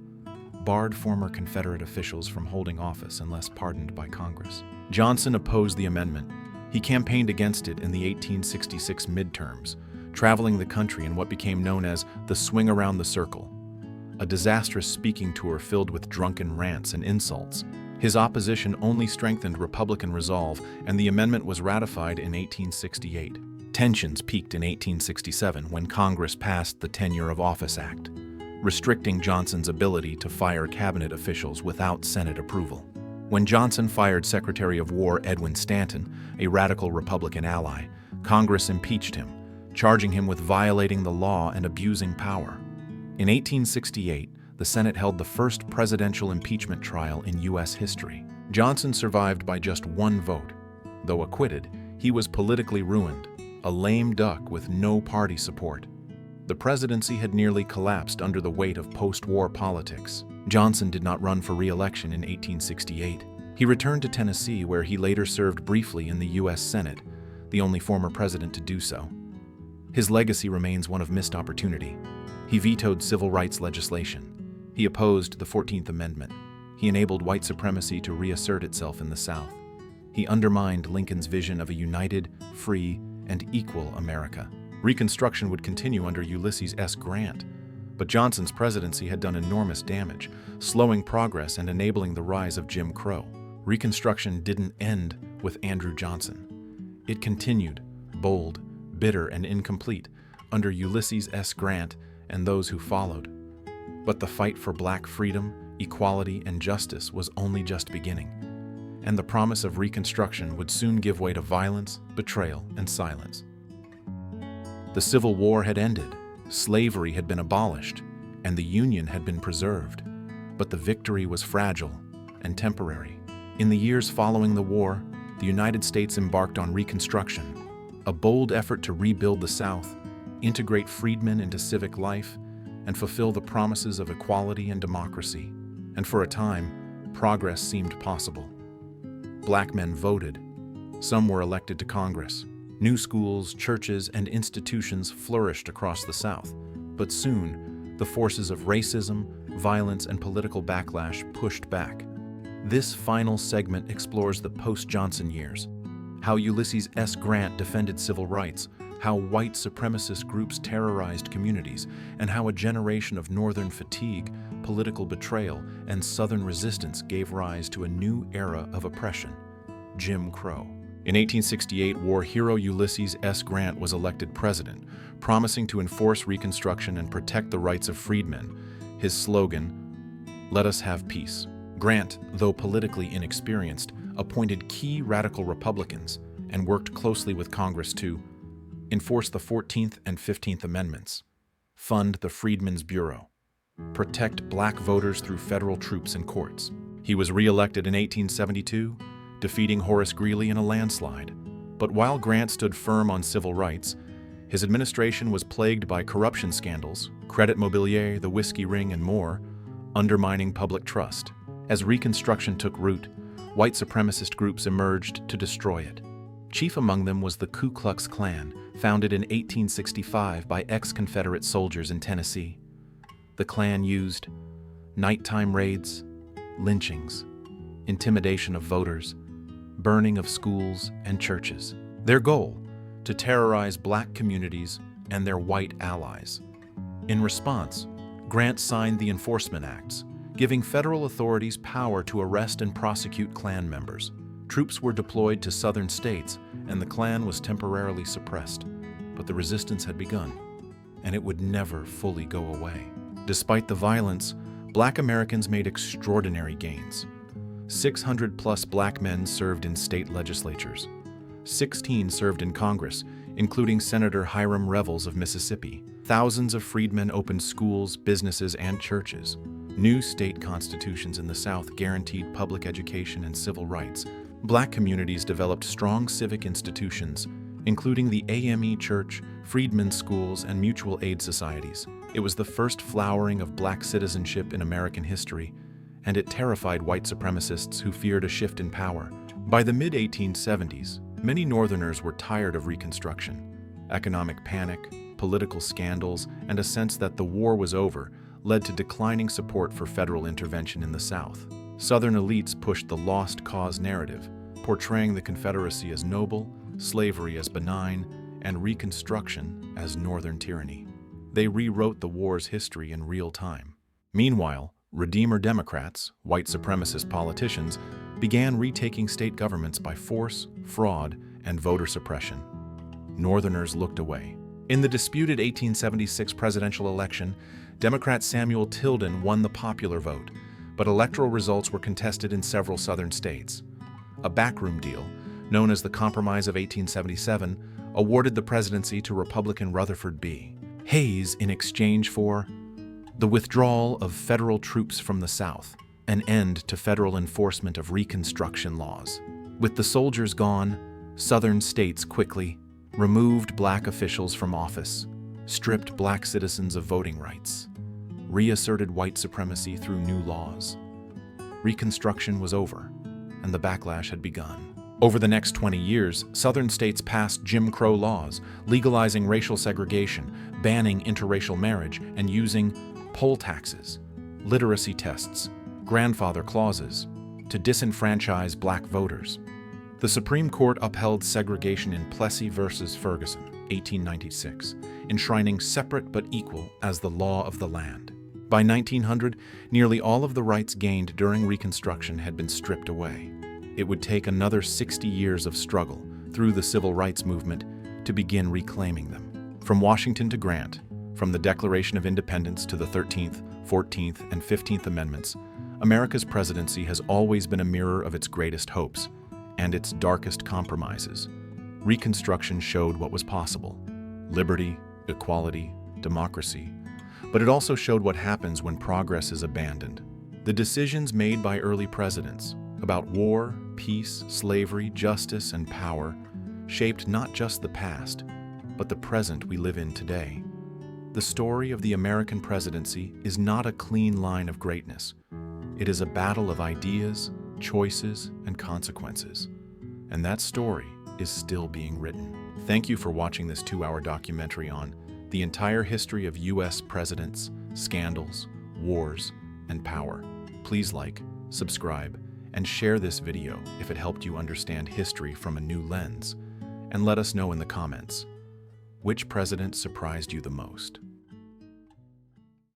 barred former Confederate officials from holding office unless pardoned by Congress. Johnson opposed the amendment. He campaigned against it in the 1866 midterms, traveling the country in what became known as the Swing Around the Circle, a disastrous speaking tour filled with drunken rants and insults. His opposition only strengthened Republican resolve, and the amendment was ratified in 1868. Tensions peaked in 1867 when Congress passed the Tenure of Office Act, restricting Johnson's ability to fire cabinet officials without Senate approval. When Johnson fired Secretary of War Edwin Stanton, a radical Republican ally, Congress impeached him, charging him with violating the law and abusing power. In 1868, the Senate held the first presidential impeachment trial in U.S. history. Johnson survived by just one vote. Though acquitted, he was politically ruined, a lame duck with no party support. The presidency had nearly collapsed under the weight of post-war politics. Johnson did not run for re-election in 1868. He returned to Tennessee, where he later served briefly in the U.S. Senate, the only former president to do so. His legacy remains one of missed opportunity. He vetoed civil rights legislation. He opposed the 14th Amendment. He enabled white supremacy to reassert itself in the South. He undermined Lincoln's vision of a united, free, and equal America. Reconstruction would continue under Ulysses S. Grant, but Johnson's presidency had done enormous damage, slowing progress and enabling the rise of Jim Crow. Reconstruction didn't end with Andrew Johnson. It continued, bold, bitter, and incomplete, under Ulysses S. Grant and those who followed. But the fight for black freedom, equality, and justice was only just beginning, and the promise of Reconstruction would soon give way to violence, betrayal, and silence. The Civil War had ended, slavery had been abolished, and the Union had been preserved. But the victory was fragile and temporary. In the years following the war, the United States embarked on Reconstruction, a bold effort to rebuild the South, integrate freedmen into civic life, and fulfill the promises of equality and democracy. And for a time, progress seemed possible. Black men voted. Some were elected to Congress. New schools, churches, and institutions flourished across the South. But soon, the forces of racism, violence, and political backlash pushed back. This final segment explores the post-Johnson years, how Ulysses S. Grant defended civil rights, how white supremacist groups terrorized communities, and how a generation of Northern fatigue, political betrayal, and Southern resistance gave rise to a new era of oppression, Jim Crow. In 1868, war hero Ulysses S. Grant was elected president, promising to enforce Reconstruction and protect the rights of freedmen. His slogan, "Let us have peace." Grant, though politically inexperienced, appointed key radical Republicans and worked closely with Congress to enforce the 14th and 15th Amendments, fund the Freedmen's Bureau, protect black voters through federal troops and courts. He was re-elected in 1872, defeating Horace Greeley in a landslide. But while Grant stood firm on civil rights, his administration was plagued by corruption scandals, Credit Mobilier, the Whiskey Ring, and more, undermining public trust. As Reconstruction took root, white supremacist groups emerged to destroy it. Chief among them was the Ku Klux Klan, founded in 1865 by ex-Confederate soldiers in Tennessee. The Klan used nighttime raids, lynchings, intimidation of voters, burning of schools and churches. Their goal, to terrorize black communities and their white allies. In response, Grant signed the Enforcement Acts, giving federal authorities power to arrest and prosecute Klan members. Troops were deployed to southern states, and the Klan was temporarily suppressed. But the resistance had begun, and it would never fully go away. Despite the violence, black Americans made extraordinary gains. 600+ black men served in state legislatures. 16 served in Congress, including Senator Hiram Revels of Mississippi. Thousands of freedmen opened schools, businesses, and churches. New state constitutions in the South guaranteed public education and civil rights. Black communities developed strong civic institutions, including the AME Church, freedmen's schools, and mutual aid societies. It was the first flowering of black citizenship in American history, and it terrified white supremacists who feared a shift in power. By the mid-1870s, many Northerners were tired of Reconstruction. Economic panic, political scandals, and a sense that the war was over led to declining support for federal intervention in the South. Southern elites pushed the lost cause narrative, portraying the Confederacy as noble, slavery as benign, and Reconstruction as Northern tyranny. They rewrote the war's history in real time. Meanwhile, Redeemer Democrats, white supremacist politicians, began retaking state governments by force, fraud, and voter suppression. Northerners looked away. In the disputed 1876 presidential election, Democrat Samuel Tilden won the popular vote, but electoral results were contested in several southern states. A backroom deal, known as the Compromise of 1877, awarded the presidency to Republican Rutherford B. Hayes in exchange for The withdrawal of federal troops from the South, an end to federal enforcement of Reconstruction laws. With the soldiers gone, Southern states quickly removed black officials from office, stripped black citizens of voting rights, reasserted white supremacy through new laws. Reconstruction was over, and the backlash had begun. Over the next 20 years, Southern states passed Jim Crow laws, legalizing racial segregation, banning interracial marriage, and using poll taxes, literacy tests, grandfather clauses to disenfranchise black voters. The Supreme Court upheld segregation in Plessy versus Ferguson, 1896, enshrining separate but equal as the law of the land. By 1900, nearly all of the rights gained during Reconstruction had been stripped away. It would take another 60 years of struggle through the civil rights movement to begin reclaiming them. From Washington to Grant, from the Declaration of Independence to the 13th, 14th, and 15th Amendments, America's presidency has always been a mirror of its greatest hopes and its darkest compromises. Reconstruction showed what was possible: liberty, equality, democracy. But it also showed what happens when progress is abandoned. The decisions made by early presidents about war, peace, slavery, justice, and power shaped not just the past, but the present we live in today. The story of the American presidency is not a clean line of greatness. It is a battle of ideas, choices, and consequences. And that story is still being written. Thank you for watching this 2-hour documentary on the entire history of U.S. presidents, scandals, wars, and power. Please like, subscribe, and share this video if it helped you understand history from a new lens. And let us know in the comments, which president surprised you the most?